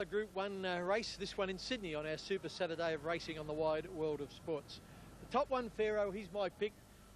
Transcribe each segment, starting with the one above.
A Group 1 race, this one in Sydney on our Super Saturday of racing on the wide world of sports. The top one, Pharaoh, he's my pick.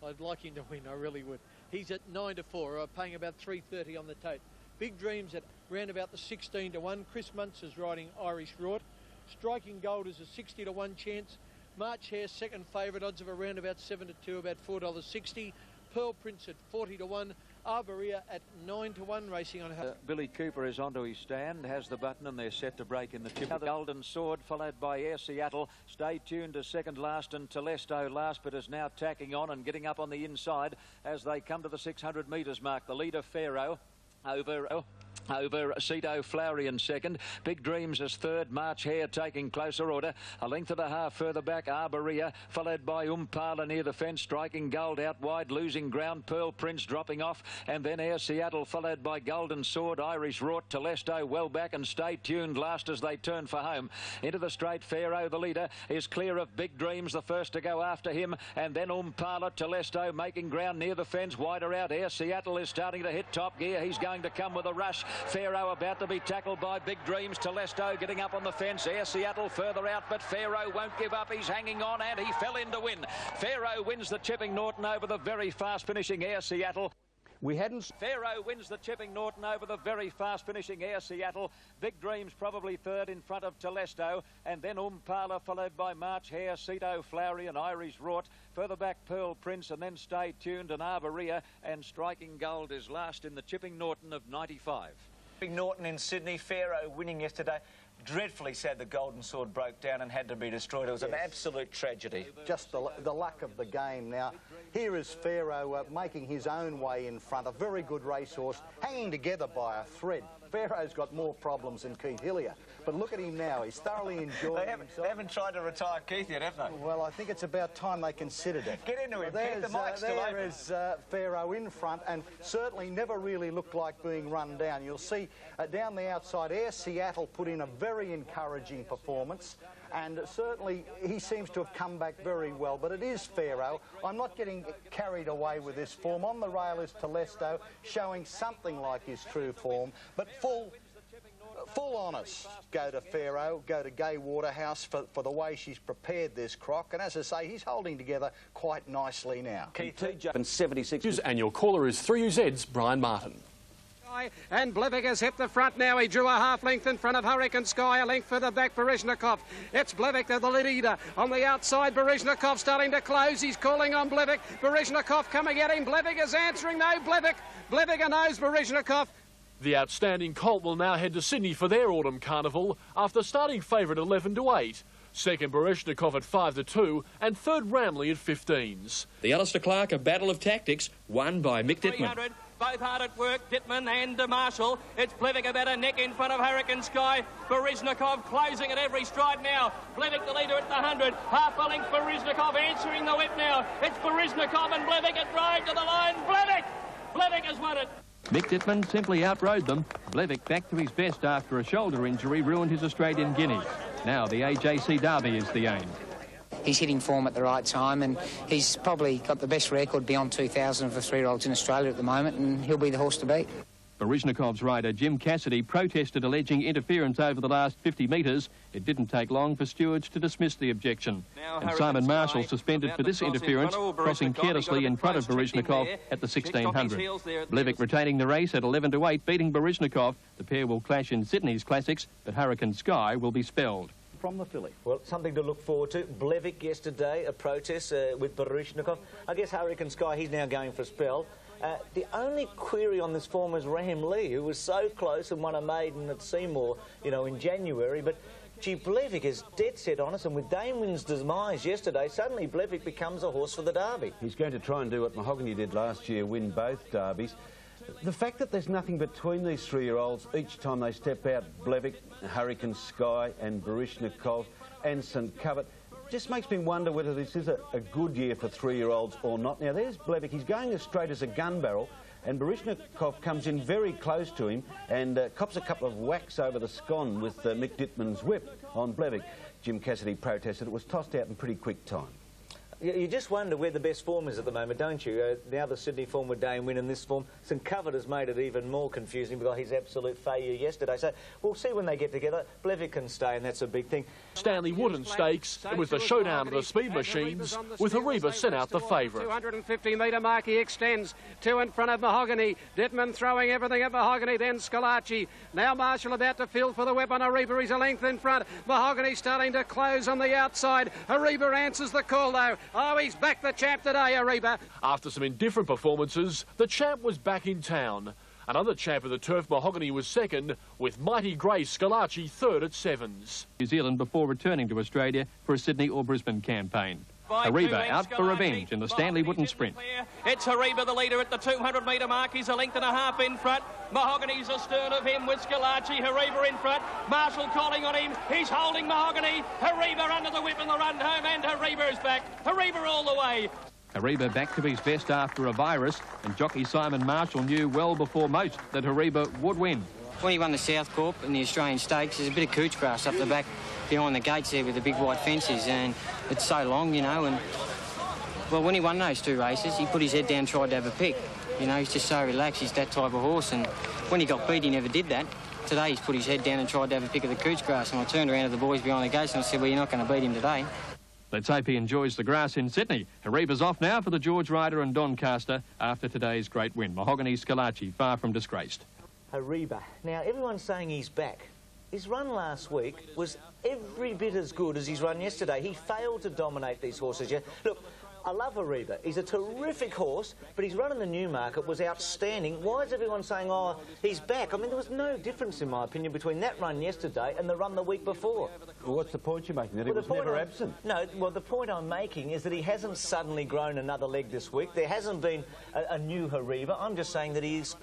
I'd like him to win, I really would. He's at 9-4, paying about $3.30 on the tote. Big Dreams at round about the 16-1. Chris Muntz is riding Irish Rort. Striking Gold is a 60-1 chance. March Hare, second favourite, odds of around about 7-2, about $4.60. Pearl Prince at 40-1. Ivory at 9-1, racing on her. Billy Cooper is onto his stand, has the button, and they're set to break in the chip. The Golden Sword, followed by Air Seattle. Stay tuned to second last, and Telesto last, but is now tacking on and getting up on the inside as they come to the 600 metres mark. The leader, Pharaoh, over Cito Flowery in second. Big Dreams is third. March Hare taking closer order. A length and a half further back, Arborea, followed by Umpala near the fence. Striking Gold out wide, losing ground. Pearl Prince dropping off, and then Air Seattle, followed by Golden Sword, Irish Rort, Telesto well back, and Stay Tuned last as they turn for home. Into the straight, Pharaoh, the leader, is clear of Big Dreams, the first to go after him, and then Umpala, Telesto making ground near the fence. Wider out, Air Seattle is starting to hit top gear. He's going to come with a rush. Pharaoh about to be tackled by Big Dreams. Telesto getting up on the fence. Air Seattle further out, but Pharaoh won't give up. He's hanging on, and he fell in to win. Pharaoh wins the Chipping Norton over the very fast finishing Air Seattle. Pharaoh wins the Chipping Norton over the very fast finishing Air Seattle. Big Dreams probably third in front of Telesto, and then Umpala followed by March Hare, Cito Flowery and Irish Rort. Further back Pearl Prince, and then Stay Tuned and Arborea, and Striking Gold is last in the Chipping Norton of 95. Chipping Norton in Sydney, Pharaoh winning yesterday. Dreadfully sad the Golden Sword broke down and had to be destroyed. It was an absolute tragedy. Just the luck of the game. Now, here is Pharaoh making his own way in front. A very good racehorse, hanging together by a thread. Pharaoh's got more problems than Keith Hillier. But look at him now. He's thoroughly enjoying himself. They haven't tried to retire Keith yet, have they? Well, I think it's about time they considered it. Get into him, Keith. The mic's still open. There is Pharaoh in front, and certainly never really looked like being run down. You'll see down the outside, Air Seattle put in a very encouraging performance, and certainly he seems to have come back very well. But it is Pharaoh. I'm not getting carried away with this form. On the rail is Telesto, showing something like his true form, but full honours go to Pharaoh, go to Gay Waterhouse for the way she's prepared this croc, and as I say, he's holding together quite nicely now. Keith and 76. And your caller is 3UZ's Brian Martin. And Blevik has hit the front now. He drew a half length in front of Hurricane Skye, a length further back Baryshnikov. It's Blevik to the leader. On the outside, Baryshnikov starting to close. He's calling on Blevik. Baryshnikov coming at him. Blevik is answering. No, Blevik knows Baryshnikov. The outstanding colt will now head to Sydney for their autumn carnival after starting favourite 11-8. Second Baryshnikov at 5-2 and third Ramley at 15s. The Alistair Clark, a battle of tactics, won by Mick Dittman. Both hard at work, Dittman and Marshall. It's Blevik about a neck in front of Hurricane Skye. Baryshnikov closing at every stride now. Blevik the leader at the 100. Half a length Baryshnikov answering the whip now. It's Baryshnikov and Blevik at drive to the line. Blevik has won it. Mick Dittman simply outrode them. Blevik, back to his best after a shoulder injury, ruined his Australian Guineas. Now the AJC Derby is the aim. He's hitting form at the right time, and he's probably got the best record beyond 2,000 for three-year-olds in Australia at the moment, and he'll be the horse to beat. Baryshnikov's rider Jim Cassidy protested alleging interference over the last 50 metres. It didn't take long for stewards to dismiss the objection. And Simon Marshall suspended for this interference, crossing carelessly in front of Baryshnikov at the 1600. Blevik retaining the race at 11-8, beating Baryshnikov. The pair will clash in Sydney's Classics, but Hurricane Skye will be spelled. From the filly. Well, something to look forward to. Blevik yesterday, a protest with Baryshnikov. I guess Hurricane Skye, he's now going for a spell. The only query on this form is Ram Lee, who was so close and won a maiden at Seymour, you know, in January. But, gee, Blevik is dead set on us, and with Dainwin's demise yesterday, suddenly Blevik becomes a horse for the Derby. He's going to try and do what Mahogany did last year, win both Derbies. The fact that there's nothing between these three-year-olds each time they step out, Blevik, Hurricane Skye and Baryshnikov and St Covert, just makes me wonder whether this is a good year for three-year-olds or not. Now, there's Blevik. He's going as straight as a gun barrel, and Baryshnikov comes in very close to him and cops a couple of whacks over the scone with Mick Dittman's whip on Blevik. Jim Cassidy protested. It was tossed out in pretty quick time. You just wonder where the best form is at the moment, don't you? Now the Sydney form with Dainwin and this form, St Covert has made it even more confusing because his absolute failure yesterday. So we'll see when they get together. Blevik can stay, and that's a big thing. Stanley Wooden Stakes, it was the showdown of the speed machines, with Hariba sent out the favourite. 250-metre mark, he extends. 2 in front of Mahogany. Dittman throwing everything at Mahogany, then Scalacci. Now Marshall about to field for the weapon. Hariba is a length in front. Mahogany starting to close on the outside. Hariba answers the call, though. Oh, he's back the champ today, Hariba. After some indifferent performances, the champ was back in town. Another champ of the turf, Mahogany, was second, with mighty grey Scalacci third at sevens. New Zealand before returning to Australia for a Sydney or Brisbane campaign. Hariba out for revenge in the Stanley Wooden Sprint. It's Hariba, the leader at the 200-metre mark. He's a length and a half in front. Mahogany's astern of him with Scalacci. Hariba in front. Marshall calling on him. He's holding Mahogany. Hariba under the whip in the run home, and Hariba is back. Hariba all the way. Hariba back to his best after a virus, and jockey Simon Marshall knew well before most that Hariba would win. When he won the South Corp and the Australian Stakes, there's a bit of couch grass up the back behind the gates there with the big white fences, and it's so long, you know, and well, when he won those 2 races, he put his head down and tried to have a pick. You know, he's just so relaxed, he's that type of horse, and when he got beat, he never did that. Today, he's put his head down and tried to have a pick of the couch grass, and I turned around to the boys behind the gates and I said, well, you're not going to beat him today. Let's hope he enjoys the grass in Sydney. Hariba's off now for the George Ryder and Doncaster after today's great win. Mahogany Scalacci, far from disgraced. Hariba. Now, everyone's saying he's back. His run last week was every bit as good as his run yesterday. He failed to dominate these horses yet. Look, I love Hariba. He's a terrific horse, but his run in the Newmarket was outstanding. Why is everyone saying, oh, he's back? I mean, there was no difference, in my opinion, between that run yesterday and the run the week before. Well, what's the point you're making? That he was never absent? No, well, the point I'm making is that he hasn't suddenly grown another leg this week. There hasn't been a new Hariba. I'm just saying that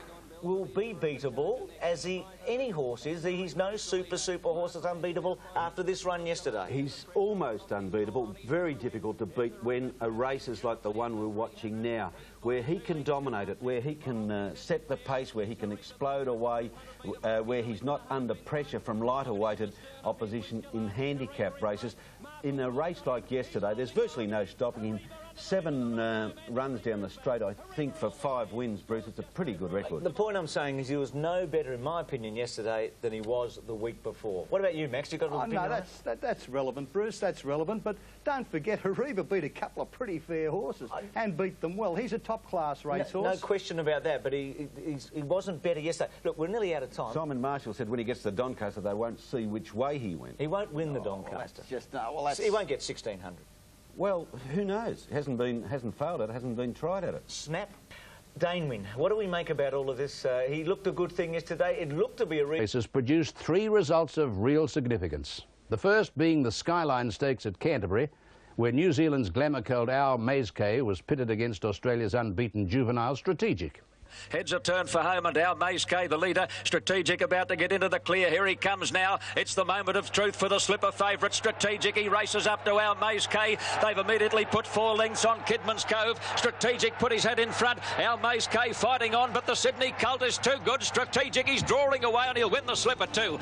will be beatable, as any horse is. He's no super horse that's unbeatable after this run yesterday. He's almost unbeatable, very difficult to beat when a race is like the one we're watching now, where he can dominate it, where he can set the pace, where he can explode away, where he's not under pressure from lighter weighted opposition in handicap races. In a race like yesterday, there's virtually no stopping him. 7 runs down the straight, I think, for 5 wins, Bruce. It's a pretty good record. The point I'm saying is he was no better, in my opinion, yesterday than he was the week before. What about you, Max? You got an opinion? No, that's relevant, Bruce. That's relevant. But don't forget, Hariba beat a couple of pretty fair horses and beat them well. He's a top-class racehorse. No question about that, but he wasn't better yesterday. Look, we're nearly out of time. Simon Marshall said when he gets to Doncaster, they won't see which way he went. He won't win the Doncaster. He won't get 1,600. Well, who knows? Hasn't failed at it, hasn't been tried at it. Snap. Dainwin, what do we make about all of this? He looked a good thing yesterday. It looked to be a race has produced 3 results of real significance. The first being the Skyline Stakes at Canterbury, where New Zealand's glamour-cold Our Maizkay was pitted against Australia's unbeaten Juvenile Strategic. Heads a turn for home, and Our Maizkay, the leader, Strategic, about to get into the clear. Here he comes now. It's the moment of truth for the slipper favourite, Strategic. He races up to Our Maizkay. They've immediately put 4 lengths on Kidman's Cove. Strategic put his head in front. Our Maizkay fighting on, but the Sydney Colt is too good. Strategic, he's drawing away, and he'll win the slipper too.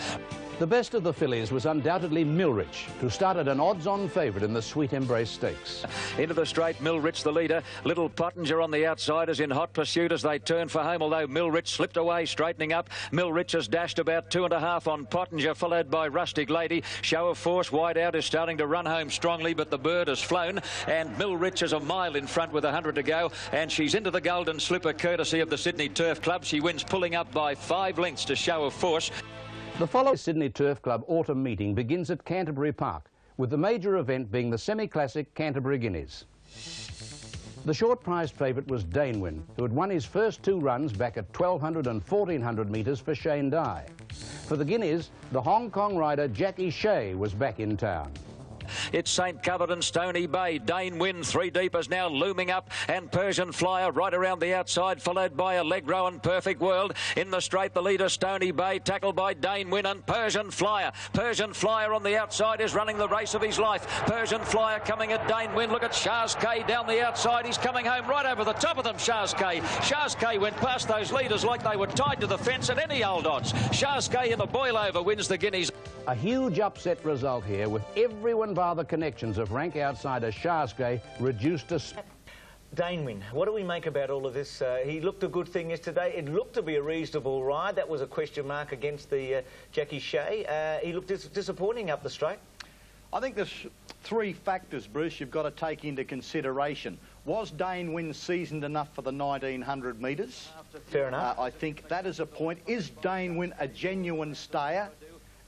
The best of the fillies was undoubtedly Milrich, who started an odds-on favourite in the Sweet Embrace Stakes. Into the straight, Milrich the leader. Little Pottinger on the outside is in hot pursuit as they turn for home, although Milrich slipped away, straightening up. Milrich has dashed about 2.5 on Pottinger, followed by Rustic Lady. Show of Force wide out is starting to run home strongly, but the bird has flown, and Milrich is a mile in front with 100 to go, and she's into the golden slipper courtesy of the Sydney Turf Club. She wins, pulling up by 5 lengths to Show of Force. The following Sydney Turf Club autumn meeting begins at Canterbury Park, with the major event being the semi-classic Canterbury Guineas. The short-priced favourite was Dainwin, who had won his first 2 runs back at 1,200 and 1,400 metres for Shane Dye. For the Guineas, the Hong Kong rider Jackie Shea was back in town. It's St Covert and Stony Bay. Dainwin, 3 deep, is now looming up, and Persian Flyer right around the outside, followed by Allegro and Perfect World. In the straight, the leader, Stony Bay, tackled by Dainwin and Persian Flyer. Persian Flyer on the outside is running the race of his life. Persian Flyer coming at Dainwin. Look at Skye down the outside. He's coming home right over the top of them, Skye. Skye went past those leaders like they were tied to the fence at any old odds. Skye in the boil over wins the Guineas. A huge upset result here, with everyone bar the connections of rank outsider Skye reduced to... Dainwin, what do we make about all of this? He looked a good thing yesterday. It looked to be a reasonable ride. That was a question mark against the Jackie Shea. He looked disappointing up the straight. I think there's three factors, Bruce, you've got to take into consideration. Was Dainwin seasoned enough for the 1900 metres? Fair enough. I think that is a point. Is Dainwin a genuine stayer?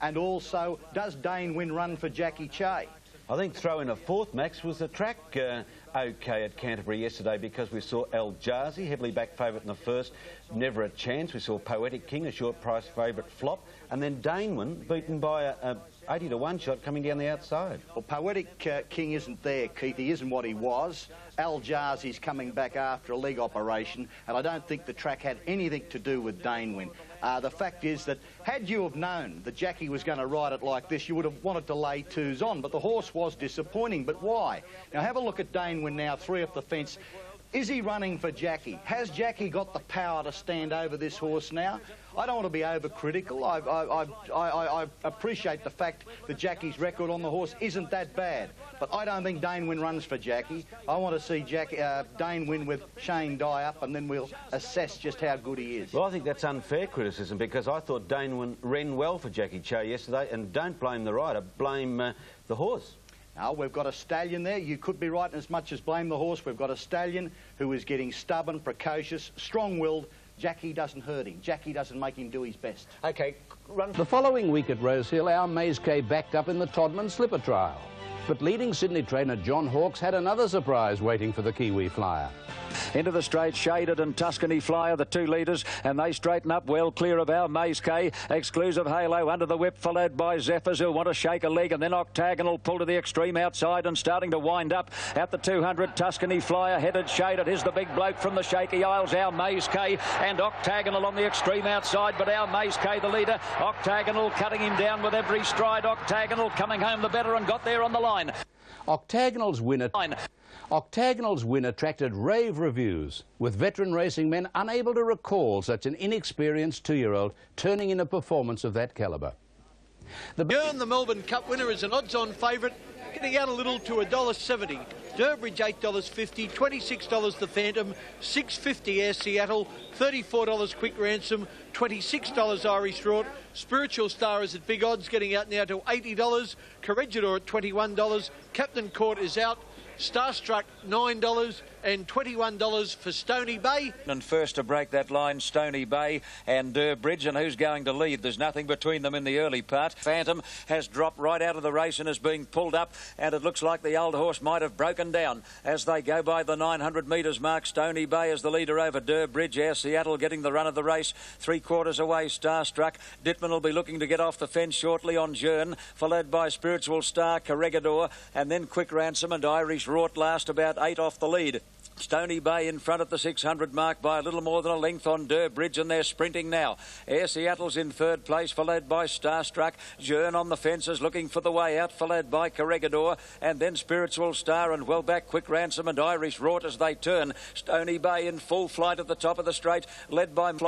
And also, does Dainwin run for Jackie Shea? I think throw in a fourth, Max, was the track OK at Canterbury yesterday, because we saw Al Jazi, heavily back favourite in the first, never a chance. We saw Poetic King, a short price favourite, flop, and then Dainwin beaten by a 80 to 1 shot coming down the outside. Well, Poetic King isn't there, Keith. He isn't what he was. Al Jazi's coming back after a leg operation, and I don't think the track had anything to do with Dainwin. The fact is that had you have known that Jackie was going to ride it like this, you would have wanted to lay twos on, but the horse was disappointing. But why? Now, have a look at Dainwin now, 3 off the fence. Is he running for Jackie? Has Jackie got the power to stand over this horse now? I don't want to be overcritical. I appreciate the fact that Jackie's record on the horse isn't that bad, but I don't think Dainwin runs for Jackie. I want to see Dainwin with Shane Dye up, and then we'll assess just how good he is. Well, I think that's unfair criticism, because I thought Dainwin ran well for Jackie Shea yesterday, and don't blame the rider, blame the horse. Now, we've got a stallion there. You could be right in as much as blame the horse. We've got a stallion who is getting stubborn, precocious, strong-willed. Jackie doesn't hurt him. Jackie doesn't make him do his best. OK, run. The following week at Rosehill, our Maze K backed up in the Todman Slipper trial. But leading Sydney trainer John Hawkes had another surprise waiting for the Kiwi flyer. Into the straight, Shaded and Tuscany Flyer, the two leaders, and they straighten up well clear of our Maze K. Exclusive Halo under the whip, followed by Zephyrs, who'll want to shake a leg, and then Octagonal pull to the extreme outside and starting to wind up at the 200. Tuscany Flyer headed Shaded. Here's the big bloke from the Shaky Isles, our Maze K, and Octagonal on the extreme outside, but our Maze K the leader. Octagonal cutting him down with every stride. Octagonal coming home the better and got there on the line. Octagonal's win attracted rave reviews, with veteran racing men unable to recall such an inexperienced two-year-old turning in a performance of that calibre. The Melbourne Cup winner is an odds-on favourite, getting out a little to $1.70. Durbridge $8.50, $26 the Phantom, $6.50 Air Seattle, $34 Quick Ransom, $26 Irish Rort. Spiritual Star is at big odds, getting out now to $80. Corregidor at $21. Captain Court is out. Starstruck $9 and $21 for Stony Bay. And first to break that line, Stony Bay and Durbridge, and who's going to lead? There's nothing between them in the early part. Phantom has dropped right out of the race and is being pulled up, and it looks like the old horse might have broken down as they go by the 900 metres mark. Stony Bay is the leader over Durbridge. Air Seattle getting the run of the race, 3/4 away. Starstruck. Dittman will be looking to get off the fence shortly on Jern, followed by Spiritual Star, Corregidor, and then Quick Ransom and Irish Rort last about 8 off the lead. Stony Bay in front at the 600 mark by a little more than a length on Durbridge, and they're sprinting now. Air Seattle's in third place, followed by Starstruck. Jern on the fences looking for the way out, followed by Corregidor, and then Spiritual Star and well back Quick Ransom and Irish Rort as they turn. Stony Bay in full flight at the top of the straight, led by more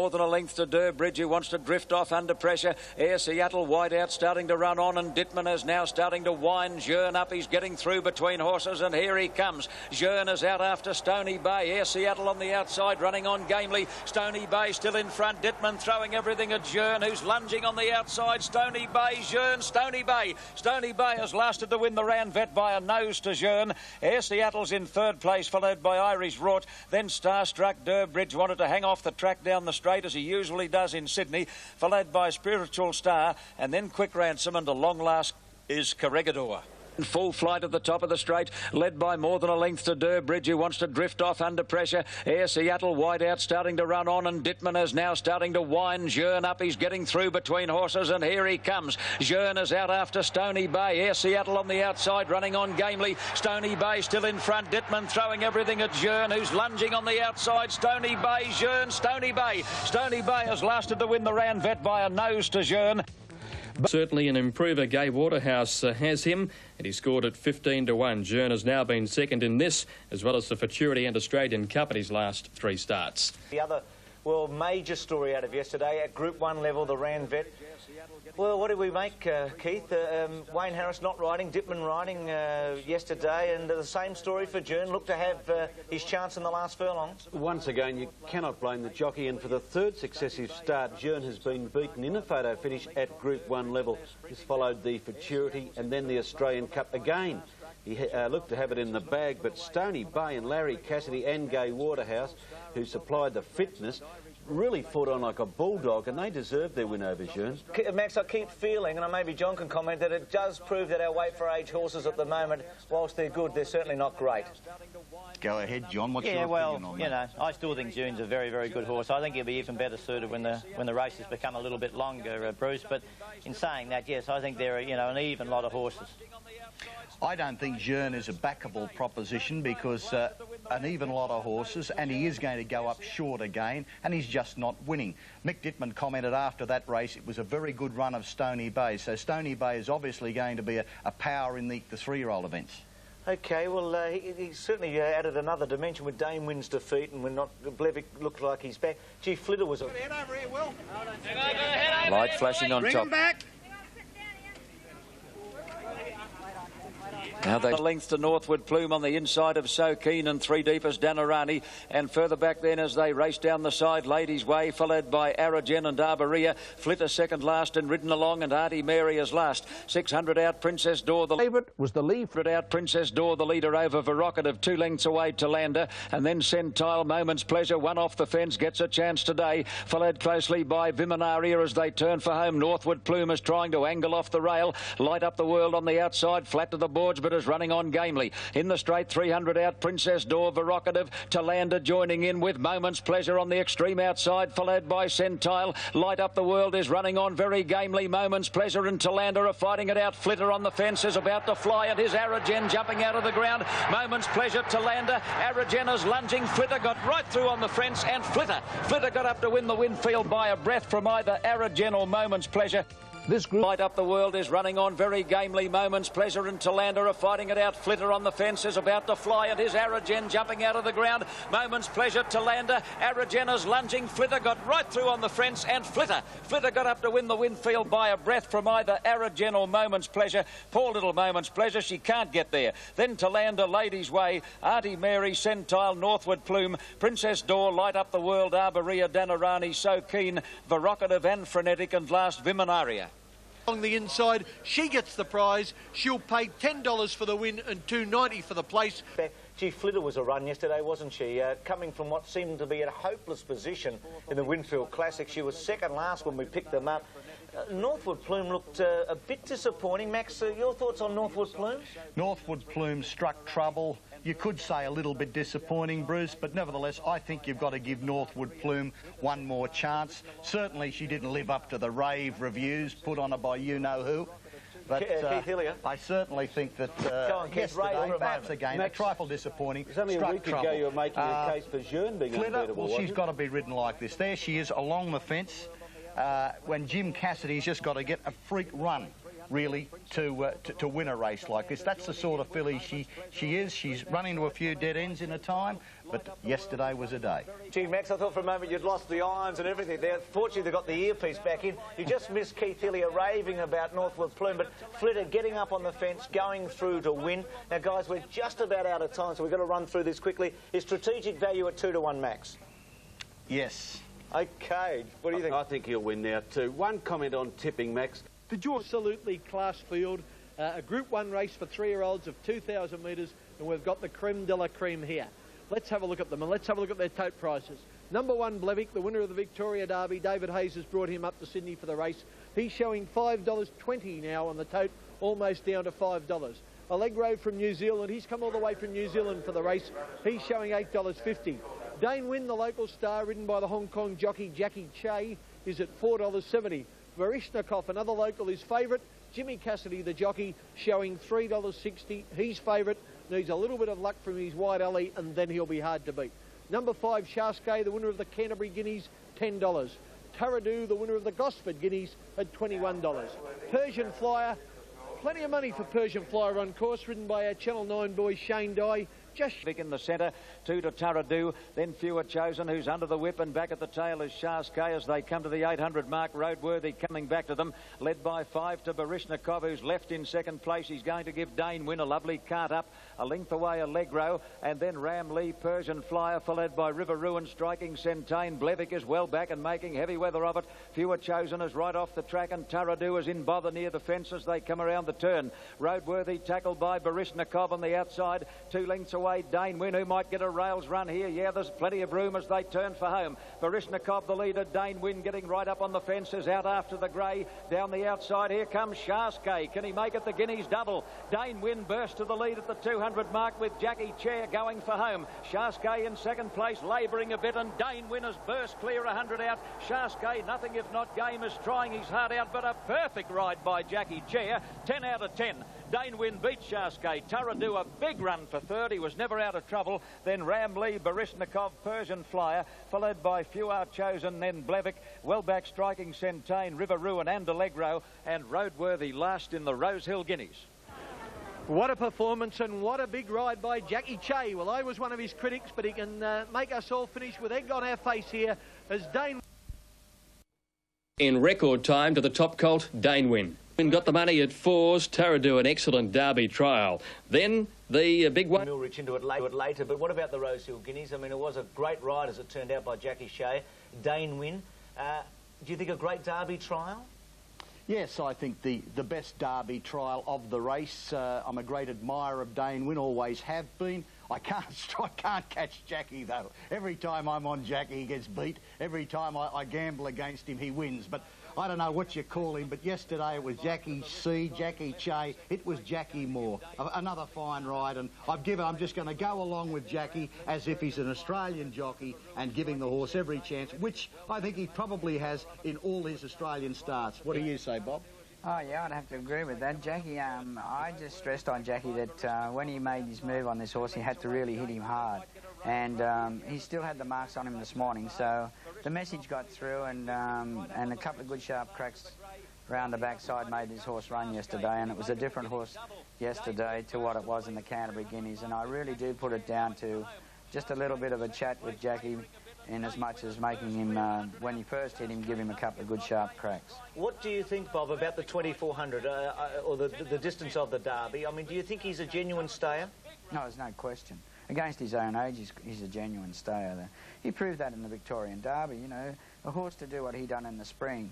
than a length to Durbridge, who wants to drift off under pressure. Air Seattle wide out, starting to run on, and Dittman is now starting to wind Jern up. He's getting through between horses, and here he comes. Jern is out after Stony Bay. Air Seattle on the outside, running on gamely. Stony Bay still in front. Dittman throwing everything at Jern, who's lunging on the outside. Stony Bay, Jern, Stony Bay. Stony Bay has lasted to win the Randwick Vet by a nose to Jern. Air Seattle's in third place, followed by Irish Rort. Then Starstruck. Durbridge wanted to hang off the track down the straight, as he usually does in Sydney, followed by Spiritual Star, and then Quick Ransom, and a long last is Corregidor. Full flight at the top of the straight, led by more than a length to Durbridge, who wants to drift off under pressure. Air Seattle wide out, starting to run on, and Dittman is now starting to wind Jern up. He's getting through between horses, and here he comes. Jern is out after Stony Bay. Air Seattle on the outside, running on gamely. Stony Bay still in front. Dittman throwing everything at Jern, who's lunging on the outside. Stony Bay, Jern, Stony Bay. Stony Bay has lasted to win the Randwick Vet by a nose to Jern. But certainly an improver, Gay Waterhouse has him, and he scored at 15 to 1. Jern has now been second in this, as well as the Futurity and Australian Cup in his last 3 starts. The other Well, major story out of yesterday at Group 1 level, the Randwick Vet. Well, what did we make, Keith? Wayne Harris not riding, Dittman riding yesterday, and the same story for Jern. Looked to have his chance in the last furlong. Once again, you cannot blame the jockey, and for the third successive start, Jern has been beaten in a photo finish at Group 1 level. This followed the Futurity and then the Australian Cup again. He looked to have it in the bag, but Stony Bay and Larry Cassidy and Gay Waterhouse, who supplied the fitness, really fought on like a bulldog, and they deserved their win over Jern. Max, I keep feeling, and maybe John can comment, that it does prove that our weight-for-age horses at the moment, whilst they're good, they're certainly not great. Go ahead, John. What's your opinion on that? Yeah, I still think Jern's a very, very good horse. I think he'll be even better suited when the races become a little bit longer, Bruce. But in saying that, yes, I think they're an even lot of horses. I don't think Jern is a backable proposition because an even lot of horses, and he is going to go up short again, and he's just not winning. Mick Dittman commented after that race it was a very good run of Stony Bay, so Stony Bay is obviously going to be a power in the three-year-old events. OK, well, he certainly added another dimension with Dainwin's defeat, and Blevik looked like he's back. Gee, Flitter was a... Head over here, Will. Light flashing on top. Bring him back. Now they length to Northwood Plume on the inside of So Keen, and three deep as Danarani, and further back then as they race down the side, Ladies Way, followed by Aragen and Arborea. Flitter second last and ridden along, and Auntie Mary is last. 600 out, Princess Door. The favourite was the lead. Out, Princess Door, the leader over Verocative, 2 lengths away to Lander, and then Centile, Moment's Pleasure, one off the fence, gets a chance today, followed closely by Viminaria as they turn for home. Northwood Plume is trying to angle off the rail. Light Up the World on the outside, flat to the boards, but is running on gamely. In the straight, 300 out, Princess Door, Verocative, Talander joining in with Moment's Pleasure on the extreme outside, followed by Centile. Light Up the World is running on very gamely. Moment's Pleasure and Talander are fighting it out. Flitter on the fence is about to fly. It is Aragen jumping out of the ground. Moment's Pleasure, Talander. Aragen is lunging. Flitter got right through on the fence, and Flitter got up to win the Winfield by a breath from either Aragen or Moment's Pleasure. This group Light Up the World is running on very gamely. Moment's Pleasure and Talander are fighting it out. Flitter on the fence is about to fly. It is Aragen jumping out of the ground. Moment's Pleasure, Talander. Aragen is lunging. Flitter got right through on the fence, and Flitter got up to win the Winfield by a breath from either Aragen or Moment's Pleasure. Poor little Moment's Pleasure, she can't get there. Then Talander, Ladies Way, Auntie Mary, Centile, Northwood Plume, Princess Door, Light Up the World, Arborea, Danarani, So Keen, Verocative and Frenetic, and last Viminaria. On the inside, she gets the prize. She'll pay $10 for the win and $2.90 for the place. Gee, Flitter was a run yesterday, wasn't she? Coming from what seemed to be a hopeless position in the Winfield Classic. She was second last when we picked them up. Northwood Plume looked a bit disappointing. Max, your thoughts on Northwood Plume? Northwood Plume struck trouble. You could say a little bit disappointing, Bruce, but nevertheless, I think you've got to give Northwood Plume one more chance. Certainly she didn't live up to the rave reviews put on her by you-know-who. But I certainly think that yesterday, perhaps again, a trifle disappointing. It's only a week ago you were making a case for Jern being unbeatable. Well, she's got to be ridden like this. There she is along the fence. When Jim Cassidy's just got to get a freak run, really, to win a race like this. That's the sort of filly she is. She's run into a few dead ends in a time, but yesterday was a day. Gee, Max, I thought for a moment you'd lost the irons and everything there. Fortunately, they got the earpiece back in. You just missed Keith Hillier raving about Northwood Plume, but Flitter getting up on the fence, going through to win. Now, guys, we're just about out of time, so we've got to run through this quickly. Is strategic value at 2-1, Max? Yes. OK. What do you think? I think he'll win now too. One comment on tipping, Max. Absolutely class field. A Group 1 race for 3-year-olds of 2,000 metres, and we've got the creme de la creme here. Let's have a look at them, and let's have a look at their tote prices. Number 1, Blevik, the winner of the Victoria Derby. David Hayes has brought him up to Sydney for the race. He's showing $5.20 now on the tote, almost down to $5. Allegro from New Zealand, he's come all the way from New Zealand for the race. He's showing $8.50. Dainwin, the local star, ridden by the Hong Kong jockey Jackie Che, is at $4.70. Varishnikov, another local, is favourite. Jimmy Cassidy, the jockey, showing $3.60. He's favourite. Needs a little bit of luck from his wide alley, and then he'll be hard to beat. Number 5, Skye, the winner of the Canterbury Guineas, $10. Taradu, the winner of the Gosford Guineas, at $21. Persian Flyer, plenty of money for Persian Flyer on course, ridden by our Channel 9 boy Shane Dye. just Vic in the centre, 2 to Taradu, then Fewer Chosen, who's under the whip, and back at the tail is Skye as they come to the 800 mark. Roadworthy coming back to them, led by 5 to Barishnikov, who's left in second place. He's going to give Dainwin a lovely cart up, a length away Allegro, and then Ram Lee, Persian Flyer, followed by River Ruin, striking Centane. Blevik is well back and making heavy weather of it. Fewer Chosen is right off the track, and Taradu is in bother near the fence as they come around the turn. Roadworthy tackled by Barishnikov on the outside, 2 lengths away Dainwin, who might get a rails run here. Yeah, there's plenty of room as they turn for home. Barishnikov the leader, Dainwin getting right up on the fences, out after the grey. Down the outside here comes Skye. Can he make it the Guineas double? Dainwin burst to the lead at the 200 mark with Jackie Chair going for home. Skye in second place, labouring a bit, and Dainwin has burst clear 100 out. Skye, nothing if not game, is trying his heart out, but a perfect ride by Jackie Chair, 10 out of 10. Dainwin beat Skye. Taradu a big run for third. He was never out of trouble. Then Ram Lee, Barishnikov, Persian Flyer, followed by Fewer Chosen, then Blevik, well back striking Centane, River Ruin and Allegro, and Roadworthy last in the Rosehill Guineas. What a performance and what a big ride by Jackie Che. Well, I was one of his critics, but he can make us all finish with egg on our face here as Dainwin. In record time to the top colt, Dainwin. Got the money at 4s, Taradu, an excellent Derby trial. Then the big one. Milrich into it later, but what about the Rosehill Guineas? I mean, it was a great ride as it turned out by Jackie Che. Dainwin, do you think a great Derby trial? Yes, I think the best Derby trial of the race. I'm a great admirer of Dainwin, always have been. I can't catch Jackie, though. Every time I'm on Jackie, he gets beat. Every time I gamble against him, he wins. But I don't know what you call him, but yesterday it was Jackie C, Jackie Che. It was Jackie Moore. Another fine ride, and I'm just going to go along with Jackie as if he's an Australian jockey and giving the horse every chance, which I think he probably has in all his Australian starts. What do you say, Bob? Oh, yeah, I'd have to agree with that. Jackie, I just stressed on Jackie that when he made his move on this horse, he had to really hit him hard. And he still had the marks on him this morning, so the message got through, and a couple of good sharp cracks round the backside made this horse run yesterday, and it was a different horse yesterday to what it was in the Canterbury Guineas, and I really do put it down to just a little bit of a chat with Jackie, in as much as making him, when he first hit him, give him a couple of good sharp cracks. What do you think, Bob, about the 2400 or the distance of the Derby? I mean, do you think he's a genuine stayer? No, there's no question. Against his own age, he's a genuine stayer. He proved that in the Victorian Derby, you know. A horse to do what he done in the spring,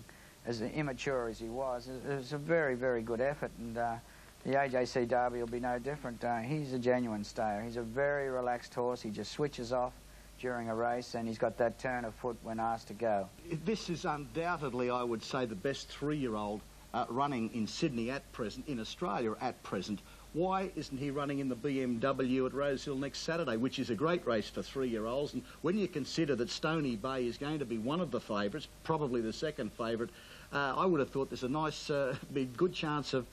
as immature as he was, it was a very, very good effort, and the AJC Derby will be no different. He's a genuine stayer. He's a very relaxed horse. He just switches off during a race, and he's got that turn of foot when asked to go. This is undoubtedly, I would say, the best 3-year-old running in Sydney at present, in Australia at present. Why isn't he running in the BMW at Rosehill next Saturday, which is a great race for 3-year-olds? And when you consider that Stony Bay is going to be one of the favourites, probably the second favourite, I would have thought there's a nice, good chance of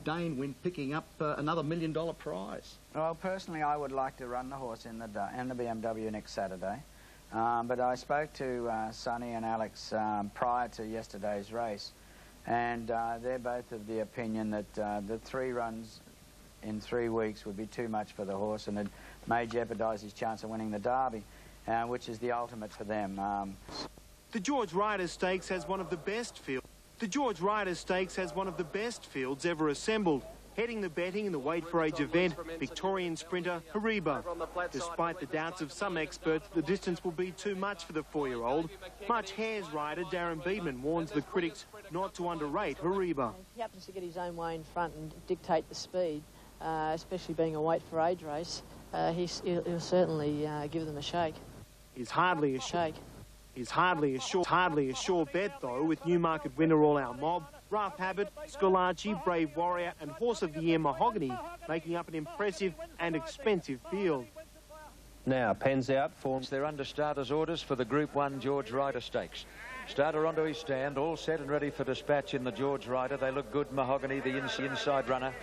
Dainwin picking up another $1 million prize. Well, personally, I would like to run the horse in the BMW next Saturday. But I spoke to Sonny and Alex prior to yesterday's race, and they're both of the opinion that the 3 runs in 3 weeks would be too much for the horse, and it may jeopardise his chance of winning the Derby, which is the ultimate for them. The George Ryder Stakes has one of the best fields. The George Ryder Stakes has one of the best fields ever assembled. Heading the betting in the weight for age event, Victorian sprinter Hariba. Despite the doubts of some experts, the distance will be too much for the 4-year-old. Much Hares rider Darren Beedman warns the critics not to underrate Hariba. He happens to get his own way in front and dictate the speed, especially being a weight for age race. He'll certainly give them a shake. He's hardly a shake. Is hardly a sure bet, though, with Newmarket winner All Our Mob, Rough Habit, Scolaci, Brave Warrior and Horse of the Year Mahogany making up an impressive and expensive field. Now, pens out, forms. They're under starters' orders for the Group 1 George Ryder Stakes. Starter onto his stand, all set and ready for dispatch in the George Ryder. They look good, Mahogany, the inside runner.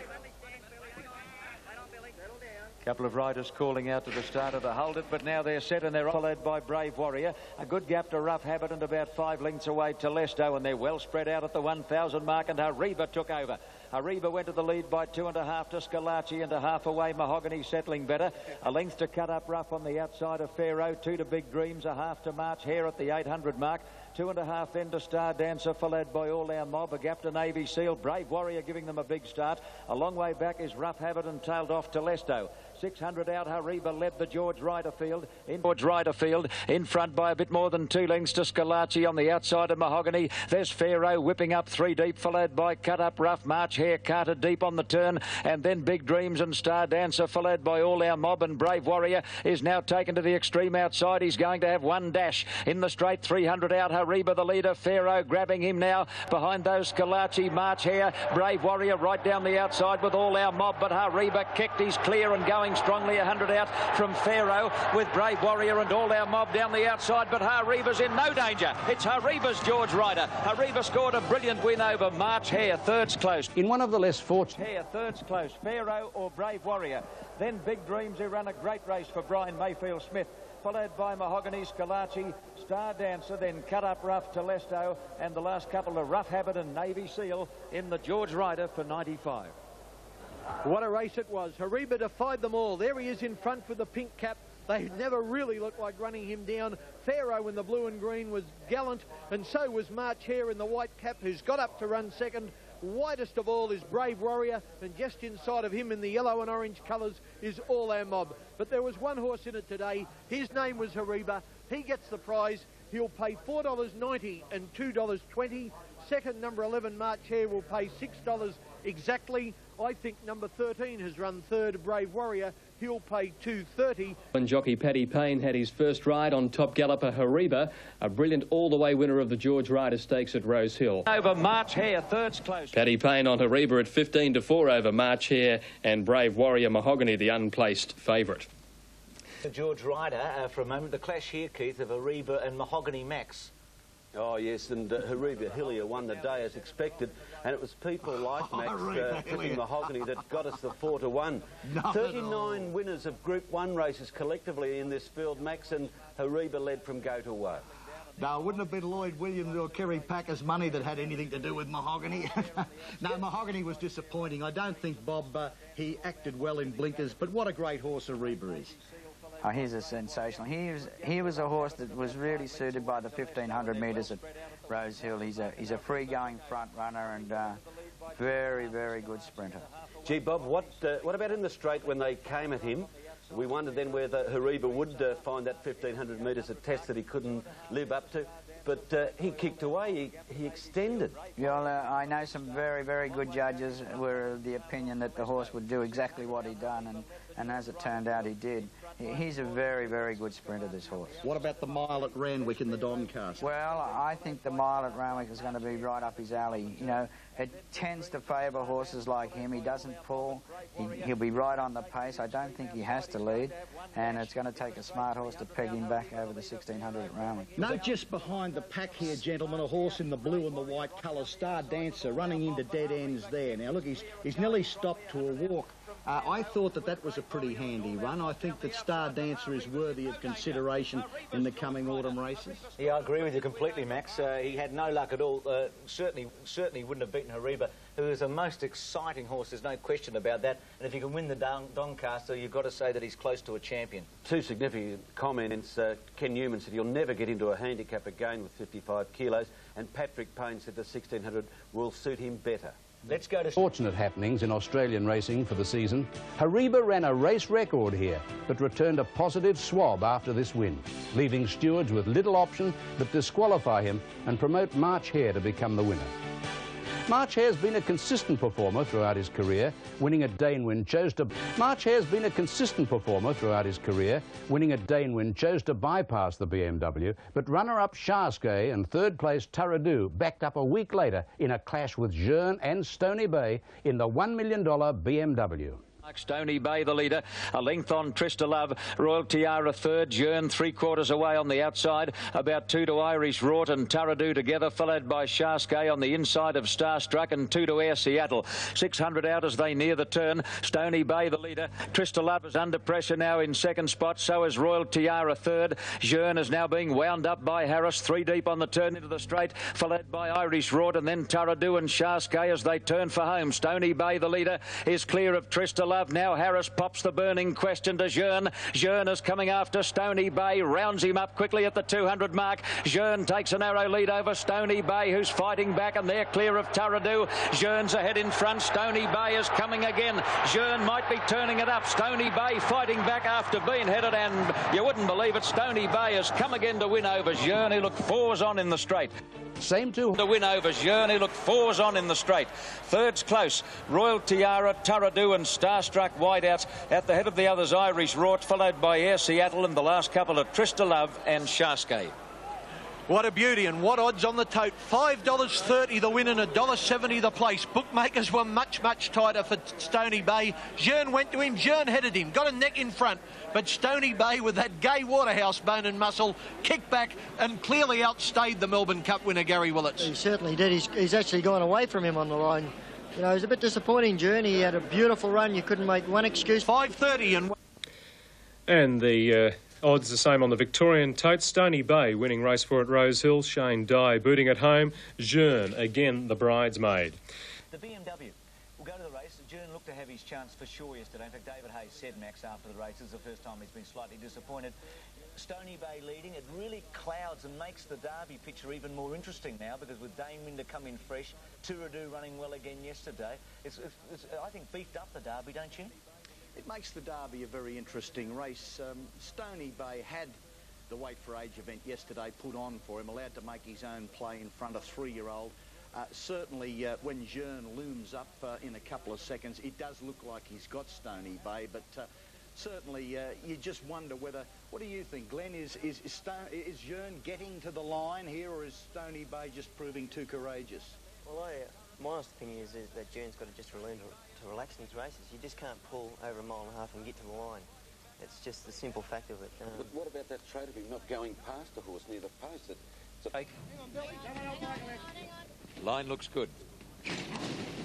Couple of riders calling out to the starter to hold it, but now they're set and they're followed by Brave Warrior. A good gap to Rough Habit and about 5 lengths away to Lesto, and they're well spread out at the 1,000 mark, and Hariba took over. Hariba went to the lead by 2.5 to Scalacci, and a half away Mahogany settling better. A length to Cut Up Rough on the outside of Pharaoh, 2 to Big Dreams, a half to March Hare at the 800 mark. 2.5 then to Star Dancer, followed by All Our Mob, a gap to Navy Seal. Brave Warrior giving them a big start. A long way back is Rough Habit and tailed off to Lesto. 600 out, Hariba led the George Ryder field. In front by a bit more than 2 lengths to Scalacci on the outside of Mahogany. There's Pharaoh whipping up 3 deep, followed by Cut Up Rough. March Hare Carter deep on the turn, and then Big Dreams and Star Dancer, followed by All Our Mob, and Brave Warrior is now taken to the extreme outside. He's going to have 1 dash in the straight. 300 out, Hariba the leader. Pharaoh grabbing him now behind those Scalacci, March Hare, Brave Warrior right down the outside with All Our Mob, but Hariba kicked. He's clear and going strongly. 100 out from Pharaoh with Brave Warrior and All Our Mob down the outside, but Hariba's in no danger. It's Hariba's George Ryder. Hariba scored a brilliant win over March Hare. Third's close. In one of the less fortunate... Hare, third's close. Pharaoh or Brave Warrior. Then Big Dreams, who ran a great race for Brian Mayfield Smith, followed by Mahogany, Scalacci, Star Dancer, then Cut Up Rough to Lesto, and the last couple of Rough Habit and Navy Seal in the George Ryder for 95. What a race it was. Hariba defied them all. There he is in front with the pink cap. They never really looked like running him down. Pharaoh in the blue and green was gallant, and so was March Hare in the white cap, who's got up to run second. Widest of all is Brave Warrior, and just inside of him in the yellow and orange colours is All Our Mob. But there was one horse in it today. His name was Hariba. He gets the prize. He'll pay $4.90 and $2.20. Second, number 11, March Hare, will pay $6 exactly. I think number 13 has run third, Brave Warrior. He'll pay $2.30. When jockey Paddy Payne had his first ride on top galloper Hariba, a brilliant all-the-way winner of the George Ryder Stakes at Rosehill. Over March Hare, third's close. Paddy Payne on Hariba at 15-4 over March Hare, and Brave Warrior Mahogany, the unplaced favourite. George Ryder, for a moment, the clash here, Keith, of Hariba and Mahogany Max. Oh, yes, and Hariba Hillier won the day as expected, and it was people like Max picking Mahogany that got us the 4-1. 39 winners of Group 1 races collectively in this field, Max, and Hariba led from go to woe. No, it wouldn't have been Lloyd Williams or Kerry Packer's money that had anything to do with Mahogany. No, Mahogany was disappointing. I don't think, Bob, he acted well in blinkers, but what a great horse Hariba is. Oh, he's a sensational. He was a horse that was really suited by the 1,500 metres at Rosehill. He's a free-going front runner and very, very good sprinter. Gee, Bob, what about in the straight when they came at him? We wondered then whether Hariba would find that 1,500 metres a test that he couldn't live up to. But he kicked away, he extended. Yeah, well, I know some very, very good judges were of the opinion that the horse would do exactly what he'd done, and as it turned out, he did. He's a very, very good sprinter, this horse. What about the mile at Randwick in the Doncaster? Well, I think the mile at Randwick is going to be right up his alley. You know, it tends to favour horses like him. He doesn't pull. He'll be right on the pace. I don't think he has to lead, and it's going to take a smart horse to peg him back over the 1,600 at Randwick. No, just behind the pack here, gentlemen, a horse in the blue and the white colours, Star Dancer, running into dead ends there. Now, look, he's nearly stopped to a walk. I thought that was a pretty handy run. I think that Star Dancer is worthy of consideration in the coming autumn races. Yeah, I agree with you completely, Max. He had no luck at all. Certainly wouldn't have beaten Hariba, who is a most exciting horse. There's no question about that. And if you can win the Doncaster, you've got to say that he's close to a champion. Two significant comments. Ken Newman said he'll never get into a handicap again with 55 kilos, and Patrick Payne said the 1,600 will suit him better. Let's go to fortunate happenings in Australian racing for the season. Hariba ran a race record here, but returned a positive swab after this win, leaving stewards with little option but disqualify him and promote March Hare to become the winner. March Hare's been a consistent performer throughout his career, winning at Dainwin chose to... March Hare's been a consistent performer throughout his career, winning at Dainwin chose to bypass the BMW, but runner-up Skye and third-place Taradu backed up a week later in a clash with Jearn and Stony Bay in the $1 million BMW. Stony Bay, the leader, a length on Trista Love, Royal Tiara third, Jern 3/4 away on the outside, about 2 to Irish Rort and Taradoo together, followed by Skye on the inside of Starstruck and 2 to Air Seattle. 600 out as they near the turn. Stony Bay, the leader, Trista Love is under pressure now in second spot, so is Royal Tiara third. Jern is now being wound up by Harris, 3 deep on the turn into the straight, followed by Irish Rort and then Taradoo and Skye as they turn for home. Stony Bay, the leader, is clear of Trista Love. Now Harris pops the burning question to Jern. Jern is coming after Stony Bay, rounds him up quickly at the 200 mark. Jern takes a narrow lead over Stony Bay, who's fighting back, and they're clear of Taradoo. Jern's ahead in front. Stony Bay is coming again. Jern might be turning it up. Stony Bay fighting back after being headed, and you wouldn't believe it, Stony Bay has come again to win over Jern, who looked 4s on in the straight. Same two. To win over Jern, who looked 4s on in the straight. Third's close. Royal Tiara, Taradoo and Starstruck wideouts. At the head of the others, Irish Rort, followed by Air Seattle, and the last couple of Trista Love and Skye. What a beauty, and what odds on the tote. $5.30 the win and $1.70 the place. Bookmakers were much, much tighter for Stony Bay. Jern went to him, Jern headed him, got a neck in front. But Stony Bay, with that Gay Waterhouse bone and muscle, kicked back and clearly outstayed the Melbourne Cup winner, Gary Willits. He certainly did. He's actually gone away from him on the line. You know, it was a bit disappointing, Jern. He had a beautiful run. You couldn't make one excuse. $5.30 and the odds the same on the Victorian tote. Stony Bay winning race 4 at Rosehill. Shane Dye booting at home. Jern, again, the bridesmaid. The BMW will go to the race. Jern looked to have his chance for sure yesterday. In fact, David Hayes said, Max, after the race, this is the first time he's been slightly disappointed. Stony Bay leading, it really clouds and makes the Derby picture even more interesting now, because with Dainwin to come in fresh, Taradoo running well again yesterday, it's I think, beefed up the Derby, don't you? It makes the Derby a very interesting race. Stony Bay had the Wait for Age event yesterday put on for him, allowed to make his own play in front of 3-year-old. Certainly, when Jern looms up in a couple of seconds, it does look like he's got Stony Bay, but certainly you just wonder whether... What do you think, Glenn? Is Jern getting to the line here, or is Stony Bay just proving too courageous? Well, my honest opinion is that Jern's got to just learn to relax in his races. You just can't pull over 1.5 miles and get to the line. It's just the simple fact of it. But what about that trait of him not going past the horse near the post? Line looks good.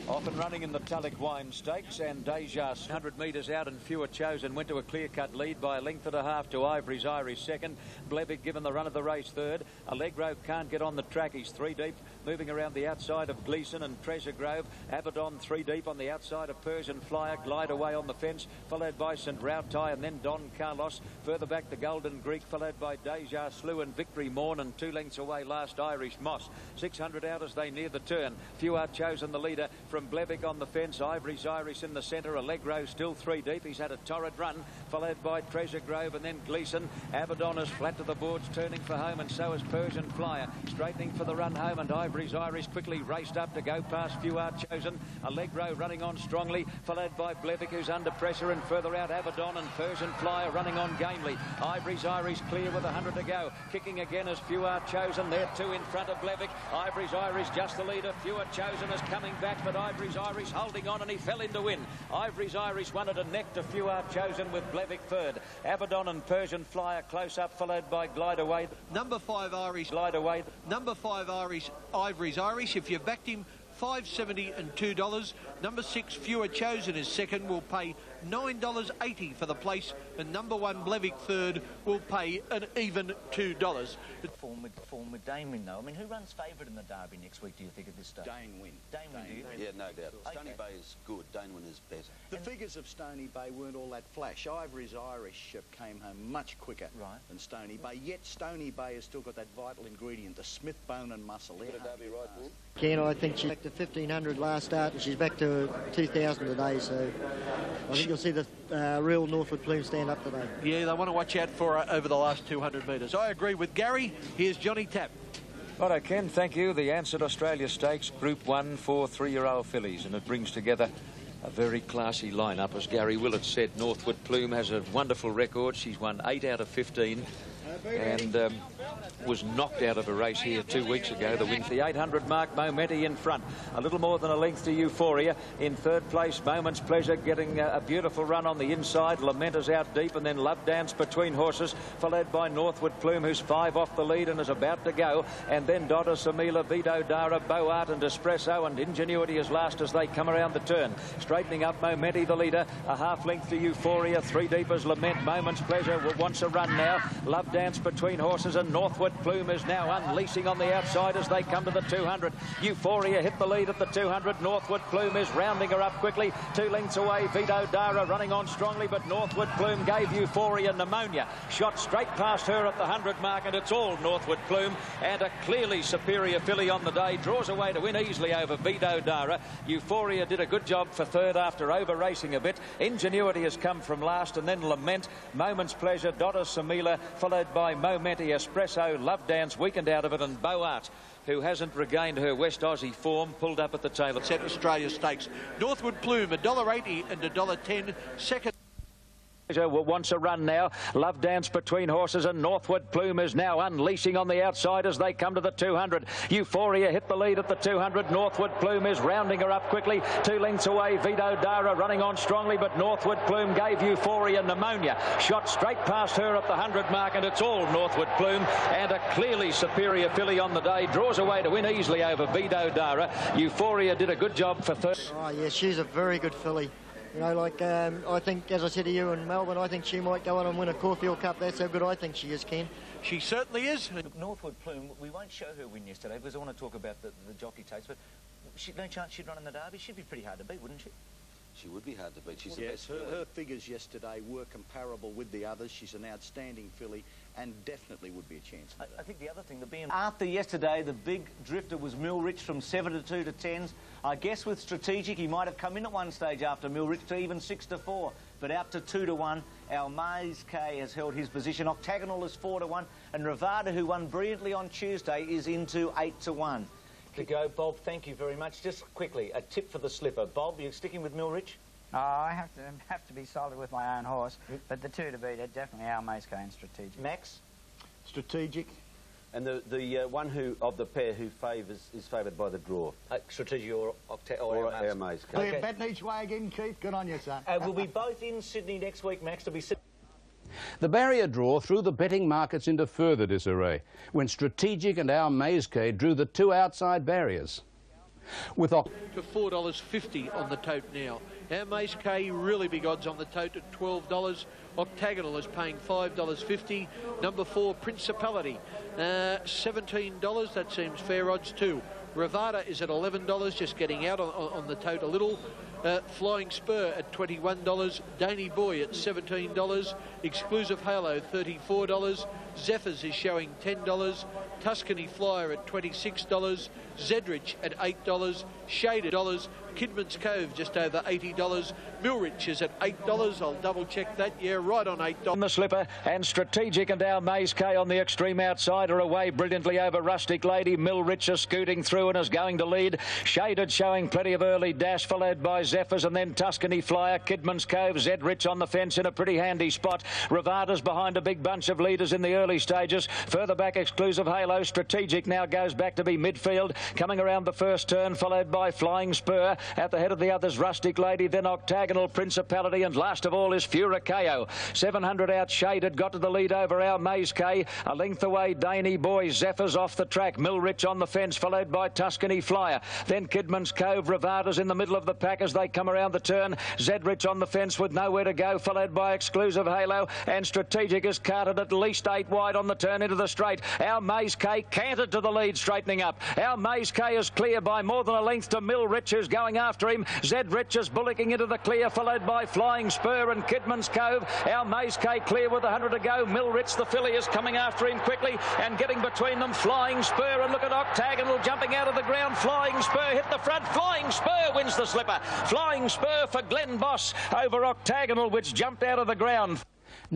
Off and running in the Tulloch Wine Stakes, and Deja 100 metres out and fewer chosen, went to a clear-cut lead by a length and a half to Ivory's Irish second. Blevick given the run of the race third. Allegro can't get on the track, he's 3 deep, moving around the outside of Gleeson and Treasure Grove. Abaddon 3 deep on the outside of Persian Flyer, glide away on the fence, followed by St Rautai and then Don Carlos. Further back the Golden Greek, followed by Deja Slew and Victory Morn, and 2 lengths away last Irish Moss. 600 out as they near the turn. Few are chosen, the leader from Blevick on the fence. Ivory's Irish in the centre. Allegro still 3 deep. He's had a torrid run, followed by Treasure Grove and then Gleeson. Abaddon is flat to the boards, turning for home, and so is Persian Flyer, straightening for the run home, and Ivory's Irish quickly raced up to go past Few Are Chosen. Allegro running on strongly, followed by Blevick, who's under pressure, and further out Abaddon and Persian Flyer running on gamely. Ivory's Irish clear with 100 to go. Kicking again as Few Are Chosen. They're 2 in front of Blevick. Ivory's Irish just the leader. Few Are Chosen is coming back, but Ivory's Irish holding on, and he fell in to win. Ivory's Irish won at a neck to Few Are Chosen with Blevick third. Abaddon and Persian Flyer close up, followed by Glide Away. Number 5 Irish. Glide Away. Number 5 Irish. Ivory's Irish. If you've backed him, $5.70 and $2. Number 6 Few Are Chosen is second, will pay $9.80 for the place, and number 1 Blevick third will pay an even $2. Form with Dainwin, though. I mean, who runs favourite in the Derby next week, do you think, at this stage? Dainwin. Dainwin, do you? Yeah, no doubt. Okay. Stony Bay is good. Dainwin is better. The figures of Stony Bay weren't all that flash. Ivory's Irish came home much quicker than Stony Bay, yet Stony Bay has still got that vital ingredient, the Smith bone and muscle. Derby right, Paul? Ken, I think she's back to 1,500 last start, and she's back to 2,000 today, so I think you'll see the real Northwood Plume stand up today. Yeah, they want to watch out for her over the last 200 metres. I agree with Gary. Here's Johnny Tapp. Righto, Ken, thank you. The Ansett Australia Stakes, Group 1 for 3-year-old fillies, and it brings together a very classy lineup. As Gary Willett said, Northwood Plume has a wonderful record. She's won 8 out of 15. and was knocked out of a race here 2 weeks ago. The win, the 800 mark, Momenti in front, a little more than a length to Euphoria. In third place, Moment's Pleasure getting a beautiful run on the inside. Lament is out deep, and then Love Dance between horses, followed by Northwood Plume, who's 5 off the lead and is about to go, and then Dodder, Samila, Vito Dara, Boart and Espresso, and Ingenuity is last as they come around the turn. Straightening up, Momenti the leader, a half length to Euphoria, 3 deep as Lament. Moment's Pleasure wants a run now. Love Dance between horses, and Northwood Plume is now unleashing on the outside as they come to the 200. Euphoria hit the lead at the 200. Northwood Plume is rounding her up quickly. 2 lengths away, Vito Dara running on strongly, but Northwood Plume gave Euphoria pneumonia. Shot straight past her at the 100 mark, and it's all Northwood Plume, and a clearly superior filly on the day. Draws away to win easily over Vito Dara. Euphoria did a good job for third after over-racing a bit. Ingenuity has come from last, and then Lament, Moment's Pleasure, Dodder Samila, followed by Momenti, Espresso, Love Dance, weakened out of it, and Boart, who hasn't regained her West Aussie form, pulled up at the tail. Set Australia Stakes. Northwood Plume, $1.80 and $1.10. Second. Wants a run now. Love Dance between horses, and Northwood Plume is now unleashing on the outside as they come to the 200. Euphoria hit the lead at the 200. Northwood Plume is rounding her up quickly. 2 lengths away, Vito Dara running on strongly, but Northwood Plume gave Euphoria pneumonia. Shot straight past her at the 100 mark, and it's all Northwood Plume, and a clearly superior filly on the day. Draws away to win easily over Vito Dara. Euphoria did a good job for third. Oh, yeah, she's a very good filly. You know, like, I think, as I said to you in Melbourne, I think she might go on and win a Caulfield Cup. That's how good I think she is, Ken. She certainly is. Look, Northwood Plume, we won't show her win yesterday because I want to talk about the jockey taste, but no chance she'd run in the Derby. She'd be pretty hard to beat, wouldn't she? She would be hard to beat. She's Yes, the best her figures yesterday were comparable with the others. She's an outstanding filly and definitely would be a chance. I think the other thing, the BMW... After yesterday, the big drifter was Millrich from 7 to 2 to 10s. I guess with Strategic, he might have come in at one stage after Millrich to even 6 to 4. But out to 2 to 1, our Maze K has held his position. Octagonal is 4 to 1, and Rivada, who won brilliantly on Tuesday, is into 8 to 1. To go, Bob, thank you very much. Just quickly, a tip for the slipper. Bob, you're sticking with Millrich? Oh, I have to be solid with my own horse, but the 2 to beat are definitely our Maze K and Strategic. Max? Strategic. And the one who of the pair who is favoured by the draw. Strategic or our Maze K. Clear betting each way again, Keith. Good on you, son. We'll be both in Sydney next week, Max, to be... The barrier draw threw the betting markets into further disarray when Strategic and our Maze K drew the 2 outside barriers. With to $4.50 on the tote now. Our Maze K, really big odds on the tote at $12. Octagonal is paying $5.50. Number 4, Principality, $17. That seems fair odds too. Rivada is at $11, just getting out on the tote a little. Flying Spur at $21. Danny Boy at $17. Exclusive Halo, $34. Zephyrs is showing $10. Tuscany Flyer at $26. Zedrich at $8. Shaded $. Kidman's Cove just over $80. Millrich is at $8. I'll double check that. Yeah, right on $8. On the slipper, and Strategic and our Maze K on the extreme outside are away brilliantly over Rustic Lady. Millrich is scooting through and is going to lead. Shaded showing plenty of early dash, followed by Zephyrs, and then Tuscany Flyer. Kidman's Cove, Zedrich on the fence in a pretty handy spot. Rivada's behind a big bunch of leaders in the early stages. Further back, Exclusive Halo. Strategic now goes back to be midfield, coming around the first turn, followed by Flying Spur. At the head of the others, Rustic Lady, then Octagonal, Principality, and last of all is Furicao. 700 out Shaded, got to the lead over our Maze K. A length away, Danny Boy, Zephyrs off the track, Millrich on the fence, followed by Tuscany Flyer. Then Kidman's Cove, Rivada's in the middle of the pack as they come around the turn. Zedrich on the fence with nowhere to go, followed by Exclusive Halo, and Strategic is carted at least 8 wide on the turn into the straight. Our Maze K cantered to the lead, straightening up. Our Maze K is clear by more than a length to Millrich, who's going after him. Zedrich is bullocking into the clear, followed by Flying Spur and Kidman's Cove. Our Maze K clear with 100 to go. Millrich, the filly, is coming after him quickly and getting between them. Flying Spur, and look at Octagonal jumping out of the ground. Flying Spur hit the front. Flying Spur wins the slipper. Flying Spur for Glenn Boss over Octagonal, which jumped out of the ground.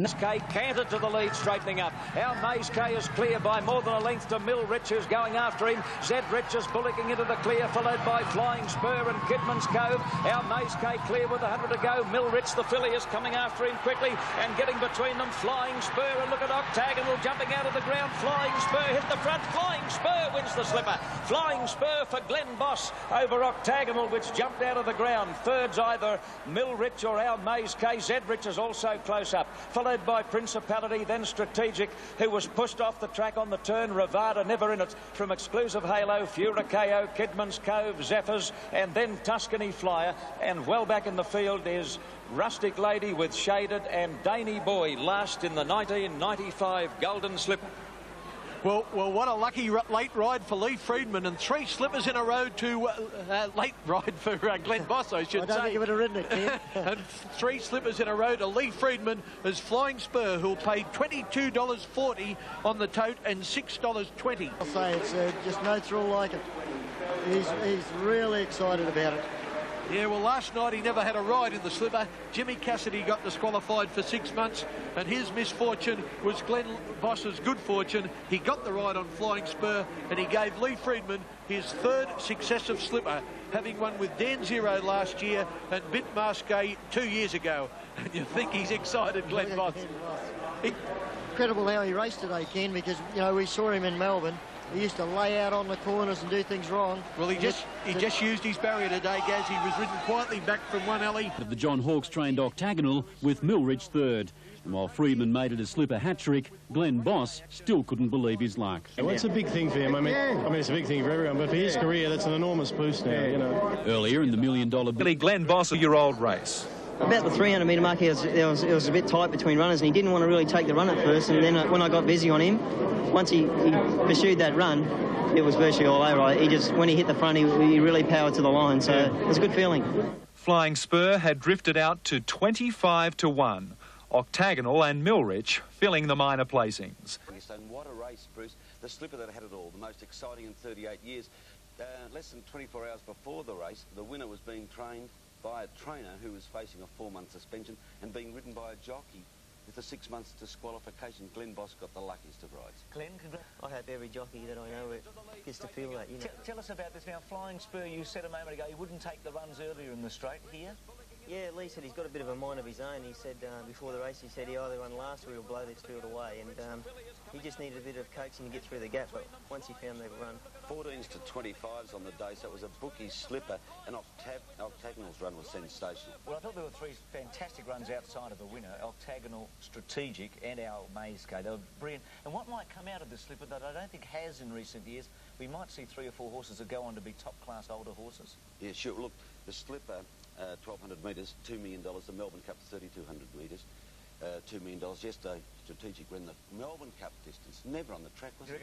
Skye cantered to the lead, straightening up. Our Maze K is clear by more than a length to Mill Rich, who's going after him. Zed Rich is bullocking into the clear, followed by Flying Spur and Kidman's Cove. Our Maze K clear with 100 to go. Mill Rich, the filly, is coming after him quickly and getting between them. Flying Spur, and look at Octagonal jumping out of the ground. Flying Spur hit the front. Flying Spur wins the slipper. Flying Spur for Glenn Boss over Octagonal, which jumped out of the ground. Third's either Mill Rich or Our Maze K. Zed Rich is also close up, followed by Principality, then Strategic, who was pushed off the track on the turn. Ravada never in it from Exclusive Halo, Furicao, Kidman's Cove, Zephyrs, and then Tuscany Flyer. And well back in the field is Rustic Lady with Shaded and Daney Boy last in the 1995 Golden Slipper. Well, what a lucky late ride for Lee Freedman, and 3 slippers in a row to late ride for Glenn Boss, I should say. I don't think he would have ridden it, Ken. And 3 slippers in a row to Lee Freedman as Flying Spur, who'll pay $22.40 on the tote and $6.20. I'll say it's just no thrill like it. He's really excited about it. Yeah, well, last night he never had a ride in the slipper. Jimmy Cassidy got disqualified for 6 months, and his misfortune was Glenn Boss's good fortune. He got the ride on Flying Spur, and he gave Lee Freedman his 3rd successive slipper, having won with Dan Zero last year and Bit Masqué 2 years ago. And you think he's excited, Glenn Boss. Incredible how he raced today, Ken, because, you know, we saw him in Melbourne. He used to lay out on the corners and do things wrong. Well, he just used his barrier today, Gaz. He was ridden quietly back from one alley. The John Hawkes trained Octagonal with Millrich 3rd. And while Freedman made it a slipper hat-trick, Glenn Boss still couldn't believe his luck. Well, it's a big thing for him. I mean, it's a big thing for everyone, but for his career, that's an enormous boost now, you know. Earlier in the $1 million... Glenn Boss, a year-old race. About the 300-metre mark, it was a bit tight between runners, and he didn't want to really take the run at first. And then when I got busy on him, once he pursued that run, it was virtually all over. When he hit the front, he really powered to the line, so it was a good feeling. Flying Spur had drifted out to 25 to 1. Octagonal and Millrich filling the minor placings. What a race, Bruce. The slipper that had it all, the most exciting in 38 years. Less than 24 hours before the race, the winner was being trained by a trainer who was facing a 4-month suspension and being ridden by a jockey with a 6 months disqualification. Glenn Boss got the luckiest of rides. Glenn, I hope every jockey that I know gets to feel that, you know. Tell us about this now. Flying Spur, you said a moment ago he wouldn't take the runs earlier in the straight here. Yeah, Lee said he's got a bit of a mind of his own. He said before the race, he said he either run last or he'll blow this field away. And he just needed a bit of coaching to get through the gap, but once he found the run. 14s to 25s on the day, so it was a bookie slipper, and Octagonal's run was sensational. Well, I thought there were 3 fantastic runs outside of the winner, Octagonal, Strategic, and our Maze K. They were brilliant. And what might come out of this slipper that I don't think has in recent years, we might see 3 or 4 horses that go on to be top-class older horses. Yeah, sure. Look, the slipper, 1,200 metres, $2 million. The Melbourne Cup, 3,200 metres, $2 million. Yesterday, Strategic ran the Melbourne Cup distance. Never on the track, was it?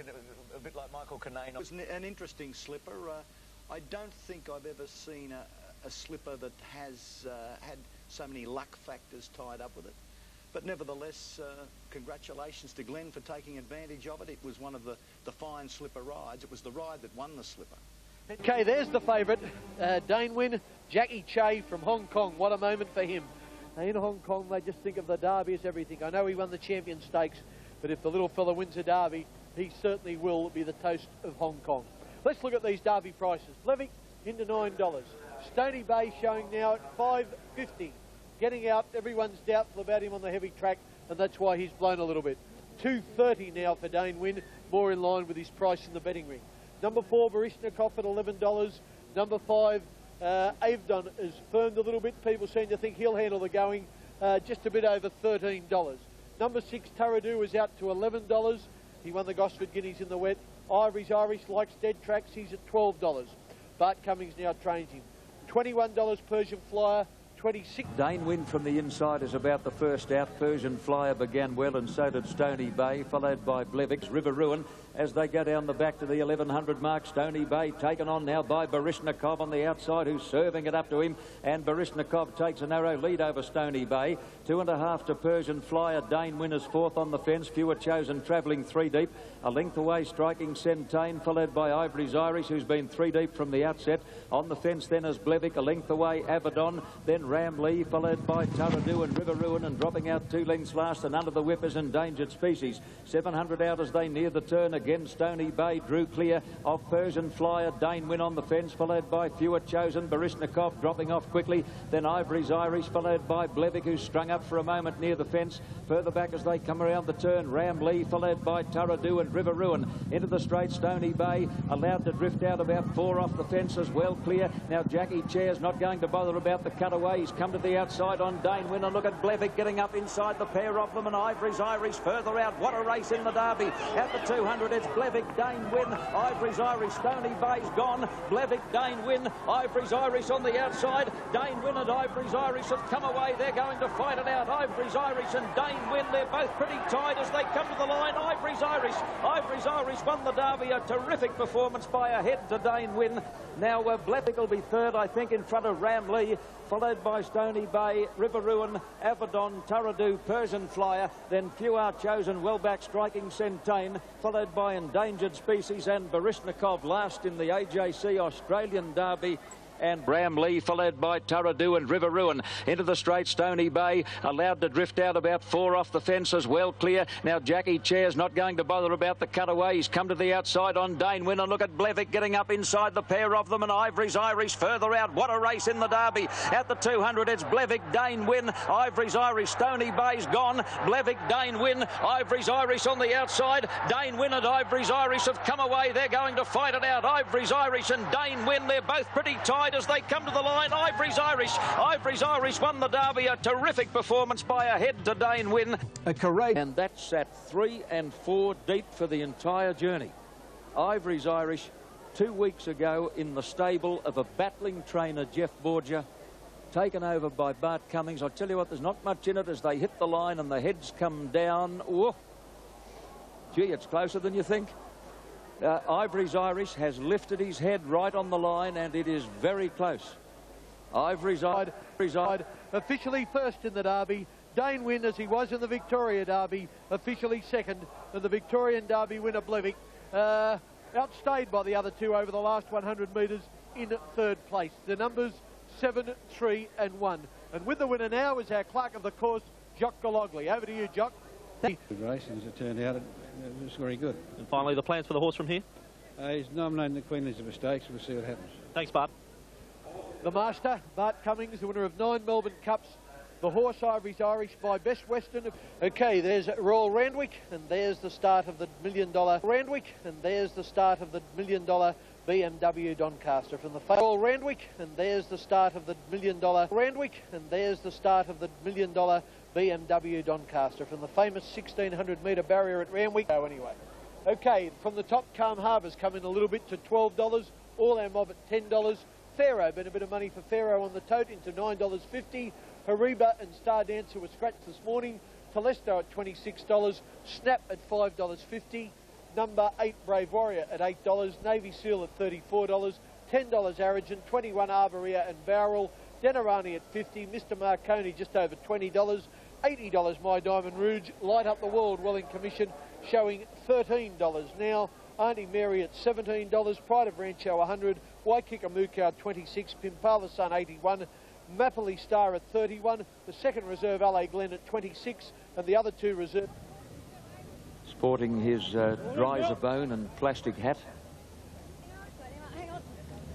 A bit like Michael Canane. It was an interesting slipper. I don't think I've ever seen a slipper that has had so many luck factors tied up with it. But nevertheless, congratulations to Glenn for taking advantage of it. It was one of the fine slipper rides. It was the ride that won the slipper. Okay, there's the favourite, Dainwin, Jackie Che from Hong Kong. What a moment for him. In Hong Kong, they just think of the Derby as everything. I know he won the Champion Stakes, but if the little fella wins a Derby, he certainly will be the toast of Hong Kong. Let's look at these Derby prices. Blevick into $9. Stony Bay showing now at $5.50. Getting out, everyone's doubtful about him on the heavy track, and that's why he's blown a little bit. $2.30 now for Dainwin, more in line with his price in the betting ring. Number 4, Baryshnikov at $11. Number 5, Avdon has firmed a little bit. People seem to think he'll handle the going, just a bit over $13. Number 6, Taradu, is out to $11. He won the Gosford Guineas in the wet. Ivory's Irish likes dead tracks. He's at $12. Bart Cummings now trains him. $21 Persian Flyer. 26. Dainwin from the inside is about the first out. Persian Flyer began well, and so did Stony Bay, followed by Blevick's River Ruin as they go down the back to the 1100 mark. Stony Bay taken on now by Baryshnikov on the outside, who's serving it up to him, and Baryshnikov takes a narrow lead over Stony Bay. 2.5 to Persian Flyer. Dainwin is fourth on the fence. Fewer Chosen travelling 3 deep. A length away Striking Centane, followed by Ivory's Irish, who's been 3 deep from the outset. On the fence then is Blevik. A length away Avedon, then Ramlee, followed by Taradu and River Ruin, and dropping out 2 lengths last and under the whip is Endangered Species. 700 out as they near the turn. Again Stony Bay drew clear of Persian Flyer. Dainwin on the fence, followed by Fewer Chosen. Baryshnikov dropping off quickly. Then Ivory's Irish, followed by Blevik, who's strung up for a moment near the fence. Further back as they come around the turn, Ramlee, followed by Taradu and River Ruin. Into the straight, Stony Bay allowed to drift out about 4 off the fence as well clear. Now Jackie Chair's not going to bother about the cutaway. He's come to the outside on Dainwin, and look at Blevik getting up inside the pair of them, and Ivory's Irish further out. What a race in the Derby. At the 200, it's Blevik, Dainwin, Ivory's Irish. Stony Bay's gone. Blevik, Dainwin, Ivory's Irish on the outside. Dainwin and Ivory's Irish have come away. They're going to fight it out. Ivory's Irish and Dainwin, they're both pretty tight as they come to the line. Ivory's Irish won the Derby. A terrific performance by a head to Dainwin. Now Blevik will be third, I think, in front of Ramlee, followed by Stony Bay, River Ruin, Avedon, Taradu, Persian Flyer, then Fewer Chosen, well back Striking Centane, followed by Endangered Species and Baryshnikov last in the AJC Australian Derby. And Ramlee, followed by Taradu and River Ruin. Into the straight, Stony Bay allowed to drift out about 4 off the fence as well clear. Now Jackie Chair's not going to bother about the cutaway. He's come to the outside on Dainwin, and look at Blevik getting up inside the pair of them, and Ivory's Irish further out. What a race in the Derby. At the 200, it's Blevik, Dainwin, Ivory's Irish. Stony Bay's gone. Blevik, Dainwin, Ivory's Irish on the outside. Dainwin and Ivory's Irish have come away. They're going to fight it out. Ivory's Irish and Dainwin, they're both pretty tight as they come to the line. Ivory's Irish won the Derby. A terrific performance by a head to Dainwin. And that's at 3 and 4 deep for the entire journey. Ivory's Irish 2 weeks ago in the stable of a battling trainer, Jeff Borgia, taken over by Bart Cummings. I tell you what, there's not much in it as they hit the line and the heads come down. Whoa. Gee, it's closer than you think. Ivory's Irish has lifted his head right on the line, and it is very close. Ivory's Irish officially first in the Derby. Dainwin, as he was in the Victoria Derby, officially second. And the Victorian Derby winner, Blevik, outstayed by the other two over the last 100 metres in third place. The numbers 7, 3 and 1. And with the winner now is our clerk of the course, Jock Gologly. Over to you, Jock. Good race, and as it turned out, it was very good. And finally, the plans for the horse from here? He's nominated the Queensland Stakes. We'll see what happens. Thanks, Bart. The master, Bart Cummings, the winner of 9 Melbourne Cups. The horse, Ivory's Irish, by Best Western. Okay, there's Royal Randwick, and there's the start of the $1 million Randwick, and there's the start of the $1 million BMW Doncaster from the Royal Randwick, and there's the start of the $1 million Randwick, and there's the start of the $1 million BMW Doncaster from the famous 1600 metre barrier at Randwick. Oh, anyway. Okay, from the top, Calm Harbour's come in a little bit to $12. All our mob at $10. Pharaoh, been a bit of money for Pharaoh on the tote into $9.50. Hariba and Star Dancer were scratched this morning. Telesto at $26. Snap at $5.50. Number 8 Brave Warrior at $8. Navy Seal at $34. $10 Origin, 21 Arborea and Bowral. Denarani at $50. Mr Marconi just over $20. $80 My Diamond Rouge. Light Up the World, well in commission, showing $13. Now, Auntie Mary at $17. Pride of Rancho $100. Waikika Mukau 26. Pimpala Sun 81. Mapoli Star at 31. The second reserve LA Glen at 26. And the other two reserve. Sporting his dry as a bone and plastic hat.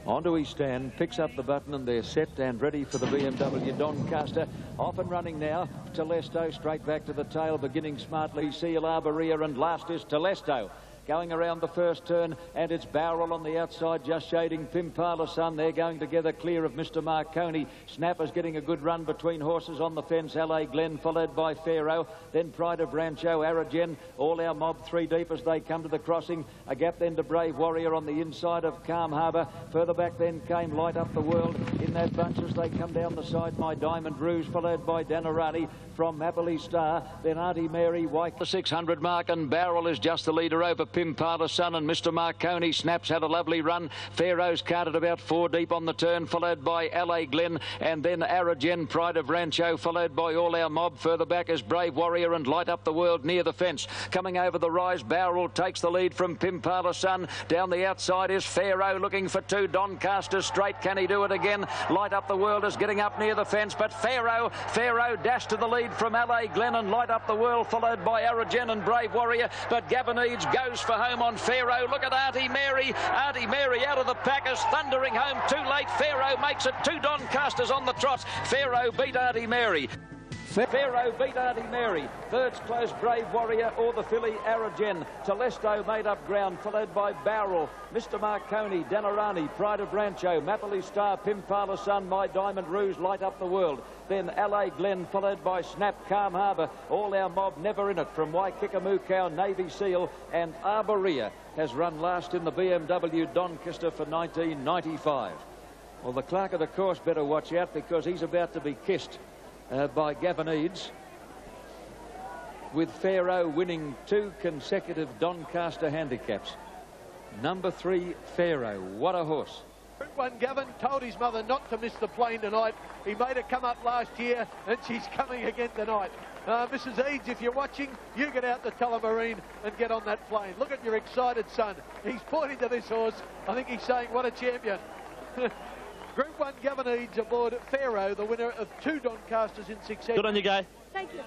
Onto his stand, picks up the button, and they're set and ready for the BMW Doncaster. Off and running now. Telesto straight back to the tail, beginning smartly. Seal Arborea, and last is Telesto. Going around the first turn, and it's Bowral on the outside, just shading Pimpala Sun. They're going together clear of Mr Marconi. Snapper's getting a good run between horses on the fence. LA Glen followed by Pharaoh, then Pride of Rancho, Aragen. All our mob 3 deep as they come to the crossing. A gap then to Brave Warrior on the inside of Calm Harbour. Further back then came Light Up the World in that bunch as they come down the side. My Diamond Rouge followed by Danarani from Mapoli Star. Then Auntie Mary, Wyke the 600 mark, and Bowral is just the leader over Pimpala Sun, and Mr. Marconi Snaps had a lovely run. Pharaoh's carted about 4 deep on the turn, followed by LA Glen, and then Aragen, Pride of Rancho, followed by All Our Mob. Further back is Brave Warrior and Light Up the World near the fence. Coming over the rise, Bowral takes the lead from Pimpala Sun. Down the outside is Pharaoh looking for 2. Doncaster straight. Can he do it again? Light Up the World is getting up near the fence, but Pharaoh dashed to the lead from LA Glen and Light Up the World, followed by Aragen and Brave Warrior, but Gavin Eads goes for home on Pharaoh. Look at Auntie Mary. Auntie Mary out of the pack is thundering home. Too late. Pharaoh makes it. 2 Doncasters on the trot. Pharaoh beat Auntie Mary. Pharaoh beat Auntie Mary. Third's close, Brave Warrior or the filly Aragen. Telesto made up ground, followed by Bowral, Mr. Marconi, Danarani, Pride of Rancho, Mapoli Star, Pimpala Sun, My Diamond Rouge, Light Up the World. Then LA Glen, followed by Snap, Calm Harbour, All Our Mob, Never In It from Waikikamukow, Navy Seal, and Arborea has run last in the BMW Doncaster for 1995. Well, the clerk of the course better watch out, because he's about to be kissed by Gavin Eads, with Pharaoh winning 2 consecutive Doncaster handicaps. Number 3, Pharaoh. What a horse. Group 1, Gavin told his mother not to miss the plane tonight. He made her come up last year, and she's coming again tonight. Mrs. Eads, if you're watching, you get out the Tullamarine and get on that plane. Look at your excited son. He's pointing to this horse. I think he's saying, what a champion. Group 1, Gavin Eads aboard Pharaoh, the winner of 2 Doncasters in succession. Good on you, Gay. Thank you.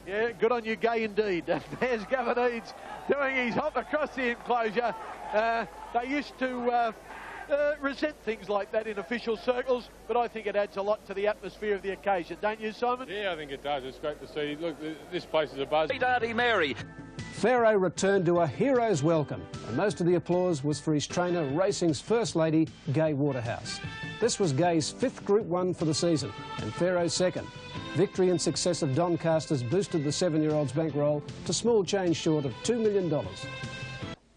Yeah, good on you, Gay, indeed. There's Gavin Eads doing his hop across the enclosure. They used to resent things like that in official circles, but I think it adds a lot to the atmosphere of the occasion. Don't you, Simon? Yeah, I think it does. It's great to see. Look, this place is a buzz. Beat Auntie Mary. Pharaoh returned to a hero's welcome, and most of the applause was for his trainer, racing's First Lady, Gay Waterhouse. This was Gay's 5th Group 1 for the season, and Pharaoh's 2nd. Victory and success of Doncasters boosted the 7-year-old's bankroll to small change short of $2 million.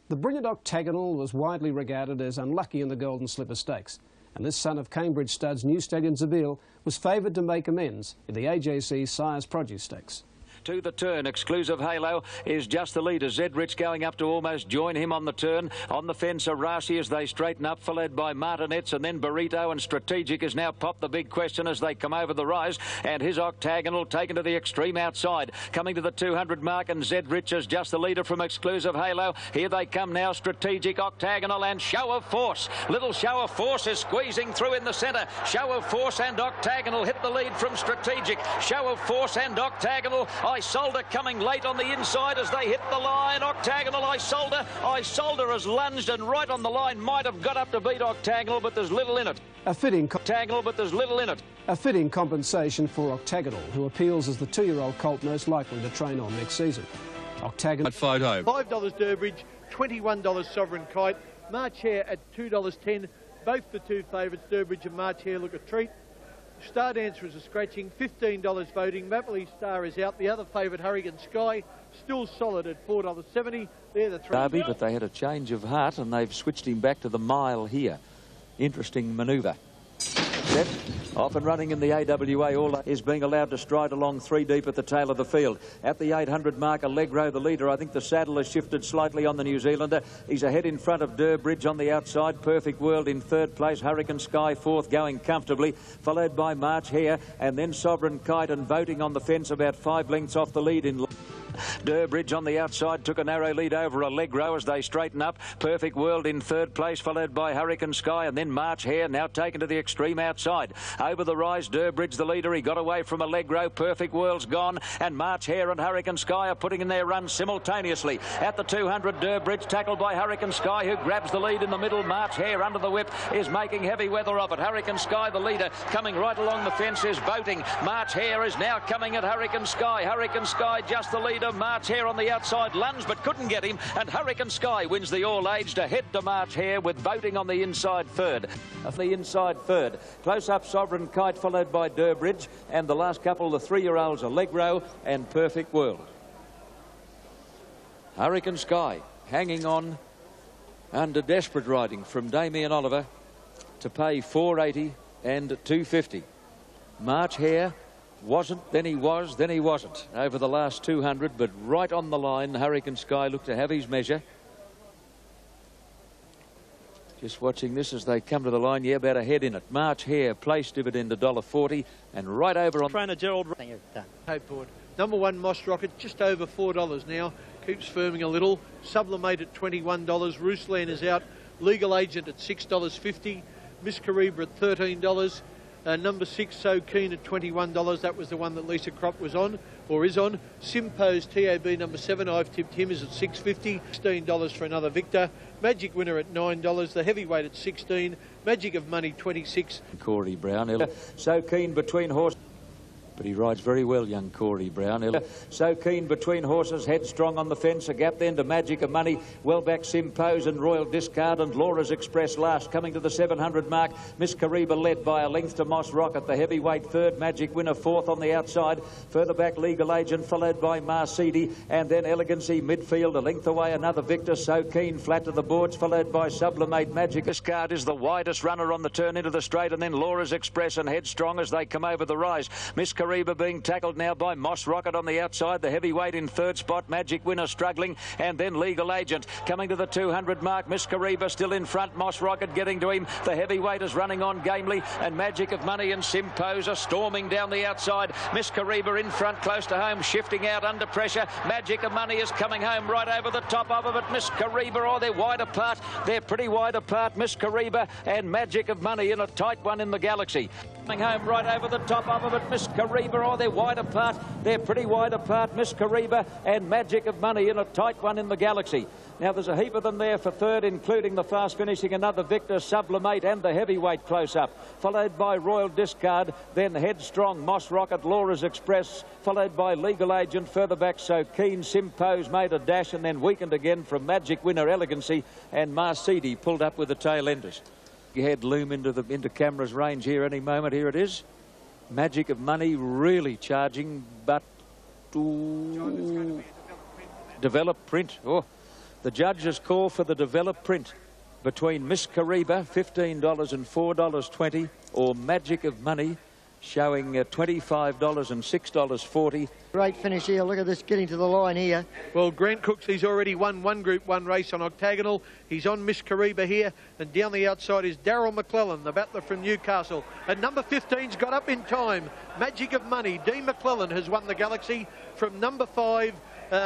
The brilliant Octagonal was widely regarded as unlucky in the Golden Slipper Stakes, and this son of Cambridge stud's New Stallion Zabeel was favoured to make amends in the AJC Sires Produce Stakes. To the turn, Exclusive Halo is just the leader. Zedrich going up to almost join him on the turn. On the fence, Arasi as they straighten up, followed by Martinets, and then Burrito, and Strategic has now popped the big question as they come over the rise, and his Octagonal taken to the extreme outside. Coming to the 200 mark, and Zedrich is just the leader from Exclusive Halo. Here they come now, Strategic, Octagonal, and Show of Force. Little Show of Force is squeezing through in the centre. Show of Force and Octagonal hit the lead from Strategic. Show of Force and Octagonal. Isolde coming late on the inside as they hit the line. Octagonal, Isolde. Isolde has lunged and right on the line. Might have got up to beat Octagonal, but there's little in it. A fitting Octagonal, but there's little in it. A fitting compensation for Octagonal, who appeals as the 2-year-old colt most likely to train on next season. Octagonal. $5 Durbridge, $21 Sovereign Kite. March Hare at $2.10. Both the 2 favourites, Durbridge and March Hare, look a treat. Star Dancer is a scratching, $15 voting. Mapoli Star is out. The other favourite, Hurricane Skye, still solid at $4.70. They're the 3. Derby, but they had a change of heart and they've switched him back to the mile here. Interesting manoeuvre. Set, off and running in the AWA, all is being allowed to stride along 3 deep at the tail of the field. At the 800 mark, Allegro, the leader. I think the saddle has shifted slightly on the New Zealander. He's ahead in front of Durbridge on the outside. Perfect World in 3rd place. Hurricane Skye 4th, going comfortably, followed by March Hare, and then Sovereign Kite, and voting on the fence about 5 lengths off the lead in Durbridge on the outside took a narrow lead over Allegro as they straighten up. Perfect World in 3rd place, followed by Hurricane Skye, and then March Hare now taken to the extreme outside. Over the rise, Durbridge the leader. He got away from Allegro. Perfect World's gone, and March Hare and Hurricane Skye are putting in their run simultaneously. At the 200, Durbridge tackled by Hurricane Skye, who grabs the lead in the middle. March Hare under the whip is making heavy weather of it. Hurricane Skye, the leader, coming right along the fence, is voting. March Hare is now coming at Hurricane Skye. Hurricane Skye just the leader. March Hare on the outside lunged but couldn't get him, and Hurricane Skye wins the all-aged ahead to March Hare with voting on the inside 3rd. The inside 3rd. Close up Sovereign Kite, followed by Durbridge, and the last couple, the 3-year-olds, Allegro and Perfect World. Hurricane Skye hanging on under desperate riding from Damien Oliver to pay $4.80 and $2.50. March Hare Wasn't, then he was, then he wasn't over the last 200, but right on the line, Hurricane Skye looked to have his measure. Just watching this as they come to the line. Yeah, about a head in it. March Hare, place dividend $1.40, and right over on trainer Gerald. Hope board. Number 1 Moss Rocket just over $4 now. Keeps firming a little. Sublimate at $21. Roosland is out. Legal Agent at $6.50. Miss Kariba at $13. Number 6 So Keen at $21. That was the one that Lisa Crop was on, or is on. Simpo's TAB number 7. I've tipped him is at $6.50. $16 for another Victor. Magic Winner at $9. The heavyweight at $16. Magic of Money $26. Corey Brown. So Keen between horses. But he rides very well, young Corey Brown. So Keen between horses, headstrong on the fence, a gap then to Magic of Money, well back Simpose and Royal Discard, and Laura's Express last, coming to the 700 mark. Miss Kariba led by a length to Moss Rocket, the heavyweight third, Magic Winner fourth on the outside, further back Legal Agent, followed by Marcidi, and then Elegancy midfield, a length away another Victor, So Keen flat to the boards, followed by Sublimate. Magic Discard is the widest runner on the turn into the straight, and then Laura's Express and Headstrong as they come over the rise. Miss Kariba being tackled now by Moss Rocket on the outside, the heavyweight in third spot, Magic Winner struggling, and then Legal Agent coming to the 200 mark. Miss Kariba still in front, Moss Rocket getting to him, the heavyweight is running on gamely, and Magic of Money and Simpose are storming down the outside. Miss Kariba in front close to home, shifting out under pressure. Magic of Money is coming home right over the top of it. Miss Kariba, oh, they're wide apart, they're pretty wide apart. Miss Kariba and Magic of Money in a tight one in the Galaxy. Coming home right over the top of it, Miss Kariba, oh, they're wide apart, they're pretty wide apart. Miss Kariba and Magic of Money in a tight one in the Galaxy. Now there's a heap of them there for third, including the fast finishing another Victor, Sublimate, and the heavyweight close up, followed by Royal Discard, then Headstrong, Moss Rocket, Laura's Express, followed by Legal Agent, further back So Keen. Simpose made a dash and then weakened again from Magic Winner, Elegancy, and Marcidi pulled up with the tail enders. Head loom into camera's range here any moment. Here it is. Magic of Money really charging, but develop print. Oh, the judges call for the develop print between Miss Kariba, $15 and $4.20, or Magic of Money, showing $25 and $6.40. Great finish here. Look at this getting to the line here. Well, Grant Cooks, he's already won one Group 1 race on Octagonal. He's on Miss Kariba here, and down the outside is Daryl McClellan, the battler from Newcastle. And number 15's got up in time. Magic of Money. Dean McClellan has won the Galaxy from number 5,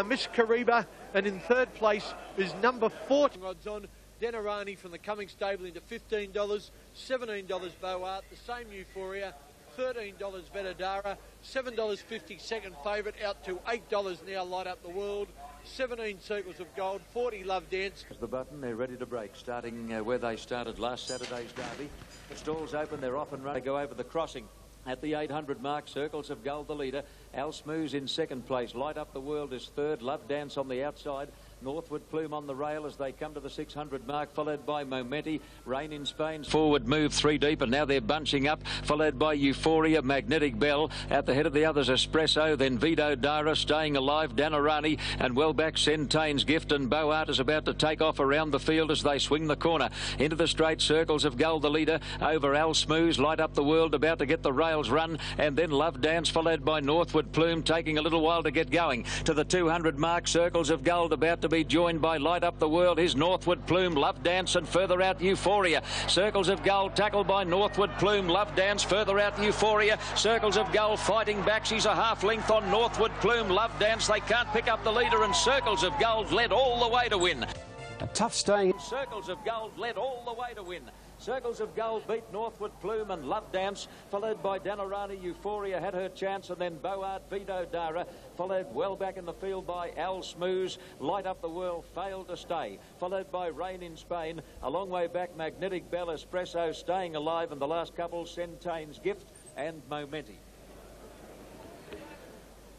Miss Kariba, and in third place is number 14. Odds on Denarani from the Cummings stable into $15, $17 Boart, the same Euphoria, $13 Vetadara, $7.50 second favourite, out to $8 now Light Up the World, 17 Circles of Gold, 40 Love Dance. The button, they're ready to break, starting where they started last Saturday's Derby. The stall's open, they're off and running. They go over the crossing. At the 800 mark, Circles of Gold the leader. Al Smooth's in second place. Light Up the World is third. Love Dance on the outside. Northwood Plume on the rail as they come to the 600 mark, followed by Momenti. Rain in Spain. Forward move 3 deep, and now they're bunching up, followed by Euphoria, Magnetic Bell. At the head of the others, Espresso, then Vito Dara, Staying Alive, Danarani, and well back Centane's Gift, and Boart is about to take off around the field as they swing the corner. Into the straight, Circles of Gold the leader, over Al Smooth's Light Up the World, about to get the rails run, and then Love Dance, followed by Northwood Plume, taking a little while to get going. To the 200 mark, Circles of Gold about to be joined by Light Up the World. His Northwood Plume, Love Dance, and further out Euphoria. Circles of Gold tackled by Northwood Plume, Love Dance, further out Euphoria. Circles of Gold fighting back. She's a half length on Northwood Plume, Love Dance. They can't pick up the leader, and Circles of Gold led all the way to win. A tough staying. Circles of Gold led all the way to win. Circles of Gold beat Northwood Plume and Love Dance, followed by Danarani. Euphoria had her chance, and then Boart, Vito Dara, followed well back in the field by Al Smooth's Light Up the World, failed to stay, followed by Rain in Spain. A long way back, Magnetic Bell, Espresso, Staying Alive, and the last couple, Centane's Gift and Momenti.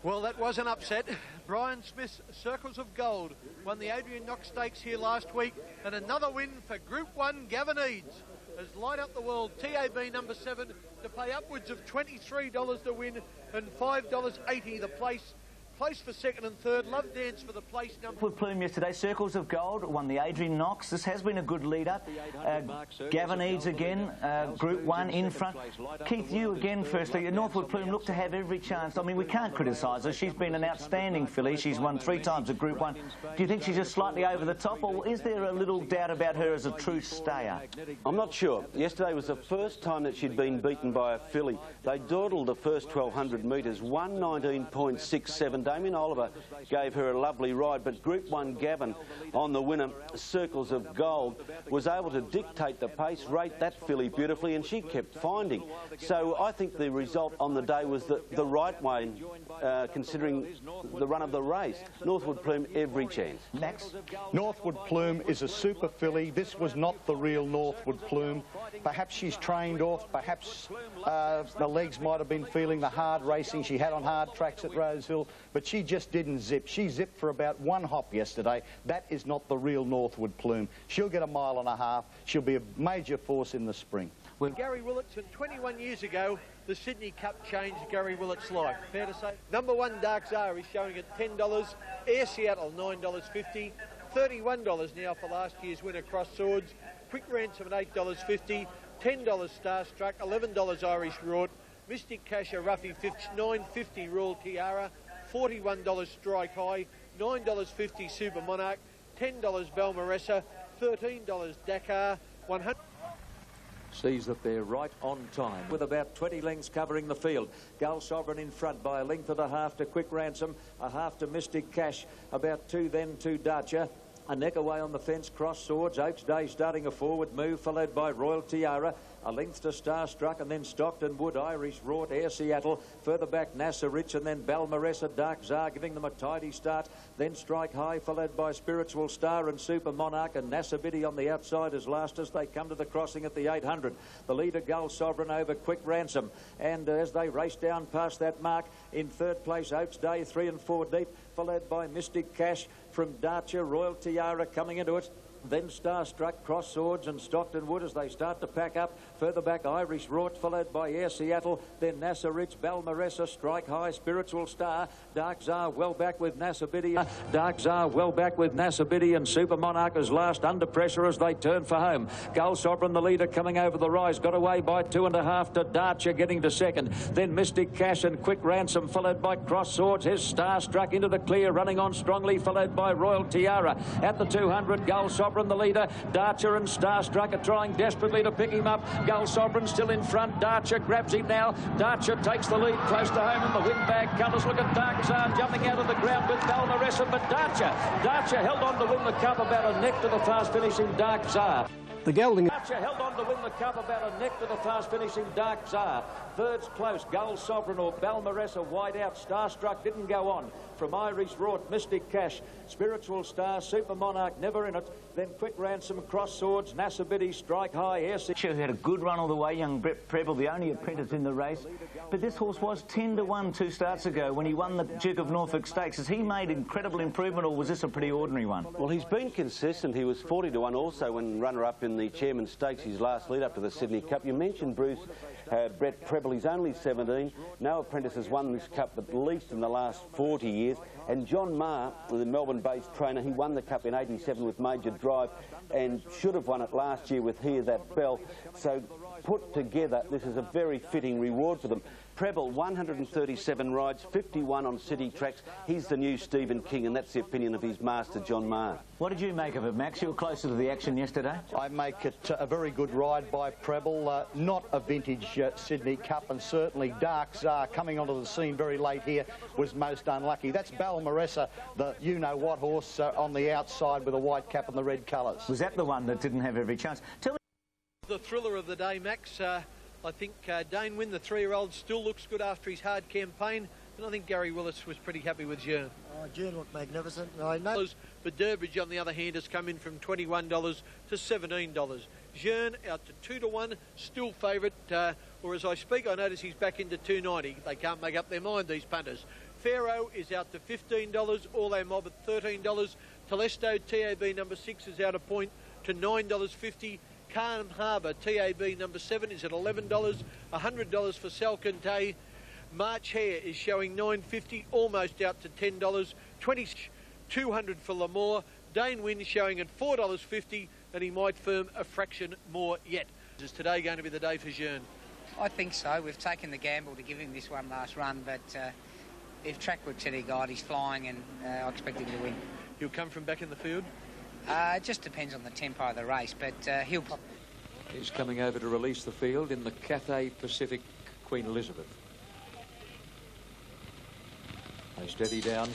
Well, that was an upset. Brian Smith's Circles of Gold won the Adrian Knox Stakes here last week, and another win for Group 1 Gavin Eads has Light Up the World, TAB number 7, to pay upwards of $23 to win and $5.80 the place. Close for second and third. Love Dance for the place number. Northwood Plume yesterday, Circles of Gold, won the Adrian Knox. This has been a good leader. Gavin Eads again, Group 1 in front. Keith, you again, firstly. Northwood Plume looked to have every chance. I mean, we can't criticise her. She's been an outstanding filly. She's won 3 times at Group 1. Do you think she's just slightly over the top, or is there a little doubt about her as a true stayer? I'm not sure. Yesterday was the first time that she'd been beaten by a filly. They dawdled the first 1,200 metres, 1:19.67. Damien Oliver gave her a lovely ride, but Group 1 Gavin on the winner, Circles of Gold, was able to dictate the pace, rate that filly beautifully, and she kept finding. So I think the result on the day was the right way, considering the run of the race. Northwood Plume, every chance. Max? Northwood Plume is a super filly. This was not the real Northwood Plume. Perhaps she's trained off, perhaps the legs might have been feeling the hard racing she had on hard tracks at Rosehill, but she just didn't zip. She zipped for about 1 hop yesterday. That is not the real Northwood Plume. She'll get 1.5 miles. She'll be a major force in the spring. Gary Willett's, and 21 years ago, the Sydney Cup changed Gary Willett's life. Fair to say? Number 1, Dark Czar, is showing at $10. Air Seattle, $9.50. $31 now for last year's winner, Cross Swords. Quick Ransom at $8.50. $10 Starstruck, $11 Irish Rort. Mystic Cash, a roughie, $9.50 Royal Tiara. $41 Strike High. $9.50 Super Monarch. $10 Balmaressa. $13 Dakar. $100. Sees that they're right on time with about 20 lengths covering the field. Gull Sovereign in front by a length and a half to Quick Ransom, a half to Mystic Cash, about 2 then to Dacia. A neck away on the fence, Cross Swords. Oaks Day starting a forward move, followed by Royal Tiara. A length to Starstruck, and then Stockton Wood, Irish Rort, Air Seattle. Further back, NASA Rich, and then Balmaressa, Dark Czar, giving them a tidy start. Then Strike High, followed by Spiritual Star and Super Monarch, and NASA Biddy on the outside as last as they come to the crossing at the 800. The leader, Gull Sovereign, over Quick Ransom. And as they race down past that mark, in third place, Oaks Day, 3 and 4 deep, followed by Mystic Cash from Dacia, Royal Tiara coming into it. Then Starstruck, Cross Swords and Stockton Wood as they start to pack up. Further back, Irish Rort, followed by Air Seattle. Then NASA Rich, Balmaressa, Strike High, Spiritual Star. Dark Czar well back with NASA Biddy. Dark Czar well back with NASA Biddy, and Super Monarch is last under pressure as they turn for home. Gull Sovereign, the leader, coming over the rise. Got away by 2.5 to Dacia, getting to second. Then Mystic Cash and Quick Ransom, followed by Cross Swords. Here's Starstruck into the clear, running on strongly, followed by Royal Tiara. At the 200, Gull Sovereign, the leader. Dacia and Starstruck are trying desperately to pick him up. Gull Sovereign still in front. Dacia grabs him now. Dacia takes the lead close to home in the windbag colours. Look at Dark Czar jumping out of the ground with Balmaressa, but Dacia held on to win the cup, about a neck to the fast finishing Dark Czar. The gelding... Dacia held on to win the cup, about a neck to the fast finishing Dark Czar. Third's close, Gull Sovereign or Balmaressa wide out. Starstruck didn't go on. From Irish Rort, Mystic Cash, Spiritual Star, Super Monarch never in it. Then Quick Ransom, Cross Swords, NASA Biddy, Strike High, Air Who had a good run all the way, young Brett Preble, the only apprentice in the race. But this horse was 10-1 2 starts ago when he won the Duke of Norfolk Stakes. Has he made incredible improvement, or was this a pretty ordinary one? Well, he's been consistent. He was 40-1 also when runner-up in the Chairman's Stakes, his last lead-up to the Sydney Cup. You mentioned, Bruce, Brett Preble. He's only 17. No apprentice has won this Cup at least in the last 40 years. And John Maher, the Melbourne-based trainer, he won the Cup in '87 with Major Drive and should have won it last year with Hear That Bell. So put together, this is a very fitting reward for them. Preble, 137 rides, 51 on city tracks. He's the new Stephen King, and that's the opinion of his master, John Maher. What did you make of it, Max? You were closer to the action yesterday. I make it a very good ride by Preble. Not a vintage Sydney Cup, and certainly Dark Czar coming onto the scene very late here was most unlucky. That's Balmaressa, the you-know-what horse on the outside with a white cap and the red colours. Was that the one that didn't have every chance? Tell me. The thriller of the day, Max. I think Dainwin, the 3-year-old, still looks good after his hard campaign, and I think Gary Willis was pretty happy with Jean. Oh, Jean looked magnificent. I know. But Durbridge, on the other hand, has come in from $21 to $17. Jean out to 2-1, still favourite. Or as I speak, I notice he's back into $2.90. They can't make up their mind, these punters. Pharaoh is out to $15. All our mob at $13. Telesto TAB number 6 is out a point to $9.50. Calm Harbour, TAB number 7, is at $11. $100 for Salcantay. March Hare is showing $9.50, almost out to $10. 200 for Lamour. Dainwin is showing at $4.50, and he might firm a fraction more yet. Is today going to be the day for Jeune? I think so. We've taken the gamble to give him this one last run, but if track works any guide, he's flying, and I expect him to win. He'll come from back in the field? It just depends on the tempo of the race, but he'll pop. He's coming over to release the field in the Cathay Pacific Queen Elizabeth. They steady down.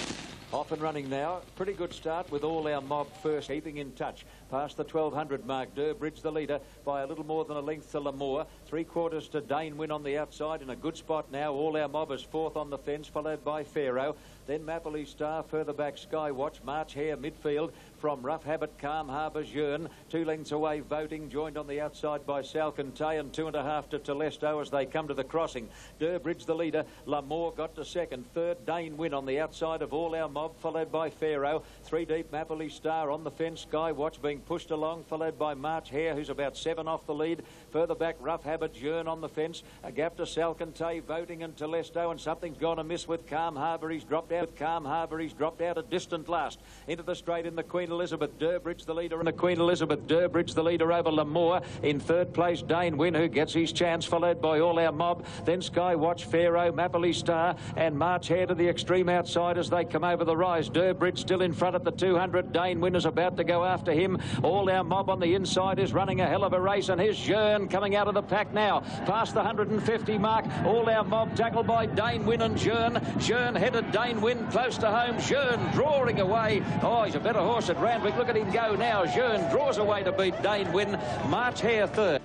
Off and running now. Pretty good start with All Our Mob first, keeping in touch. Past the 1200 mark, Durbridge the leader by a little more than a length to Lamour. 3/4 to Dainwin on the outside in a good spot now. All Our Mob is fourth on the fence, followed by Pharaoh. Then Mapley Star, further back Skye Watch, March Hare midfield from Rough Habit, Calm Harbour, Jeune. 2 lengths away Voting, joined on the outside by Salcantay, and 2.5 to Telesto as they come to the crossing. Durbridge the leader, Lamour got to second. Third, Dainwin on the outside of All Our Mob, followed by Pharaoh. 3 deep, Mapley Star on the fence, Skye Watch being pushed along, followed by March Hare, who's about 7 off the lead. Further back, Rough Habit, Jeune on the fence. A gap to Salcantay, Voting and Telesto, and something's gone amiss with Calm Harbour. He's dropped out. A distant last. Into the straight in the Queen Elizabeth, Durbridge the leader. In the Queen Elizabeth, Durbridge the leader over Lamour. In third place, Dainwin, who gets his chance, followed by All Our Mob. Then Skye Watch, Pharaoh, Mapley Star, and March Hare to the extreme outside as they come over the rise. Durbridge still in front at the 200. Dainwin is about to go after him. All Our Mob on the inside is running a hell of a race, and here's Jeune coming out of the pack now. Past the 150 mark, All Our Mob tackled by Dainwin and Jeune. Jeune headed Dainwin close to home. Jeune drawing away. Oh, he's a better horse at Randwick. Look at him go now. Jeune draws away to beat Dainwin. March Hare third.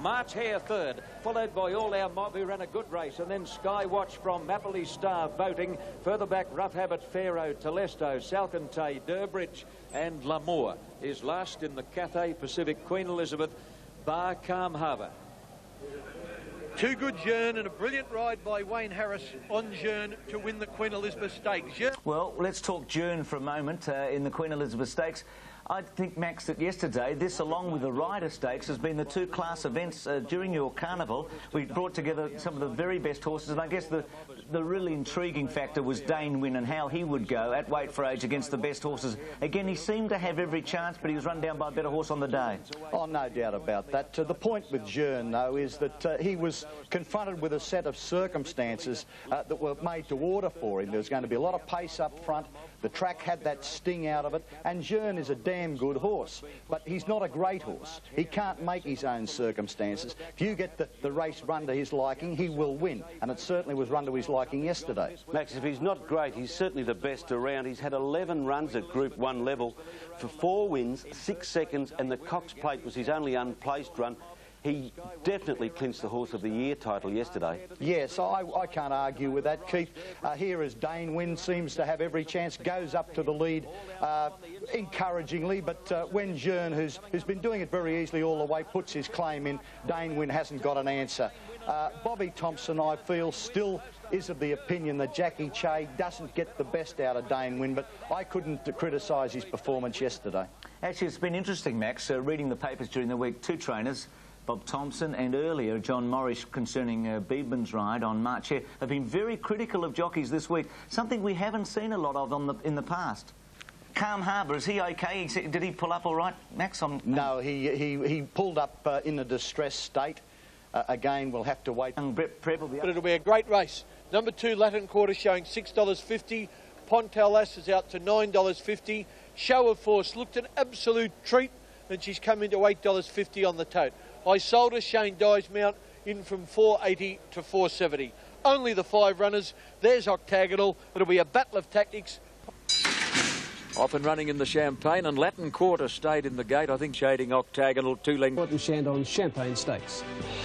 March Hare third, followed by All Our Mob, who ran a good race, and then Skye Watch from Mapley Star, Voting. Further back, Rough Habit, Pharaoh, Telesto, Salcantay, Durbridge, and Lamour is last in the Cathay Pacific Queen Elizabeth, bar Calm Harbour. 2 good Jeune and a brilliant ride by Wayne Harris on Jeune to win the Queen Elizabeth Stakes. Well, let's talk Jeune for a moment in the Queen Elizabeth Stakes. I think, Max, that yesterday, this along with the Ryder Stakes has been the 2 class events during your carnival. We brought together some of the very best horses, and I guess the really intriguing factor was Dainwin and how he would go at weight for age against the best horses. Again, he seemed to have every chance, but he was run down by a better horse on the day. Oh, no doubt about that. The point with Jeune, though, is that he was confronted with a set of circumstances that were made to order for him. There was going to be a lot of pace up front. The track had that sting out of it, and Jeune is a damn good horse, but he's not a great horse. He can't make his own circumstances. If you get the race run to his liking, he will win, and it certainly was run to his liking yesterday. Max, if he's not great, he's certainly the best around. He's had 11 runs at Group 1 level for 4 wins, 6 seconds, and the Cox Plate was his only unplaced run. He definitely clinched the Horse of the Year title yesterday. Yes, I can't argue with that, Keith. Here as Dainwin seems to have every chance, goes up to the lead encouragingly, but when Jeune, who's been doing it very easily all the way, puts his claim in, Dainwin hasn't got an answer. Bobby Thompson, I feel, still is of the opinion that Jackie Che doesn't get the best out of Dainwin, but I couldn't criticise his performance yesterday. Actually, it's been interesting, Max, reading the papers during the week. 2 trainers, Bob Thompson and earlier John Morris, concerning Beebman's ride on March Hare, have been very critical of jockeys this week, something we haven't seen a lot of in the past. Calm Harbour, is he okay? Did he pull up all right, Max? No, he pulled up in a distressed state. Again, we'll have to wait. But it'll be a great race. Number 2, Latin Quarter, showing $6.50. Pontel is out to $9.50. Show of Force looked an absolute treat, and she's come into $8.50 on the tote. I sold her, Shane Dye's mount, in from $4.80 to $4.70. Only the 5 runners. There's Octagonal. It'll be a battle of tactics. Off and running in the Champagne, and Latin Quarter stayed in the gate, I think, shading Octagonal 2 lengths. Norton Shandon Champagne Stakes.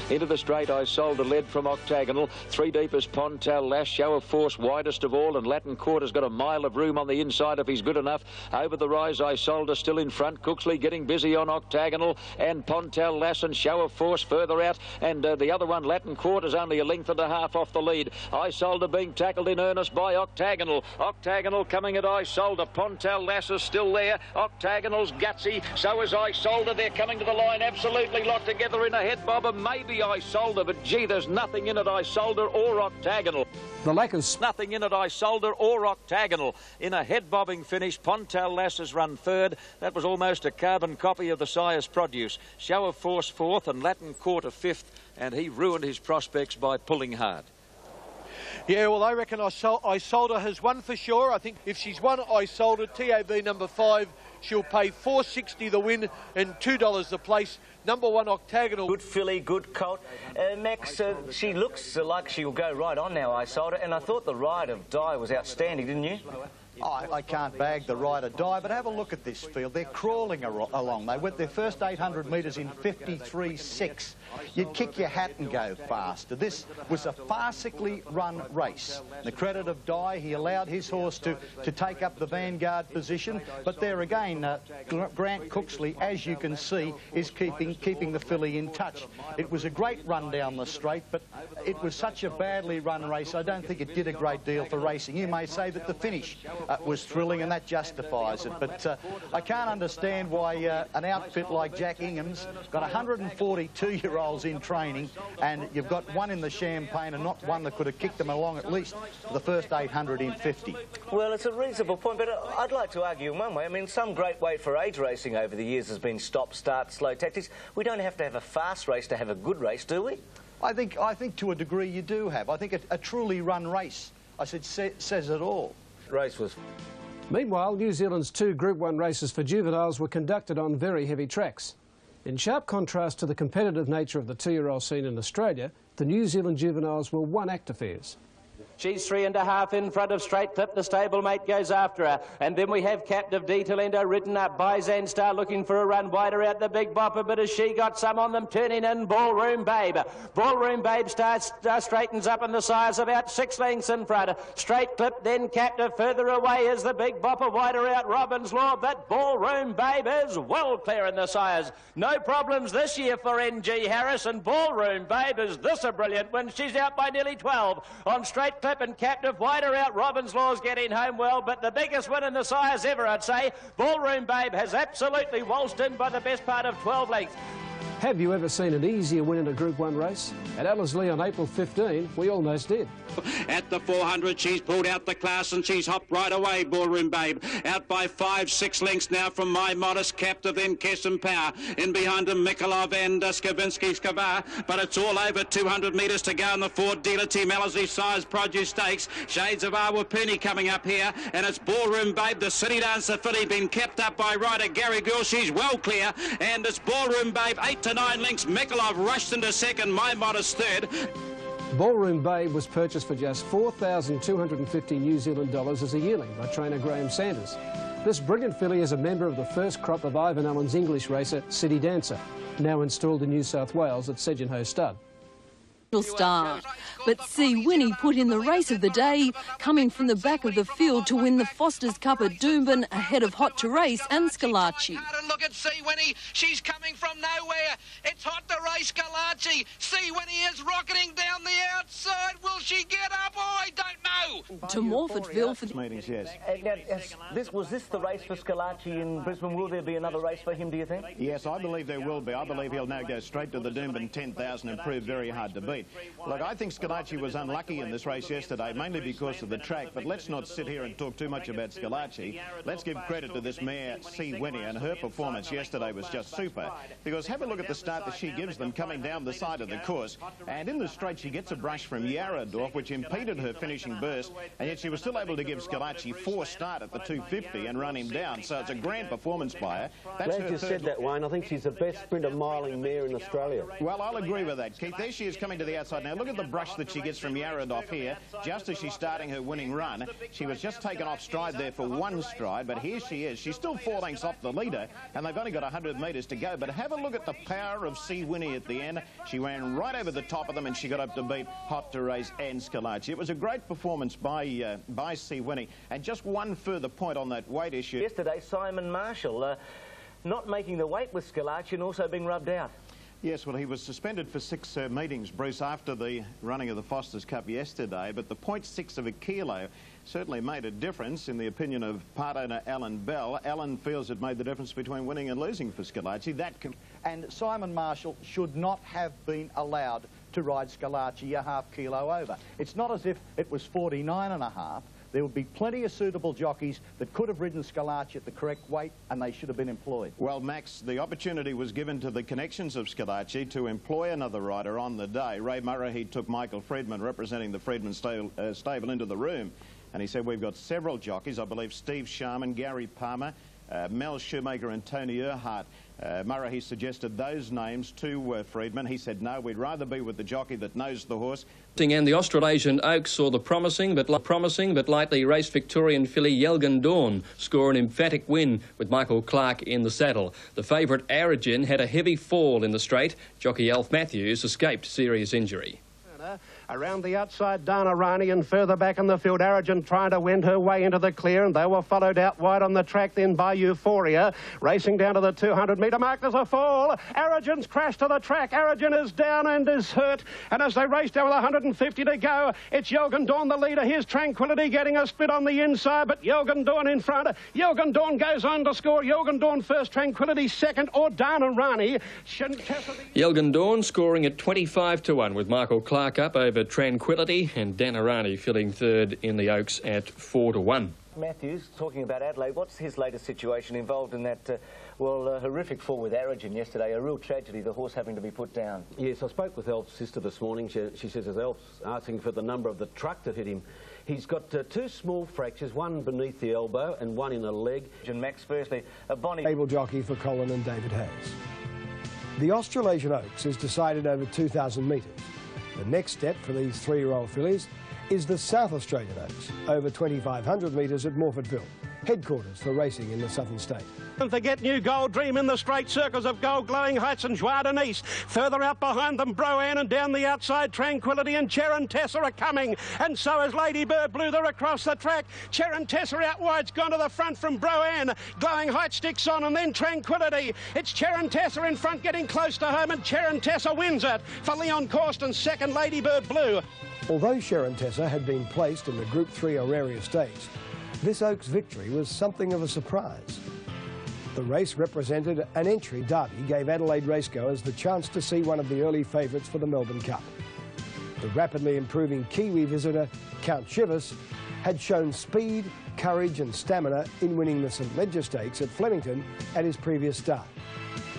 Into the straight, I sold a lead from Octagonal. 3 deep is Pontel Lash, Show of Force widest of all, and Latin Quarter's got a mile of room on the inside if he's good enough. Over the rise, I sold her still in front. Cooksley getting busy on Octagonal, and Pontel Lash and Show of Force further out, and the other one, Latin Quarter's, only a length and a half off the lead. I sold her being tackled in earnest by Octagonal. Octagonal coming at I sold her. Pontel Pontel Lass is still there. Octagonal's gutsy. So is Isolde. They're coming to the line absolutely locked together in a head bobber. Maybe Isolde, but gee, there's nothing in it, Isolde or Octagonal. The lack of nothing in it, Isolde or Octagonal. In a head-bobbing finish, Pontel Lass has run third. That was almost a carbon copy of the sire's produce. Show of Force fourth and Latin Quarter fifth, and he ruined his prospects by pulling hard. Yeah, well, I reckon Isolde has won for sure. I think if she's won Isolde, TAB number 5, she'll pay $4.60 the win and $2 the place. Number 1, Octagonal. Good filly, good colt. Max, she looks like she'll go right on now, Isolde, and I thought the ride of Di was outstanding, didn't you? I can't bag the Ryder Die, but have a look at this field. They're crawling along. They went their first 800 metres in 53.6. You'd kick your hat and go faster. This was a farcically run race. The credit of Die, he allowed his horse to take up the vanguard position, but there again, Grant Cooksley, as you can see, is keeping the filly in touch. It was a great run down the straight, but it was such a badly run race, I don't think it did a great deal for racing. You may say that the finish was thrilling, and that justifies it. But I can't understand why an outfit like Jack Ingham's got 142-year-olds in training, and you've got one in the Champagne and not one that could have kicked them along at least for the first 800 in 50. Well, it's a reasonable point, but I'd like to argue in one way. I mean, some great way for age racing over the years has been stop, start, slow tactics. We don't have to have a fast race to have a good race, do we? I think to a degree you do have. I think a truly run race, says it all. Race was. Meanwhile, New Zealand's 2 Group 1 races for juveniles were conducted on very heavy tracks. In sharp contrast to the competitive nature of the 2-year-old scene in Australia, the New Zealand juveniles were one-act affairs. She's 3.5 in front of Straight Clip. The stablemate goes after her. And then we have Captive D Talento ridden up by Zanstar looking for a run wider out the big bopper, but has she got some on them turning in? Ballroom Babe. Ballroom Babe straightens up in the size about 6 lengths in front. Straight Clip, then Captive. Further away is the big bopper, wider out Robin's Law, but Ballroom Babe is well clear in the sires. No problems this year for NG Harris, and Ballroom Babe is this a brilliant win. She's out by nearly 12 on Straight Clip and Captive. Wider out Robin's Law's getting home well, but the biggest win in the sires ever, I'd say. Ballroom Babe has absolutely waltzed in by the best part of 12 lengths. Have you ever seen an easier win in a Group 1 race? At Ellerslie on April 15, we almost did. At the 400, she's pulled out the class and she's hopped right away, Ballroom Babe. Out by 5-6 lengths now from My Modest Captive, then Kesson Power. In behind them, Mikolov and Skavinsky Skavar. But it's all over 200 metres to go in the Ford dealer team, Ellerslie Size Produce Stakes. Shades of Awapuni coming up here, and it's Ballroom Babe, the City Dancer filly, been kept up by Ryder Gary Girl. She's well clear, and it's Ballroom Babe, 8 to 9 lengths. Mikolov rushed into second, My Modest third. Ballroom Babe was purchased for just $4,250 New Zealand dollars as a yearling by trainer Graham Sanders. This brilliant filly is a member of the first crop of Ivan Allen's English racer, City Dancer, now installed in New South Wales at Sedgenhoe Stud. Star. But C. Winnie put in the race of the day, coming from the back of the field to win the Foster's Cup at Doomben ahead of Hot to Race and Scalacci. Look at C. Winnie, she's coming from nowhere. It's Hot to Race Scalacci. C. Winnie is rocketing down the outside. Will she get up? Oh, I don't know. To Morfordville for the meetings, yes. Was this the race for Scalacci in Brisbane? Will there be another race for him, do you think? Yes, I believe there will be. I believe he'll now go straight to the Doomben 10,000 and prove very hard to beat. Look, I think Scalacci was unlucky in this race yesterday, mainly because of the track, but let's not sit here and talk too much about Scalacci. Let's give credit to this mare, C. Winnie, and her performance yesterday was just super, because have a look at the start that she gives them coming down the side of the course, and in the straight she gets a brush from Yaradorf, which impeded her finishing burst, and yet she was still able to give Scalacci 4 start at the 250 and run him down, so it's a grand performance by her. That's Glad you said that, Wayne. I think she's the best sprinter miling mare in Australia. Well, I'll agree with that, Keith. There she is coming to the outside. Now, look at the brush that she gets from Yaradorf here, just as she's starting her winning run. She was just taken off stride there for 1 stride, but here she is. She's still 4 lengths off the leader, and they've only got 100 metres to go. But have a look at the power of C. Winnie at the end. She ran right over the top of them, and she got up to beat Hot to Race and Scalacci. It was a great performance by C. Winnie. And just one further point on that weight issue. Yesterday, Simon Marshall not making the weight with Scalacci and also being rubbed out. Yes, well, he was suspended for 6 meetings, Bruce, after the running of the Foster's Cup yesterday, but the 0.6 of a kilo certainly made a difference in the opinion of part owner Alan Bell. Alan feels it made the difference between winning and losing for Schillaci. And Simon Marshall should not have been allowed to ride Schillaci a half kilo over. It's not as if it was 49.5. There would be plenty of suitable jockeys that could have ridden Schillaci at the correct weight, and they should have been employed. Well, Max, the opportunity was given to the connections of Schillaci to employ another rider on the day. Ray Murray took Michael Friedman, representing the Friedman stable, into the room, and he said, we've got several jockeys, I believe Steve Sharman, Gary Palmer, Mel Shoemaker and Tony Earhart. Murray suggested those names to Friedman. He said, no, we'd rather be with the jockey that knows the horse. And the Australasian Oaks saw the promising but lightly raced Victorian filly Yelgan Dawn score an emphatic win with Michael Clark in the saddle. The favourite Origin had a heavy fall in the straight. Jockey Alf Matthews escaped serious injury. Around the outside, Dana Rani, and further back in the field, Origin trying to wend her way into the clear, and they were followed out wide on the track then by Euphoria. Racing down to the 200-metre mark, there's a fall. Origin's crashed to the track. Origin is down and is hurt, and as they race down with 150 to go, it's Yelgan Dawn, the leader. Here's Tranquility getting a split on the inside, but Yelgan Dawn in front. Yelgan Dawn goes on to score. Yelgan Dawn first, Tranquility second, or Dana Rani. Yelgan Dawn scoring at 25-1 with Michael Clark up over Tranquility, and Danarani filling third in the Oaks at 4-1. Matthews, talking about Adelaide, what's his latest situation involved in that, horrific fall with Origin yesterday? A real tragedy, the horse having to be put down. Yes, I spoke with Elf's sister this morning. She says as Elf's asking for the number of the truck that hit him, he's got 2 small fractures, one beneath the elbow and one in the leg. And Max, firstly, a Bonnie... Able jockey for Colin and David Hayes. The Australasian Oaks is decided over 2,000 metres. The next step for these 3-year-old fillies is the South Australian Oaks, over 2,500 metres at Morfordville, headquarters for racing in the southern state. Don't forget New Gold Dream in the straight circles of Gold Glowing Heights and Joie de Nice. Further out behind them, Broanne, and down the outside, Tranquility and Cherentessa are coming. And so is Lady Bird Blue. They're across the track. Cherentessa out wide's gone to the front from Broanne. Glowing Heights sticks on, and then Tranquility. It's Cherentessa in front, getting close to home, and Cherentessa wins it for Leon Corsten's second, Lady Bird Blue. Although Cherentessa had been placed in the Group 3 Auraria Stakes, this Oaks victory was something of a surprise. The race represented an entry derby, gave Adelaide racegoers the chance to see one of the early favourites for the Melbourne Cup. The rapidly improving Kiwi visitor, Count Chivas, had shown speed, courage and stamina in winning the St Leger Stakes at Flemington at his previous start,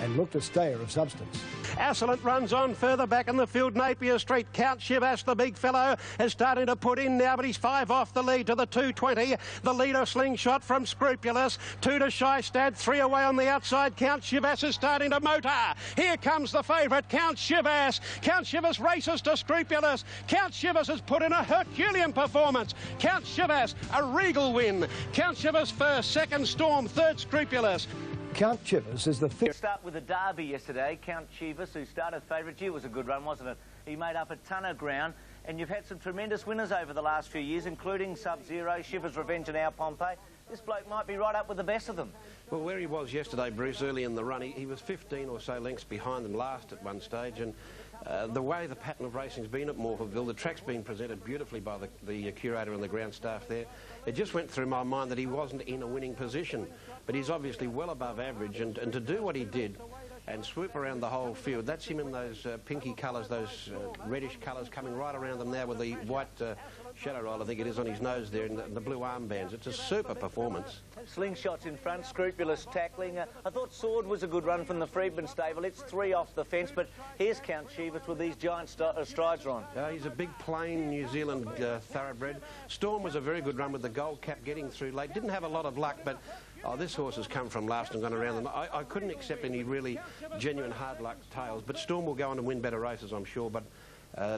and looked a stayer of substance. Assalant runs on further back in the field. Napier Street. Count Chivas, the big fellow, is starting to put in now, but he's 5 off the lead to the 220. The leader, Slingshot from Scrupulous. 2 to Shystad, 3 away on the outside. Count Chivas is starting to motor. Here comes the favourite, Count Chivas. Count Chivas races to Scrupulous. Count Chivas has put in a Herculean performance. Count Chivas, a regal win. Count Chivas first, second Storm, third Scrupulous. Count Chivas is the fifth. Start with the Derby yesterday. Count Chivas, who started favourite, gee, it was a good run, wasn't it? He made up a ton of ground, and you've had some tremendous winners over the last few years, including Sub-Zero, Shivers Revenge and Our Pompey. This bloke might be right up with the best of them. Well, where he was yesterday, Bruce, early in the run, he was 15 or so lengths behind them last at one stage, and the way the pattern of racing's been at Morfordville, the track's been presented beautifully by the curator and the ground staff there. It just went through my mind that he wasn't in a winning position, but he's obviously well above average, and to do what he did and swoop around the whole field, that's him in those pinky colours, those reddish colours coming right around them now with the white shadow roll, I think it is, on his nose there, and the blue armbands. It's a super performance. Slingshots in front, Scrupulous tackling. I thought Sword was a good run from the Friedman stable. It's 3 off the fence, but here's Count Chivas with these giant strides on. He's a big, plain New Zealand thoroughbred. Storm was a very good run with the gold cap getting through late. Didn't have a lot of luck, but this horse has come from last and gone around them. I couldn't accept any really genuine hard luck tails, but Storm will go on and win better races, I'm sure. But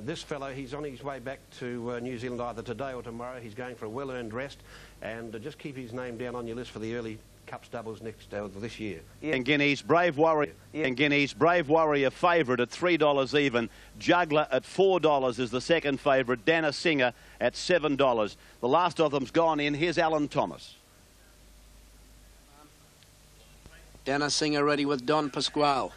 this fellow, he's on his way back to New Zealand either today or tomorrow. He's going for a well-earned rest, and just keep his name down on your list for the early Cups doubles this year. Yeah. And Guineas, Brave Warrior. Yeah. And Guineas, Brave Warrior favourite at $3 even. Juggler at $4 is the second favourite. Dana Singer at $7. The last of them's gone in. Here's Alan Thomas. Dana Singer ready with Don Pasquale.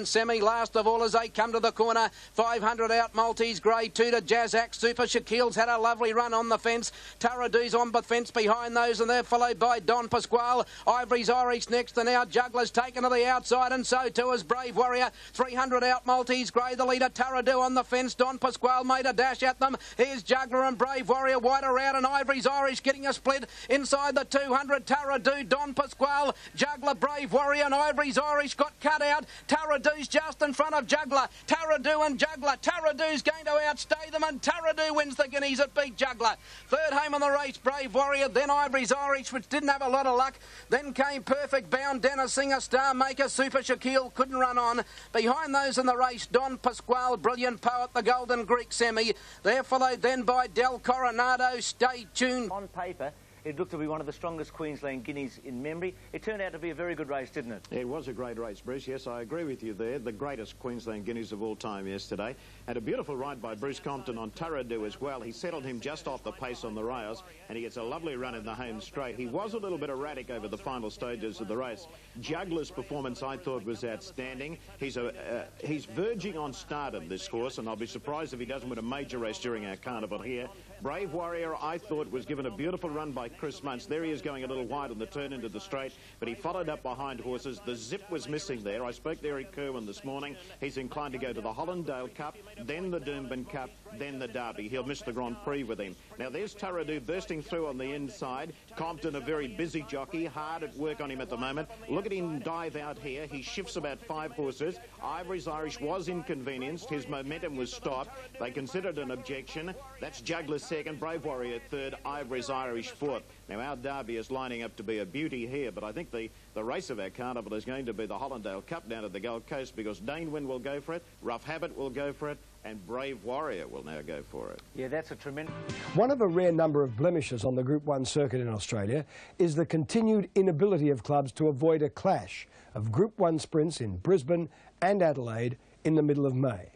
Semi-last of all as they come to the corner. 500 out Maltese Grade 2 to Jazzac. Super Shaquille's had a lovely run on the fence. Taradoo's on the fence behind those, and they're followed by Don Pasquale. Ivory's Irish next, and now Juggler's taken to the outside, and so too is Brave Warrior. 300 out Maltese Grey, the leader. Taradoo on the fence. Don Pasquale made a dash at them. Here's Juggler and Brave Warrior wider out, and Ivory's Irish getting a split inside the 200. Taradoo, Don Pasquale, Juggler, Brave Warrior, and Ivory's Irish got cut out. Taradoo's just in front of Juggler. Taradoo and Juggler. Taradoo's going to outstay them, and Taradoo wins the Guineas. It beat Juggler. Third home on the race, Brave Warrior, then Ivory's Irish, which didn't have a lot of luck. Then came Perfect Bound, Dennis Singer, Star Maker, Super Shaquille couldn't run on. Behind those in the race, Don Pasquale, Brilliant Poet, the Golden Greek Semi. They're followed then by Del Coronado. Stay tuned. On paper, it looked to be one of the strongest Queensland Guineas in memory. It turned out to be a very good race, didn't it? It was a great race, Bruce. Yes, I agree with you there. The greatest Queensland Guineas of all time yesterday. And a beautiful ride by Bruce Compton on Taradoo as well. He settled him just off the pace on the rails, and he gets a lovely run in the home straight. He was a little bit erratic over the final stages of the race. Juggler's performance, I thought, was outstanding. He's verging on stardom, this horse, and I'll be surprised if he doesn't win a major race during our carnival here. Brave Warrior, I thought, was given a beautiful run by Chris Muntz. There he is going a little wide on the turn into the straight, but he followed up behind horses. The zip was missing there. I spoke to Eric Kerwin this morning. He's inclined to go to the Hollandale Cup, then the Doomben Cup, then the Derby. He'll miss the Grand Prix with him. Now, there's Taradoo bursting through on the inside. Compton, a very busy jockey, hard at work on him at the moment. Look at him dive out here. He shifts about 5 horses. Ivory's Irish was inconvenienced. His momentum was stopped. They considered an objection. That's Juggler second, Brave Warrior third, Ivory's Irish fourth. Now, our Derby is lining up to be a beauty here, but I think the race of our carnival is going to be the Hollandale Cup down at the Gold Coast, because Dainwin will go for it, Rough Habit will go for it, and Brave Warrior will now go for it. Yeah, that's a tremendous... One of a rare number of blemishes on the Group 1 circuit in Australia is the continued inability of clubs to avoid a clash of Group 1 sprints in Brisbane and Adelaide in the middle of May.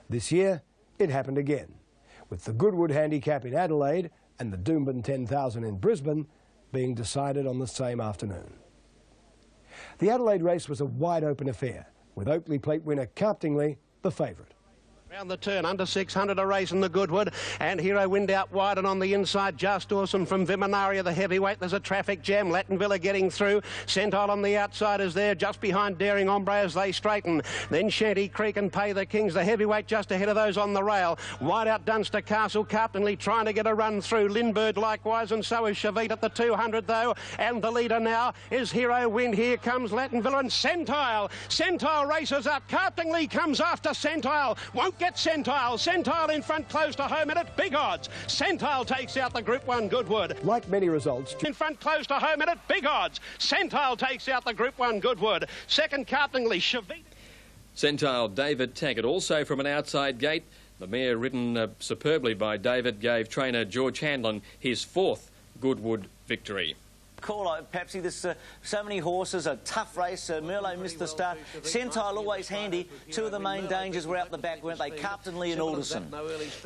This year, it happened again, with the Goodwood Handicap in Adelaide and the Doomben 10,000 in Brisbane being decided on the same afternoon. The Adelaide race was a wide-open affair, with Oakley Plate winner Carptingly the favourite. Round the turn, under 600 a race in the Goodwood, and Hero Wind out wide, and on the inside Just Awesome from Viminaria, the heavyweight. There's a traffic jam. Latinvilla getting through. Centile on the outside is there, just behind Daring Ombre as they straighten. Then Shanty Creek and Pay the Kings, the heavyweight just ahead of those on the rail. Wide out Dunster Castle, Carptonley trying to get a run through. Lindbergh likewise, and so is Shavit at the 200 though, and the leader now is Hero Wind. Here comes Latinvilla and Centile. Centile races up. Carptonley comes after Centile. Won't get Centile. Centile in front, close to home, and at big odds. Centile takes out the Group 1 Goodwood. Like many results... In front, close to home, and at big odds. Centile takes out the Group 1 Goodwood. Second, Carptonley. Shavit. Centile David Taggart also from an outside gate. The mare, ridden superbly by David, gave trainer George Handlin his 4th Goodwood victory. Call out, Papsy, there's so many horses, a tough race. Merlot missed the start. Centile always handy. 2 of the main dangers were out the back, weren't they? Carptonley and Alderson.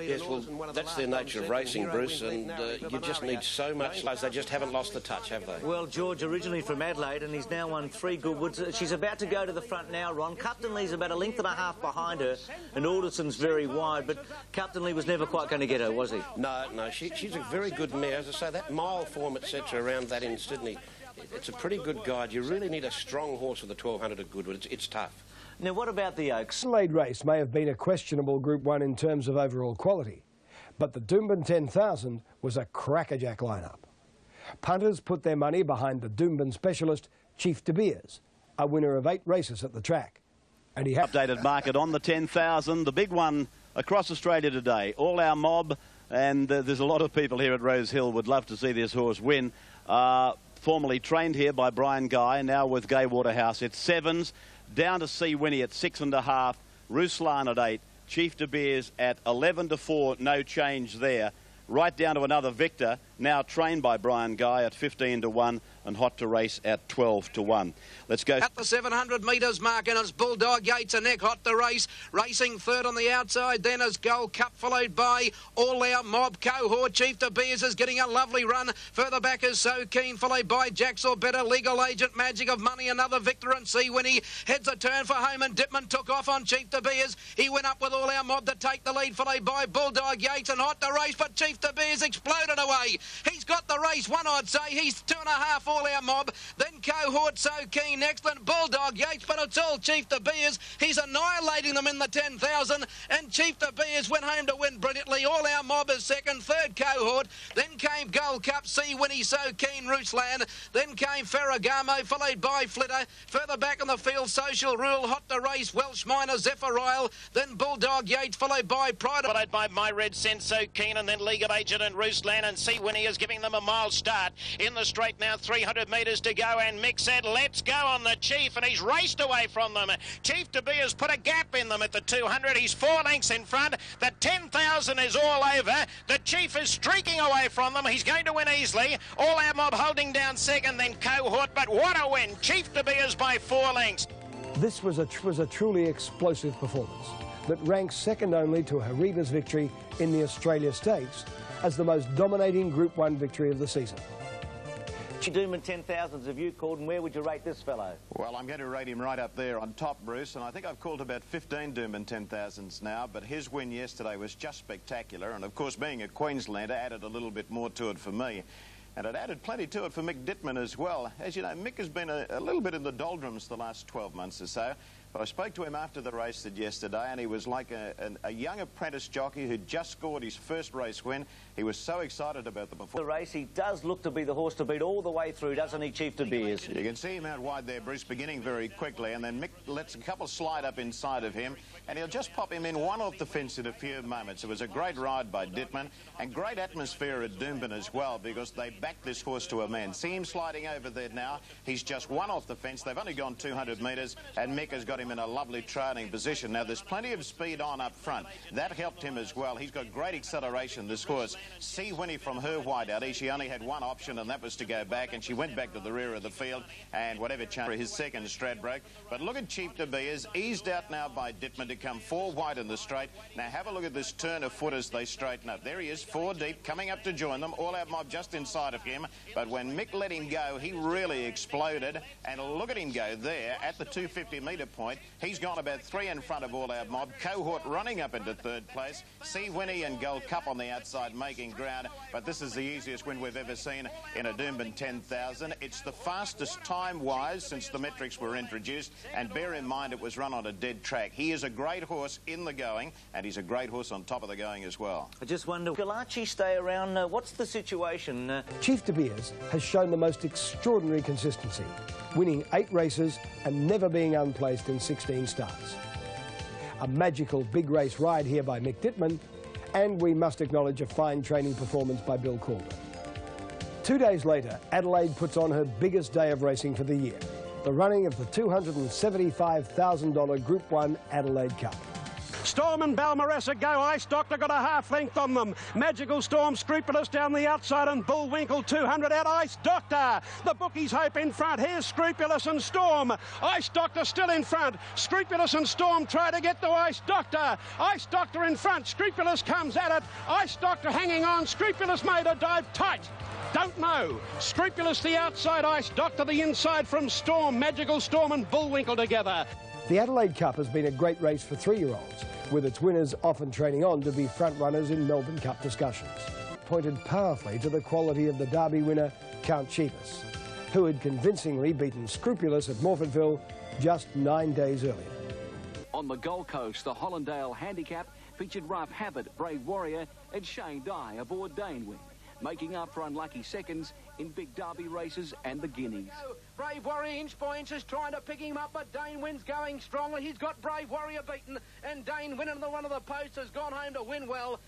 Yes, well, that's their nature of racing, Bruce, and you just need so much. They just haven't lost the touch, have they? Well, George originally from Adelaide, and he's now won 3 Goodwoods. She's about to go to the front now, Ron. Carptonley's about a length and a half behind her, and Alderson's very wide, but Carptonley was never quite going to get her, was he? No, she's a very good mare. As I say, that mile form, etc., around that in Sydney, it's a pretty good guide. You really need a strong horse with the 1200 at Goodwood. It's tough. Now, what about the Oaks? The Adelaide race may have been a questionable Group 1 in terms of overall quality, but the Doomben 10,000 was a crackerjack lineup. Punters put their money behind the Doomben specialist, Chief De Beers, a winner of 8 races at the track. And he had... Updated market on the 10,000, the big one across Australia today. All our mob, and there's a lot of people here at Rosehill would love to see this horse win. Formerly trained here by Brian Guy, now with Gay Waterhouse. It's 7s, down to C Winnie at 6.5, Ruslan at 8, Chief De Beers at 11 to 4, no change there. Right down to another Victor, now trained by Brian Guy at 15 to 1 and hot to race at 12 to 1. Let's go. At the 700 metres mark, and it's Bulldog Yates a neck hot to race. Racing third on the outside, then is Gold Cup, followed by All Our Mob. Cohort Chief De Beers is getting a lovely run. Further back is So Keen, followed by Jack's or Better, Legal Agent, Magic of Money, another Victor and Sea Winnie. Heads a turn for home, and Dipman took off on Chief De Beers. He went up with All Our Mob to take the lead, followed by Bulldog Yates and hot to race, but Chief De Beers exploded away. He's got the race, one I'd say. He's 2.5 All Our Mob, then Cohort So Keen next, and Bulldog Yates, but it's all Chief De Beers. He's annihilating them in the 10,000, and Chief De Beers went home to win brilliantly. All Our Mob is second, third Cohort, then came Gold Cup, Sea Winnie, So Keen, Ruslan, then came Ferragamo, followed by Flitter. Further back on the field, Social Rule, hot to race, Welsh Miner, Zephyrile, then Bulldog Yates, followed by Pride. Followed by My Red Sense, So Keen, and then Legal Agent and Ruslan, and Sea Winnie is giving them a mile start. In the straight now, 300 metres to go, and Mick said, let's go on the Chief, and he's raced away from them. Chief De Beers put a gap in them at the 200. He's 4 lengths in front. The 10,000 is all over. The Chief is streaking away from them. He's going to win easily. All Our Mob holding down second, then Cohort, but what a win. Chief De Beers by 4 lengths. This was a truly explosive performance that ranks second only to Hariba's victory in the Australia Stakes as the most dominating Group 1 victory of the season. Doomben 10,000s have you called, and where would you rate this fellow? Well, I'm going to rate him right up there on top, Bruce, and I think I've called about 15 Doomben 10,000s now, but his win yesterday was just spectacular, and of course being a Queenslander added a little bit more to it for me. And it added plenty to it for Mick Dittman as well. As you know, Mick has been a little bit in the doldrums the last 12 months or so. But I spoke to him after the race yesterday, and he was like a young apprentice jockey who just scored his first race win. He was so excited about the performance. The race, he does look to be the horse to beat all the way through, doesn't he, Chief De Beers? You can see him out wide there, Bruce, beginning very quickly, and then Mick lets a couple slide up inside of him, and he'll just pop him in one off the fence in a few moments. It was a great ride by Dittman, and great atmosphere at Doomben as well, because they backed this horse to a man. See him sliding over there now. He's just one off the fence. They've only gone 200 metres, and Mick has got him in a lovely trailing position. Now, there's plenty of speed on up front. That helped him as well. He's got great acceleration, this horse. Sea Winnie from her wideout, she only had one option, and that was to go back, and she went back to the rear of the field, and whatever chance for his second Stradbroke. But look at Chief De Beers, eased out now by Dittman to come 4 wide in the straight. Now, have a look at this turn of foot as they straighten up. There he is, 4 deep, coming up to join them. All Our Mob just inside of him, but when Mick let him go, he really exploded, and look at him go there at the 250-metre point. He's gone about 3 in front of All Our Mob. Cohort running up into 3rd place. Sea Winnie and Gold Cup on the outside making ground, but this is the easiest win we've ever seen in a Doomben 10,000. It's the fastest time-wise since the metrics were introduced, and bear in mind it was run on a dead track. He is a great horse in the going, and he's a great horse on top of the going as well. I just wonder, will Archie stay around? What's the situation? Chief De Beers has shown the most extraordinary consistency, winning 8 races and never being unplaced in 16 starts. A magical big race ride here by Mick Dittman, and we must acknowledge a fine training performance by Bill Calder. 2 days later, Adelaide puts on her biggest day of racing for the year, the running of the $275,000 Group 1 Adelaide Cup. Storm and Balmaressa go. Ice Doctor got a half length on them. Magical Storm, Scrupulous down the outside, and Bullwinkle 200 out. Ice Doctor. The bookies hope in front. Here's Scrupulous and Storm. Ice Doctor still in front. Scrupulous and Storm try to get to Ice Doctor. Ice Doctor in front. Scrupulous comes at it. Ice Doctor hanging on. Scrupulous made a dive tight. Don't know. Scrupulous the outside. Ice Doctor the inside from Storm. Magical Storm and Bullwinkle together. The Adelaide Cup has been a great race for 3-year-olds, with its winners often training on to be front-runners in Melbourne Cup discussions. Pointed powerfully to the quality of the Derby winner, Count Chivas, who had convincingly beaten Scrupulous at Morfordville just 9 days earlier. On the Gold Coast, the Hollandale Handicap featured Rough Habit, Brave Warrior and Shane Dye aboard Dainwin, making up for unlucky seconds in big Derby races and the Guineas. Brave Warrior inch by inch is trying to pick him up, but Dainwin's going strongly. He's got Brave Warrior beaten, and Dainwin in the one of the posts has gone home to win well.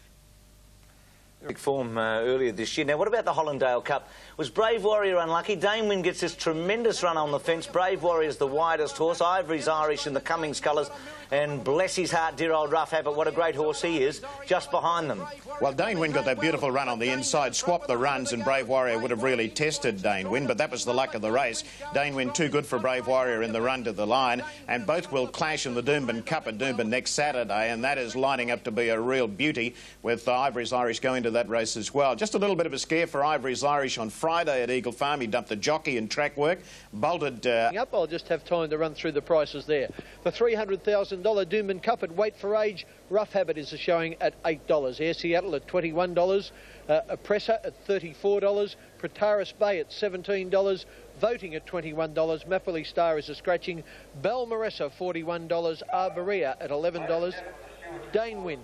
Big form earlier this year. Now, what about the Hollandale Cup? Was Brave Warrior unlucky? Dainwin gets this tremendous run on the fence. Brave Warrior's the widest horse. Ivory's Irish in the Cummings colours. And bless his heart, dear old Rough Habit, what a great horse he is, just behind them. Well, Dainwin got that beautiful run on the inside, swapped the runs, and Brave Warrior would have really tested Dainwin, but that was the luck of the race. Dainwin too good for Brave Warrior in the run to the line, and both will clash in the Doomben Cup at Doomben next Saturday, and that is lining up to be a real beauty, with Ivory's Irish going to that race as well. Just a little bit of a scare for Ivory's Irish on Friday at Eagle Farm. He dumped the jockey in track work, bolted... I'll just have time to run through the prices there. The $300,000 Doomben Cup at weight for age, Rough Habit is showing at $8. Air Seattle at $21. Oppressor at $34. Pretaris Bay at $17. Voting at $21. Mapperley Star is a scratching. Balmaressa $41. Arborea at $11. Dainwin,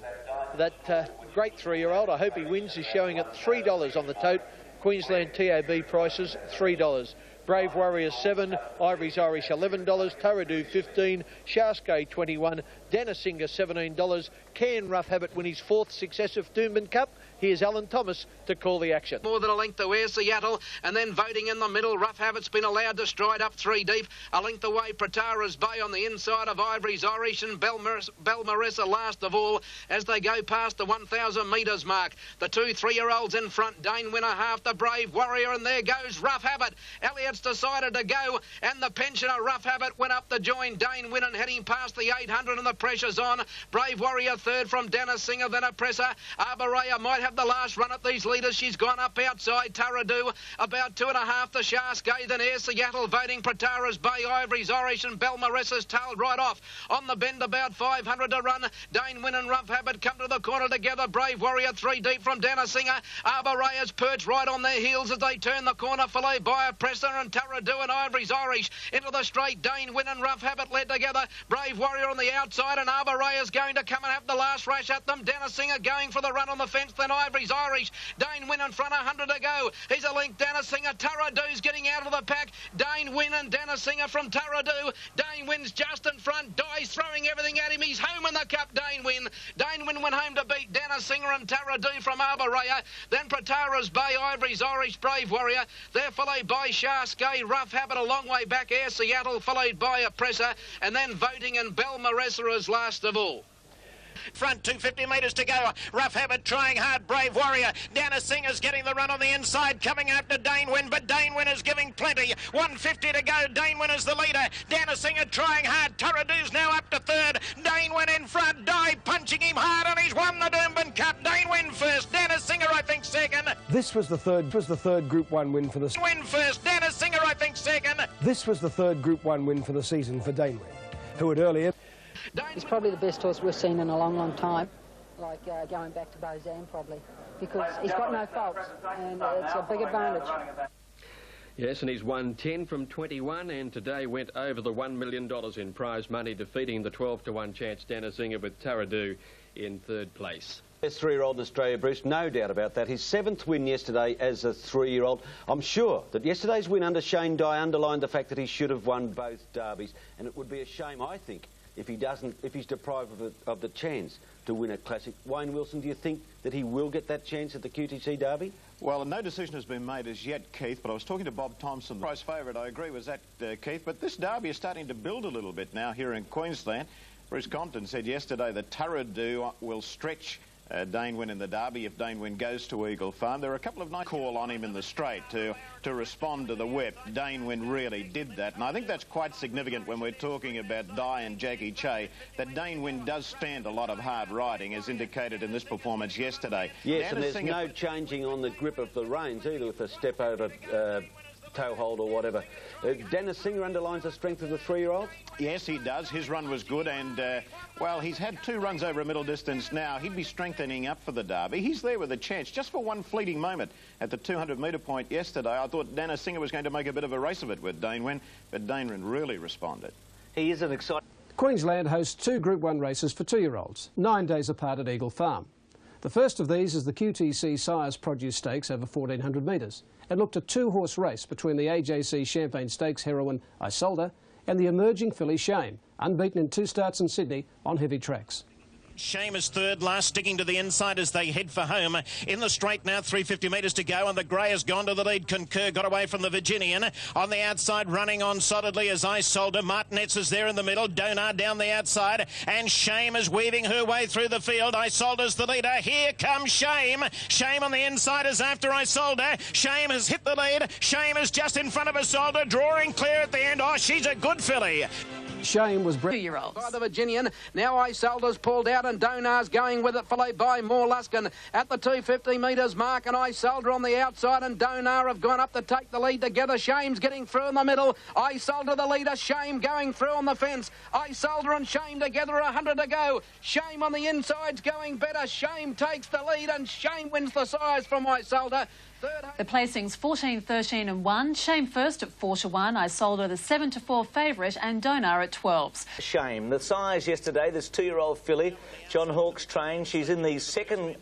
that great 3-year-old, I hope he wins, is showing at $3 on the tote. Queensland TAB prices $3. Brave Warrior $7, Ivory's Irish $11, Taradu $15, Skye $21, Danasinga $17. Can Rough Habit win his 4th successive Doomben Cup? Here's Alan Thomas to call the action. More than a length to Air Seattle, and then voting in the middle. Rough Habit's been allowed to stride up 3 deep. A length away, Pretaris Bay on the inside of Ivory's Irish, and Balmaressa last of all as they go past the 1,000 metres mark. The 2 3-year-olds in front, Dainwin a half the Brave Warrior, and there goes Rough Habit. Elliott's decided to go, and the pensioner Rough Habit went up to join Dainwin and heading past the 800, and the pressure's on. Brave Warrior 3rd from Danasinga, then Oppressor. Arborea might have the last run at these leaders. She's gone up outside. Taradu about 2.5 to Skye, then Air Seattle voting. Pretaris Bay, Ivory's Irish, and Balmaressa's tailed right off. On the bend about 500 to run. Dainwin and Rough Habit come to the corner together. Brave Warrior 3 deep from Danasinga. Arborea's perched right on their heels as they turn the corner, followed by Oppressor and Taradu and Ivory's Irish. Into the straight, Dainwin and Rough Habit led together. Brave Warrior on the outside, and Arborea's going to come and have the last rash at them. Danasinga going for the run on the fence, then Ivory's Irish. Dainwin in front, 100 to go. He's a link, Danasinga. Taradu's getting out of the pack. Dainwin and Danasinga from Taradu. Dainwin's just in front. Dye's throwing everything at him. He's home in the cup, Dainwin. Dainwin went home to beat Danasinga and Taradu from Arborea. Then Pretaris Bay, Ivory's Irish, Brave Warrior. They're followed by Skye, Rough Habit a long way back. Air Seattle followed by Oppressor. And then voting and Balmaressa is last of all. Front 250 metres to go. Rough Habit trying hard. Brave Warrior. Danasinga's getting the run on the inside, coming after Dainwin, but Dainwin is giving plenty. 150 to go. Dainwin is the leader. Danasinga trying hard. Taradu's now up to 3rd. Dainwin in front. Dye punching him hard, and he's won the Doomben Cup. Dainwin first. Danasinga, I think, second. This was the third Group 1 win for the... Win first. Danasinga, I think, second. This was the 3rd Group 1 win for the season for Dainwin, who had earlier... He's probably the best horse we've seen in a long, long time, like going back to Bozan probably, because he's got no faults, and it's a big advantage. Yes, and he's won 10 from 21, and today went over the $1 million in prize money, defeating the 12-to-1 chance Danasinga with Taradu in 3rd place. Best 3-year-old in Australia, Bruce, no doubt about that. His 7th win yesterday as a 3-year-old. I'm sure that yesterday's win under Shane Dye underlined the fact that he should have won both derbies, and it would be a shame, I think, if he's deprived of the chance to win a classic. Wayne Wilson, do you think that he will get that chance at the QTC Derby? Well, no decision has been made as yet, Keith, but I was talking to Bob Thompson. The price favourite, I agree with that, Keith, but this Derby is starting to build a little bit now here in Queensland. Bruce Compton said yesterday that Taradu will stretch Dainwin in the Derby if Dainwin goes to Eagle Farm. There are a couple of nice call on him in the straight to respond to the whip. Dainwin really did that, and I think that's quite significant when we're talking about Dye and Jackie Che, that Dainwin does stand a lot of hard riding, as indicated in this performance yesterday. Yes, and there's no changing on the grip of the reins either with a step over toe hold or whatever. Danasinga underlines the strength of the 3-year-old? Yes, he does. His run was good, and, well, he's had 2 runs over a middle distance now. He'd be strengthening up for the Derby. He's there with a chance, just for one fleeting moment at the 200-metre point yesterday. I thought Danasinga was going to make a bit of a race of it with Dainwin, but Dainwin really responded. He is an exciting... Queensland hosts 2 Group 1 races for 2-year-olds, 9 days apart at Eagle Farm. The first of these is the QTC Sires Produce Stakes over 1,400 metres, and looked a 2-horse race between the AJC Champagne Stakes heroine Isolde and the emerging filly Shame, unbeaten in 2 starts in Sydney on heavy tracks. Shame is third last, sticking to the inside as they head for home. In the straight now, 350 metres to go, and the grey has gone to the lead. Concur got away from the Virginian. On the outside, running on solidly as Isolde. Martinez is there in the middle. Donar down the outside, and Shame is weaving her way through the field. Isolde's the leader. Here comes Shame. Shame on the inside is after Isolde. Shame has hit the lead. Shame is just in front of Isolde, drawing clear at the end. Oh, she's a good filly. Shame was 2-year-olds. By the Virginian, now Isolde's pulled out and Donar's going with it, followed by Morluskin at the 250 metres mark, and Isolde on the outside and Donar have gone up to take the lead together. Shame's getting through in the middle. Isolde the leader, Shame going through on the fence. Isolde and Shame together, 100 to go. Shame on the inside's going better. Shame takes the lead and Shame wins the size from Isolde. The placings 14, 13 and 1. Shame first at 4 to 1. Isolde the 7 to 4 favourite and Donar at 12s. Shame. The size yesterday, this 2-year-old filly, John Hawkes trained. She's in the second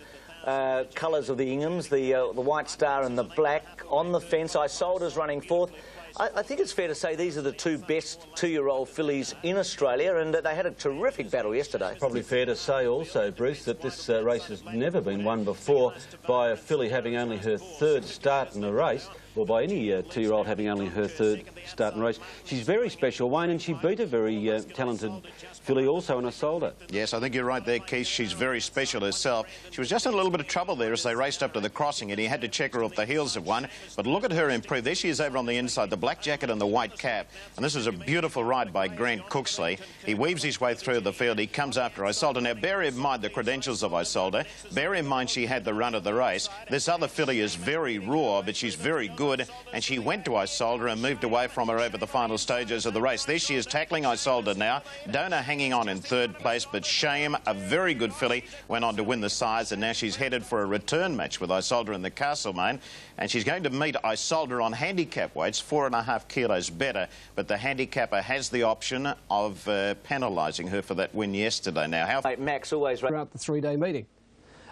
colours of the Inghams, the white star and the black. On the fence, Isolde's running fourth. I think it's fair to say these are the two best 2-year-old fillies in Australia, and they had a terrific battle yesterday. Probably fair to say also, Bruce, that this race has never been won before by a filly having only her third start in a race, or by any 2-year-old having only her third start in a race. She's very special, Wayne, and she beat a very talented filly also in Isolde. Yes, I think you're right there, Keith. She's very special herself. She was just in a little bit of trouble there as they raced up to the crossing, and he had to check her off the heels of one. But look at her improve. There she is over on the inside, the black jacket and the white cap. And this is a beautiful ride by Grant Cooksley. He weaves his way through the field. He comes after Isolde. Now, bear in mind the credentials of Isolde. Bear in mind she had the run of the race. This other filly is very raw, but she's very good. And she went to Isolde and moved away from her over the final stages of the race. There she is tackling Isolde now. Donar hanging on in third place, but Shame, a very good filly, went on to win the size, and now she's headed for a return match with Isolde in the Castlemaine. And she's going to meet Isolde on handicap weights, 4.5 kilos better, but the handicapper has the option of penalising her for that win yesterday. Now, how... Max always... Throughout the 3-day meeting.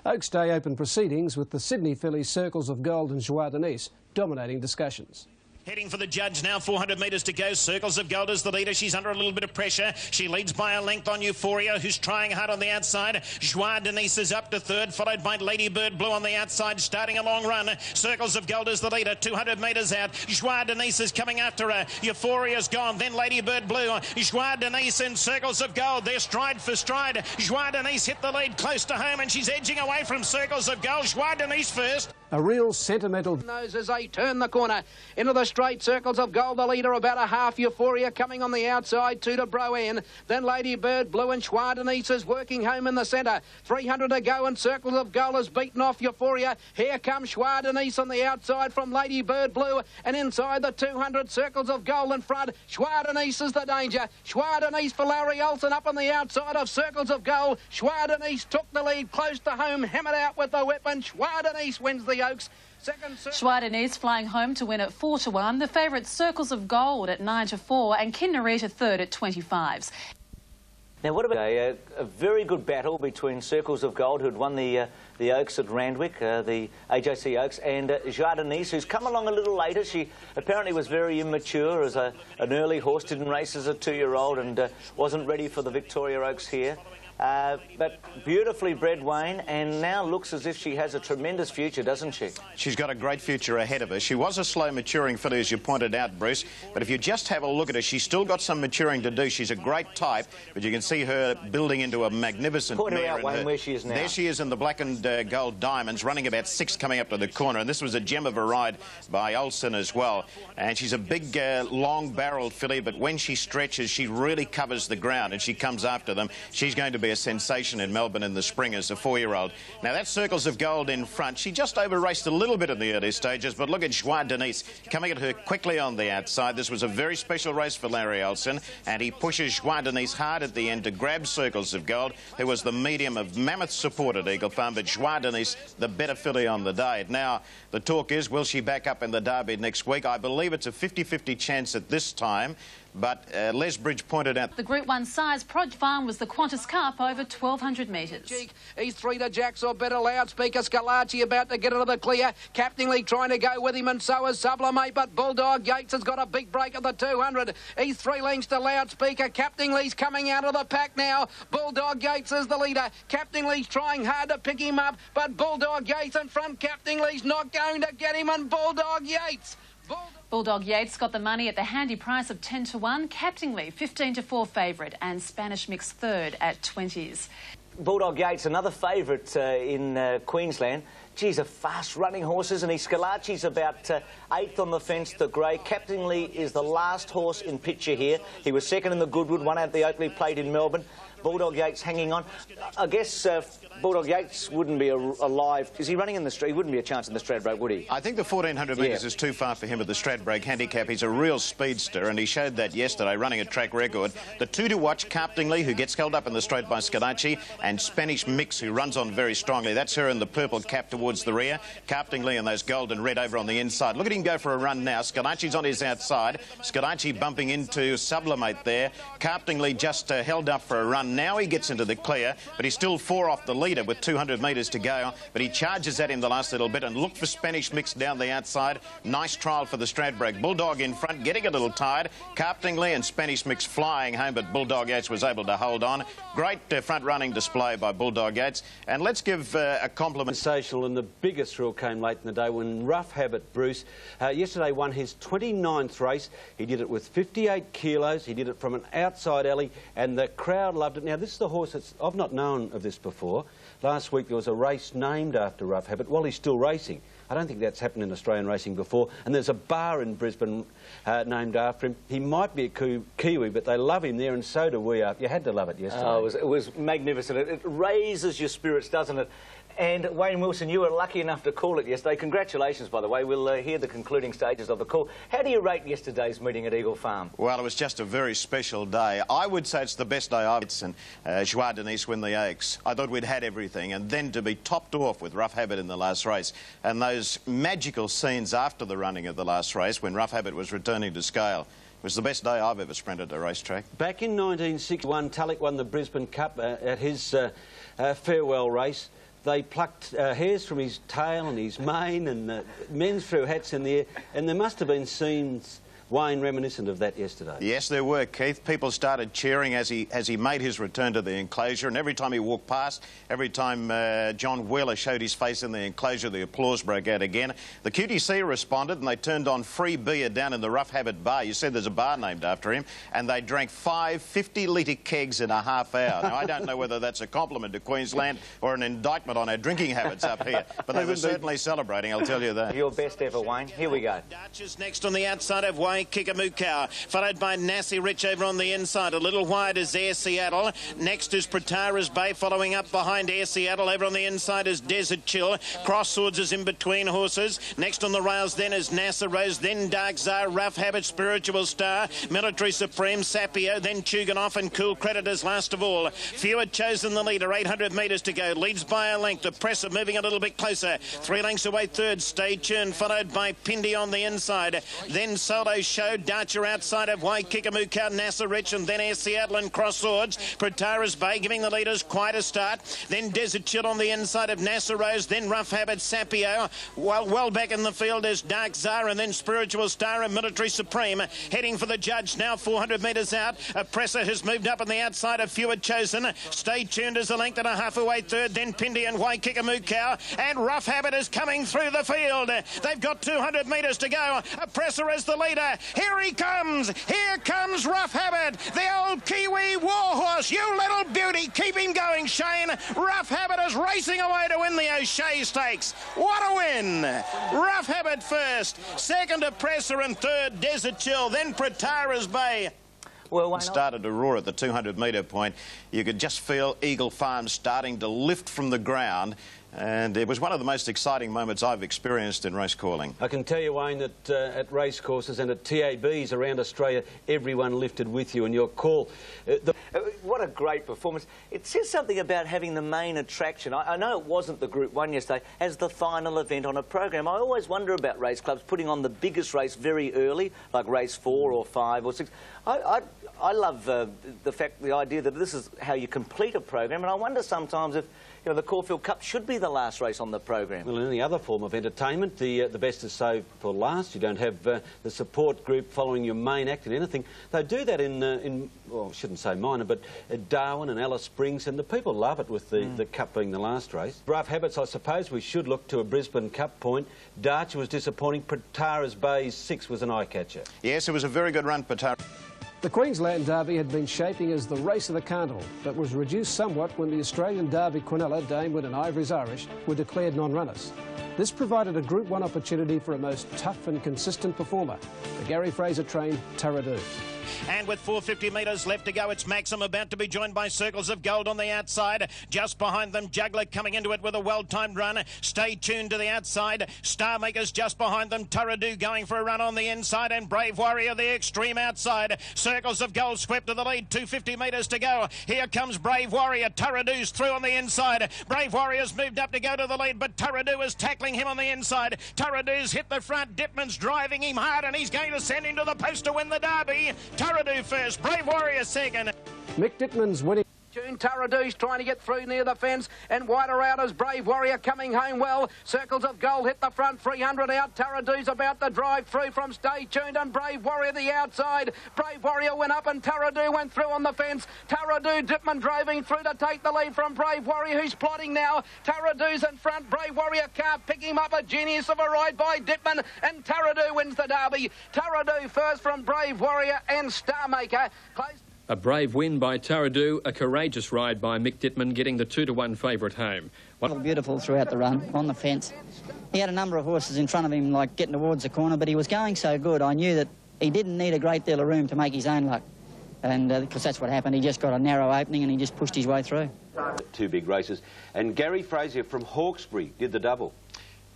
Oaks Day opened proceedings with the Sydney fillies Circles of Gold and Joie de Nice dominating discussions. Heading for the judge now, 400 metres to go. Circles of Gold is the leader. She's under a little bit of pressure. She leads by a length on Euphoria, who's trying hard on the outside. Joie de Nice is up to third, followed by Ladybird Blue on the outside, starting a long run. Circles of Gold is the leader, 200 metres out. Joie de Nice is coming after her. Euphoria's gone, then Ladybird Blue. Joie de Nice and Circles of Gold. They're stride for stride. Joie de Nice hit the lead close to home, and she's edging away from Circles of Gold. Joie de Nice first. A real sentimental... Nose as they turn the corner into the straight. Circles of Gold, the leader, about a half. Euphoria coming on the outside, 2 to Broen. Then Ladybird Blue and Joie de Nice is working home in the centre. 300 to go and Circles of Gold has beaten off Euphoria. Here comes Joie de Nice on the outside from Ladybird Blue, and inside the 200, Circles of Gold in front. Joie de Nice is the danger. Joie de Nice for Larry Olsen up on the outside of Circles of Gold. Joie de Nice took the lead close to home, hammered out with the whip, and Joie de Nice wins the Oaks. Joie de Nice flying home to win at 4 to 1. The favourite Circles of Gold at 9 to 4 and Kinnerita third at 25s. Now, what about a very good battle between Circles of Gold, who'd won the Oaks at Randwick, the AJC Oaks, and Joie de Nice, who's come along a little later. She apparently was very immature as an early horse, didn't race as a 2-year-old and wasn't ready for the Victoria Oaks here. But beautifully bred, Wayne, and now looks as if she has a tremendous future, doesn't she? She's got a great future ahead of her. She was a slow maturing filly, as you pointed out, Bruce, but if you just have a look at her, she's still got some maturing to do. She's a great type, but you can see her building into a magnificent Point her mare. out, Wayne, where she is now. There she is in the black and gold diamonds, running about 6 coming up to the corner, and this was a gem of a ride by Olsen as well. And she's a big, long-barreled filly, but when she stretches, she really covers the ground, and she comes after them. She's going to be a sensation in Melbourne in the spring as a 4-year-old. Now, that's Circles of Gold in front. She just over-raced a little bit in the early stages, but look at Joie de Nice coming at her quickly on the outside. This was a very special race for Larry Olsen, and he pushes Joie de Nice hard at the end to grab Circles of Gold, who was the medium of mammoth support at Eagle Farm, but Joie de Nice, the better filly on the day. Now, the talk is, will she back up in the Derby next week? I believe it's a 50-50 chance at this time but Les Bridge pointed out... The Group 1 size Prod Farm was the Qantas Cup over 1,200 metres. He's 3 to Jacks or better. Loudspeaker Scalacci about to get into the clear. Captain Lee trying to go with him, and so is Sublimate, but Bulldog Yates has got a big break at the 200. He's 3 lengths to Loudspeaker. Captain Lee's coming out of the pack now. Bulldog Yates is the leader. Captain Lee's trying hard to pick him up, but Bulldog Yates in front. Captain Lee's not going to get him, and Bulldog Yates. Bulldog Yates got the money at the handy price of 10 to 1. Captain Lee 15 to 4 favourite, and Spanish Mix third at 20s. Bulldog Yates, another favourite in Queensland. Geez, a fast-running horse, isn't he? Scalacci's about 8th on the fence, the grey. Captain Lee is the last horse in picture here. He was second in the Goodwood, won out the Oakley Plate in Melbourne. Bulldog Yates hanging on. I guess Bulldog Yates wouldn't be alive. Is he running in the He wouldn't be a chance in the Stradbroke, would he? I think the 1,400 metres is too far for him at the Stradbroke Handicap. He's a real speedster, and he showed that yesterday, running a track record. The 2 to watch, Captain Lee, who gets held up in the straight by Scalacci, and Spanish Mix, who runs on very strongly. That's her in the purple cap towards the rear. Captain Lee and those gold and red over on the inside. Look at him go for a run now. Scalacci's on his outside. Scalacci bumping into Sublimate there. Captain Lee just held up for a run. Now he gets into the clear, but he's still 4 off the leader with 200 metres to go. But he charges at him the last little bit, and look for Spanish Mix down the outside. Nice trial for the Stradbroke. Bulldog in front, getting a little tired. Captain Lee and Spanish Mix flying home, but Bulldog Yates was able to hold on. Great front-running display by Bulldog Yates. And let's give a compliment. Sensational, and the biggest thrill came late in the day when Rough Habit Bruce yesterday won his 29th race. He did it with 58 kilos. He did it from an outside alley, and the crowd loved it. Now, this is the horse that's... I've not known of this before. Last week there was a race named after Rough Habit while he's still racing. I don't think that's happened in Australian racing before. And there's a bar in Brisbane named after him. He might be a Kiwi, but they love him there, and so do we. You had to love it yesterday. Oh, it was magnificent. It raises your spirits, doesn't it? And Wayne Wilson, you were lucky enough to call it yesterday. Congratulations, by the way. We'll hear the concluding stages of the call. How do you rate yesterday's meeting at Eagle Farm? Well, it was just a very special day. I would say it's the best day I've seen. Joie Denise win the Oaks. I thought we'd had everything, and then to be topped off with Rough Habit in the last race. And those magical scenes after the running of the last race when Rough Habit was returning to scale. It was the best day I've ever sprinted a racetrack. Back in 1961, Tulloch won the Brisbane Cup at his farewell race. They plucked hairs from his tail and his mane, and men threw hats in the air, and there must have been scenes, Wayne, reminiscent of that yesterday. Yes, there were, Keith. People started cheering as he made his return to the enclosure, and every time he walked past, every time John Wheeler showed his face in the enclosure, the applause broke out again. The QTC responded, and they turned on free beer down in the Rough Habit bar. You said there's a bar named after him, and they drank 5 50-litre kegs in a half hour. Now, I don't know whether that's a compliment to Queensland or an indictment on our drinking habits up here, but they were certainly celebrating, I'll tell you that. Your best ever, Wayne. Here we go. Dutchess next on the outside of Wayne Kikamukau, followed by Nassi Rich over on the inside. A little wide is Air Seattle. Next is Pratara's Bay, following up behind Air Seattle. Over on the inside is Desert Chill. Cross Swords is in between horses. Next on the rails then is Nasa Rose, then Dark Czar, Rough Habit, Spiritual Star, Military Supreme, Sapio, then Chuganoff and Cool Creditors last of all. Few had chosen the leader, 800 metres to go. Leads by a length. The Presser moving a little bit closer. 3 lengths away third. Stay tuned, followed by Pindi on the inside. Then Solo Show, Darcher outside of Waikikamuka, Nasa Rich, and then Air Seattle and Cross Swords. Pratara's Bay giving the leaders quite a start. Then Desert Chill on the inside of Nasa Rose, then Rough Habit, Sapio. Well back in the field is Dark Czar, and then Spiritual Star and Military Supreme. Heading for the judge now, 400 metres out. A Presser has moved up on the outside of Few had chosen. Stay tuned as a length and a half away third, then Pindi and Waikikamuka, and Rough Habit is coming through the field. They've got 200 metres to go. A Presser is the leader. Here he comes. Here comes Rough Habit, the old Kiwi warhorse. You little beauty. Keep him going, Shane. Rough Habit is racing away to win the O'Shea Stakes. What a win. Rough Habit first. Second, a Presser, and third, Desert Chill. Then Pratara's Bay. Well, started to roar at the 200-metre point. You could just feel Eagle Farm starting to lift from the ground. And it was one of the most exciting moments I've experienced in race calling. I can tell you, Wayne, that at race courses and at TABs around Australia, everyone lifted with you, and your call... What a great performance. It says something about having the main attraction. I know it wasn't the Group 1 yesterday as the final event on a program. I always wonder about race clubs putting on the biggest race very early, like race 4 or 5 or 6. I love the idea that this is how you complete a program, and I wonder sometimes if the Caulfield Cup should be the last race on the program. Well, in any other form of entertainment, the best is saved for last. You don't have the support group following your main act in anything. They do that in well, I shouldn't say minor, but Darwin and Alice Springs, and the people love it with the Cup being the last race. Rough habits, I suppose we should look to a Brisbane Cup point. Darcher was disappointing. Patara's Bay's 6 was an eye-catcher. Yes, it was a very good run, Patara. The Queensland Derby had been shaping as the race of the carnival, but was reduced somewhat when the Australian Derby Quinella, Dainwin and Ivory's Irish were declared non-runners. This provided a Group 1 opportunity for a most tough and consistent performer, the Gary Fraser-trained Tarradoo. And with 450 metres left to go, it's Maxim about to be joined by Circles of Gold on the outside. Just behind them, Juggler coming into it with a well-timed run. Stay tuned to the outside. Starmakers just behind them. Tarradoo going for a run on the inside, and Brave Warrior the extreme outside. Circles of Gold swept to the lead. 250 metres to go. Here comes Brave Warrior. Tarradoo's through on the inside. Brave Warrior's moved up to go to the lead, but Tarradoo is tackling him on the inside. Tarradoo's hit the front. Dipman's driving him hard, and he's going to send him to the post to win the Derby. Tarradoo first, Brave Warrior second. Mick Dittman's winning. Taradoo's trying to get through near the fence, and wider out as Brave Warrior coming home well. Circles of Gold hit the front, 300 out. Taradoo's about to drive through from Stay Tuned, and Brave Warrior the outside. Brave Warrior went up and Taradoo went through on the fence. Tarradoo, Dipman driving through to take the lead from Brave Warrior, who's plotting now. Taradoo's in front. Brave Warrior can't pick him up. A genius of a ride by Dipman, and Taradoo wins the Derby. Taradoo first from Brave Warrior and Starmaker. Close. A brave win by Tarradoo, a courageous ride by Mick Dittman, getting the 2-1 favourite home. Beautiful throughout the run, on the fence. He had a number of horses in front of him, like getting towards the corner, but he was going so good, I knew that he didn't need a great deal of room to make his own luck. And because that's what happened, he just got a narrow opening and he just pushed his way through. 2 big races. And Gary Fraser from Hawkesbury did the double.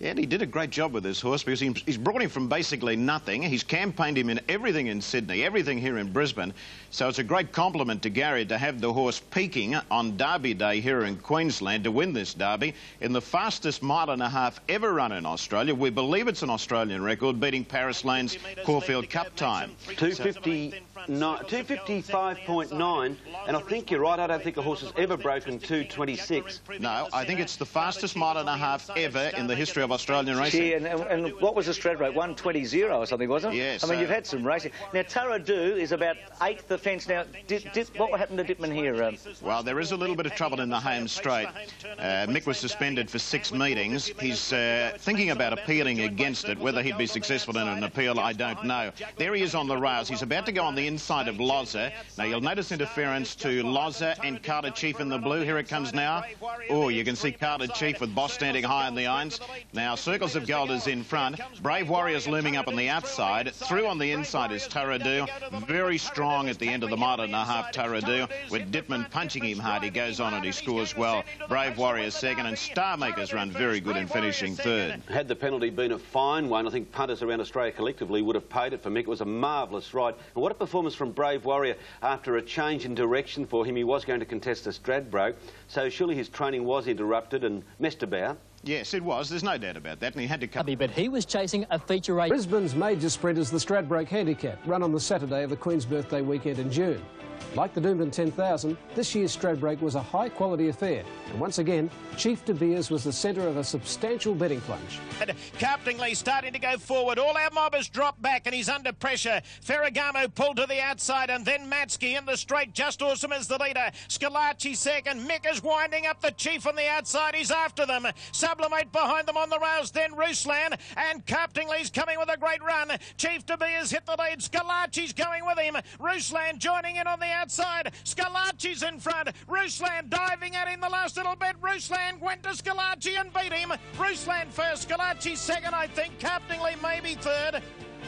Yeah, and he did a great job with this horse because he's brought him from basically nothing. He's campaigned him in everything in Sydney, everything here in Brisbane. So it's a great compliment to Gary to have the horse peaking on Derby Day here in Queensland to win this Derby in the fastest mile and a half ever run in Australia. We believe it's an Australian record, beating Paris Lane's Caulfield Cup time. 255.9, and I think you're right, I don't think a horse has ever broken 226. No, I think it's the fastest mile and a half ever in the history of Australian racing. And what was the Stradbroke? 120 or something, wasn't it? Yes. I mean, you've had some racing. Now, Tarradoo is about 8th the fence. Now, what happened to Dipman here? Well, there is a little bit of trouble in the home straight. Mick was suspended for 6 meetings. He's thinking about appealing against it. Whether he'd be successful in an appeal, I don't know. There he is on the rails. He's about to go on the inside of Loza. Now, you'll notice interference to Loza and Carter Chief in the blue. Here it comes now. Oh, you can see Carter Chief with Boss standing high in the irons. Now, Circles of Gold is in front. Brave Warrior's looming up on the outside. Through on the inside is Tarradoo. Very strong at the end of the mile and a half, Tarradoo. With Dipman punching him hard, he goes on and he scores well. Brave Warrior second, and Starmaker's run very good in finishing third. Had the penalty been a fine one, I think punters around Australia collectively would have paid it for Mick. It was a marvellous ride. And what a performance from Brave Warrior after a change in direction for him. He was going to contest the Stradbroke, so surely his training was interrupted and messed about. Yes, it was. There's no doubt about that, and he had to come. But he was chasing a feature race. Brisbane's major sprint is the Stradbroke Handicap, run on the Saturday of the Queen's birthday weekend in June. Like the Doomben 10,000, this year's Stradbroke was a high-quality affair, and once again, Chief De Beers was the centre of a substantial betting plunge. Carptingly starting to go forward. All our mobbers drop back, and he's under pressure. Ferragamo pulled to the outside, and then Matsky in the straight. Just Awesome is the leader. Scalacci second. Mick is winding up the Chief on the outside. He's after them. Sublimate behind them on the rails. Then Ruslan, and Carptingly's coming with a great run. Chief De Beers hit the lead. Scalacci's going with him. Ruslan joining in on the outside. Scalacci's in front. Ruslan diving at him the last little bit. Ruslan went to Scalacci and beat him. Ruslan first, Scalacci second, I think. Carptingly maybe third.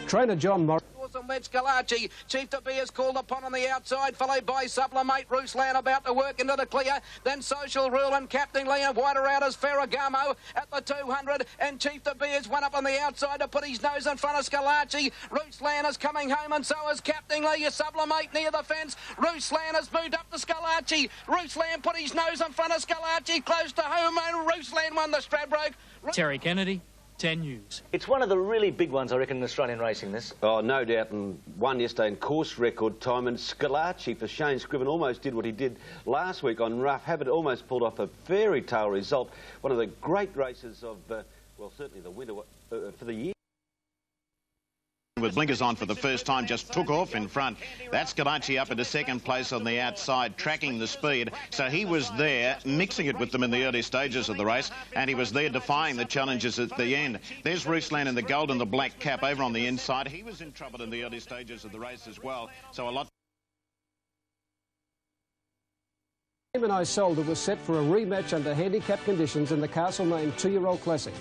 Trainer John Morris. Awesome led Scalaci. Chief to Be is called upon on the outside, followed by Sublimate. Ruslan about to work into the clear. Then Social Rule and Captain Lee, and wider out as Ferragamo at the 200. And Chief to Be is one up on the outside to put his nose in front of Scalaci. Ruslan is coming home, and so is Captain Lee. Sublimate near the fence. Ruslan has moved up to Scalaci. Ruslan put his nose in front of Scalaci, close to home, and Ruslan won the Stradbroke. Terry Kennedy, 10 News. It's one of the really big ones, I reckon, in Australian racing, this. Oh, no doubt, and won yesterday in course record time, and Scalaci for Shane Scriven almost did what he did last week on Rough Habit, almost pulled off a fairy tale result. One of the great races of, well, certainly the winter for the year. With blinkers on for the first time, just took off in front. That's Scalaci up into second place on the outside, tracking the speed. So he was there, mixing it with them in the early stages of the race, and he was there defying the challenges at the end. There's Ruslan in the gold and the black cap over on the inside. He was in trouble in the early stages of the race as well, so a lot... And Isolde was set for a rematch under handicap conditions in the Castlemaine 2-year-old Classic.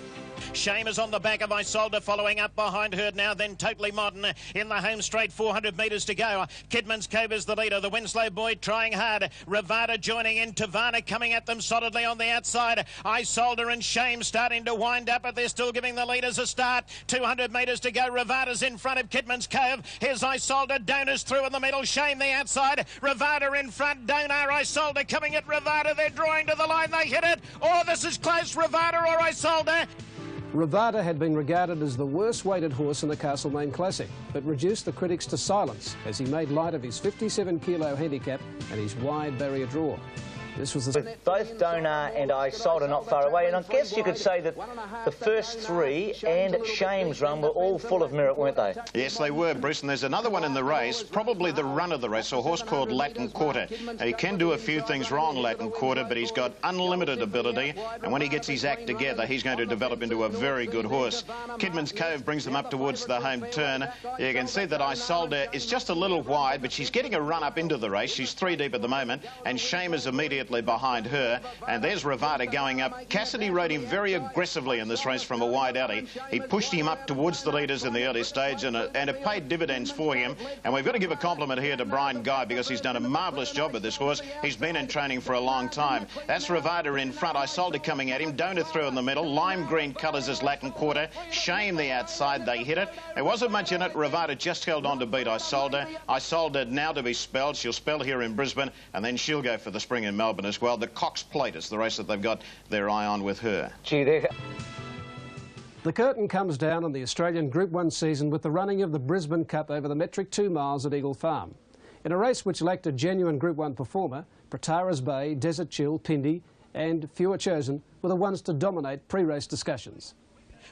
Shame is on the back of Isolde, following up behind her now, then Totally Modern in the home straight, 400 metres to go. Kidman's Cove is the leader, the Winslow boy trying hard. Ravada joining in, Tavana coming at them solidly on the outside. Isolde and Shame starting to wind up, but they're still giving the leaders a start. 200 metres to go, Ravada's in front of Kidman's Cove. Here's Isolde, Donar's through in the middle, Shame the outside. Ravada in front, Donar, Isolde coming at Ravada, they're drawing to the line, they hit it. Oh, this is close, Ravada or Isolde. Ravada had been regarded as the worst weighted horse in the Castlemaine Classic, but reduced the critics to silence as he made light of his 57-kilo handicap and his wide barrier draw. This was the... With both Donar and Isolde not far away, and I guess you could say that the first three and Shame's run were all full of merit, weren't they? Yes, they were, Bruce, and there's another one in the race, probably the run of the race, a horse called Latin Quarter. Now, he can do a few things wrong, Latin Quarter, but he's got unlimited ability, and when he gets his act together, he's going to develop into a very good horse. Kidman's Cove brings them up towards the home turn. You can see that Isolde is just a little wide, but she's getting a run up into the race. She's 3 deep at the moment, and Shame is immediately behind her, and there's Ravada going up. Cassidy rode him very aggressively in this race from a wide alley. He pushed him up towards the leaders in the early stage, and it paid dividends for him. And we've got to give a compliment here to Brian Guy, because he's done a marvellous job with this horse. He's been in training for a long time. That's Ravada in front, Isolde coming at him, Donor through in the middle, lime green colours as Latin Quarter, Shame the outside, they hit it. There wasn't much in it, Ravada just held on to beat Isolde. Isolde now to be spelled, she'll spell here in Brisbane, and then she'll go for the spring in Melbourne as well. The Cox Plate is the race that they've got their eye on with her. Gee, the curtain comes down on the Australian Group 1 season with the running of the Brisbane Cup over the metric 2 miles at Eagle Farm. In a race which lacked a genuine Group 1 performer, Protara's Bay, Desert Chill, Pindi and Fewer Chosen were the ones to dominate pre-race discussions.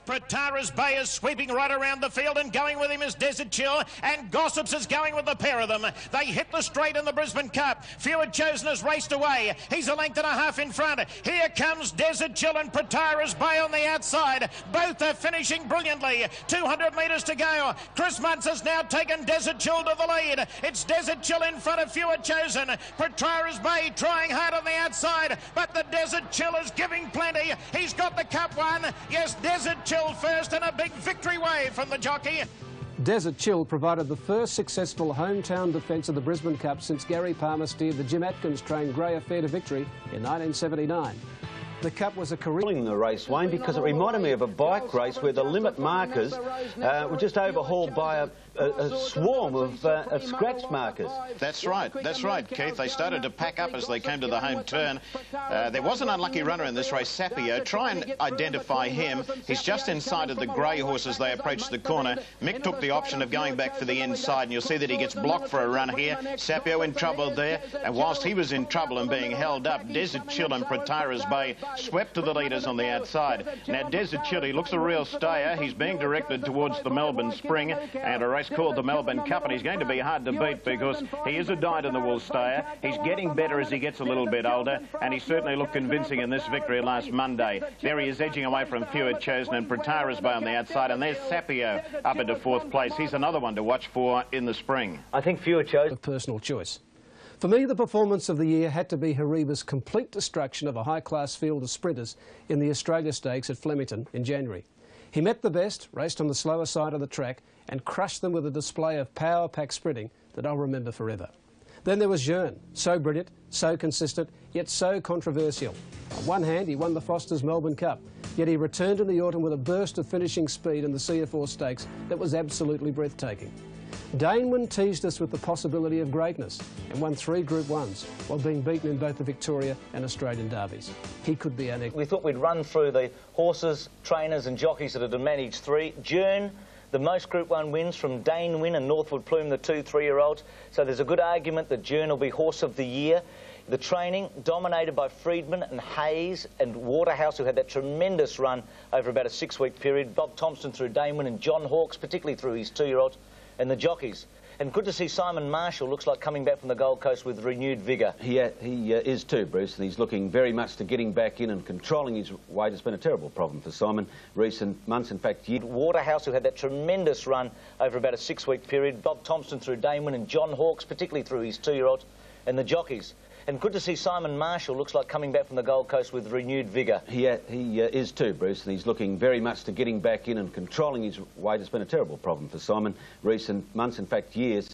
Protara's Bay is sweeping right around the field, and going with him is Desert Chill, and Gossips is going with the pair of them. They hit the straight in the Brisbane Cup. Fewer Chosen has raced away. He's a length and a half in front. Here comes Desert Chill and Protara's Bay on the outside. Both are finishing brilliantly. 200 metres to go. Chris Muntz has now taken Desert Chill to the lead. It's Desert Chill in front of Fewer Chosen. Protara's Bay trying hard on the outside, but the Desert Chill is giving plenty. He's got the Cup won. Yes, Desert Chill first, and a big victory wave from the jockey. Desert Chill provided the first successful hometown defence of the Brisbane Cup since Gary Palmer steered the Jim Atkins-trained Grey Affair to victory in 1979. The Cup was a career in the race, Wayne, because it reminded me of a bike race where the limit markers were just overhauled by a swarm of scratch markers. That's right, Keith. They started to pack up as they came to the home turn. There was an unlucky runner in this race, Sapio. Try and identify him. He's just inside of the grey horse as they approach the corner. Mick took the option of going back for the inside, and you'll see that he gets blocked for a run here. Sapio in trouble there, and whilst he was in trouble and being held up, Desert Chill and Protara's Bay swept to the leaders on the outside. Now, Desert Chill, he looks a real stayer. He's being directed towards the Melbourne Spring and a race called the Melbourne Cup, and he's going to be hard to beat because he is a dyed-in-the-wool stayer. He's getting better as he gets a little bit older, and he certainly looked convincing in this victory last Monday. There he is edging away from Fewer Chosen and Protara's Bay on the outside, and there's Sapio up into 4th place. He's another one to watch for in the spring. I think Fewer Chosen... A personal choice. For me, the performance of the year had to be Hariba's complete destruction of a high-class field of sprinters in the Australia Stakes at Flemington in January. He met the best, raced on the slower side of the track and crushed them with a display of power-pack sprinting that I'll remember forever. Then there was Jeune, so brilliant, so consistent, yet so controversial. On one hand, he won the Foster's Melbourne Cup, yet he returned in the autumn with a burst of finishing speed in the CF4 Stakes that was absolutely breathtaking. Dainwin teased us with the possibility of greatness and won 3 Group 1s while being beaten in both the Victoria and Australian derbies. He could be our next. We thought we'd run through the horses, trainers and jockeys that had managed 3. Jeune, the most Group 1 wins from Dainwin and Northwood Plume, the 2 3-year-olds. So there's a good argument that Jeune will be Horse of the Year. The training dominated by Friedman and Hayes and Waterhouse, who had that tremendous run over about a 6-week period. Bob Thompson through Dainwin and John Hawkes, particularly through his 2-year-olds. And the jockeys. And good to see Simon Marshall, looks like coming back from the Gold Coast with renewed vigour. He is too, Bruce, and he's looking very much to getting back in and controlling his weight. Has been a terrible problem for Simon recent months, in fact years. Waterhouse, who had that tremendous run over about a 6-week period. Bob Thompson through Dainwin and John Hawkes, particularly through his 2-year-olds. And the jockeys. And good to see Simon Marshall, looks like coming back from the Gold Coast with renewed vigour. He is too, Bruce, and he's looking very much to getting back in and controlling his weight. Has been a terrible problem for Simon recent months, in fact years.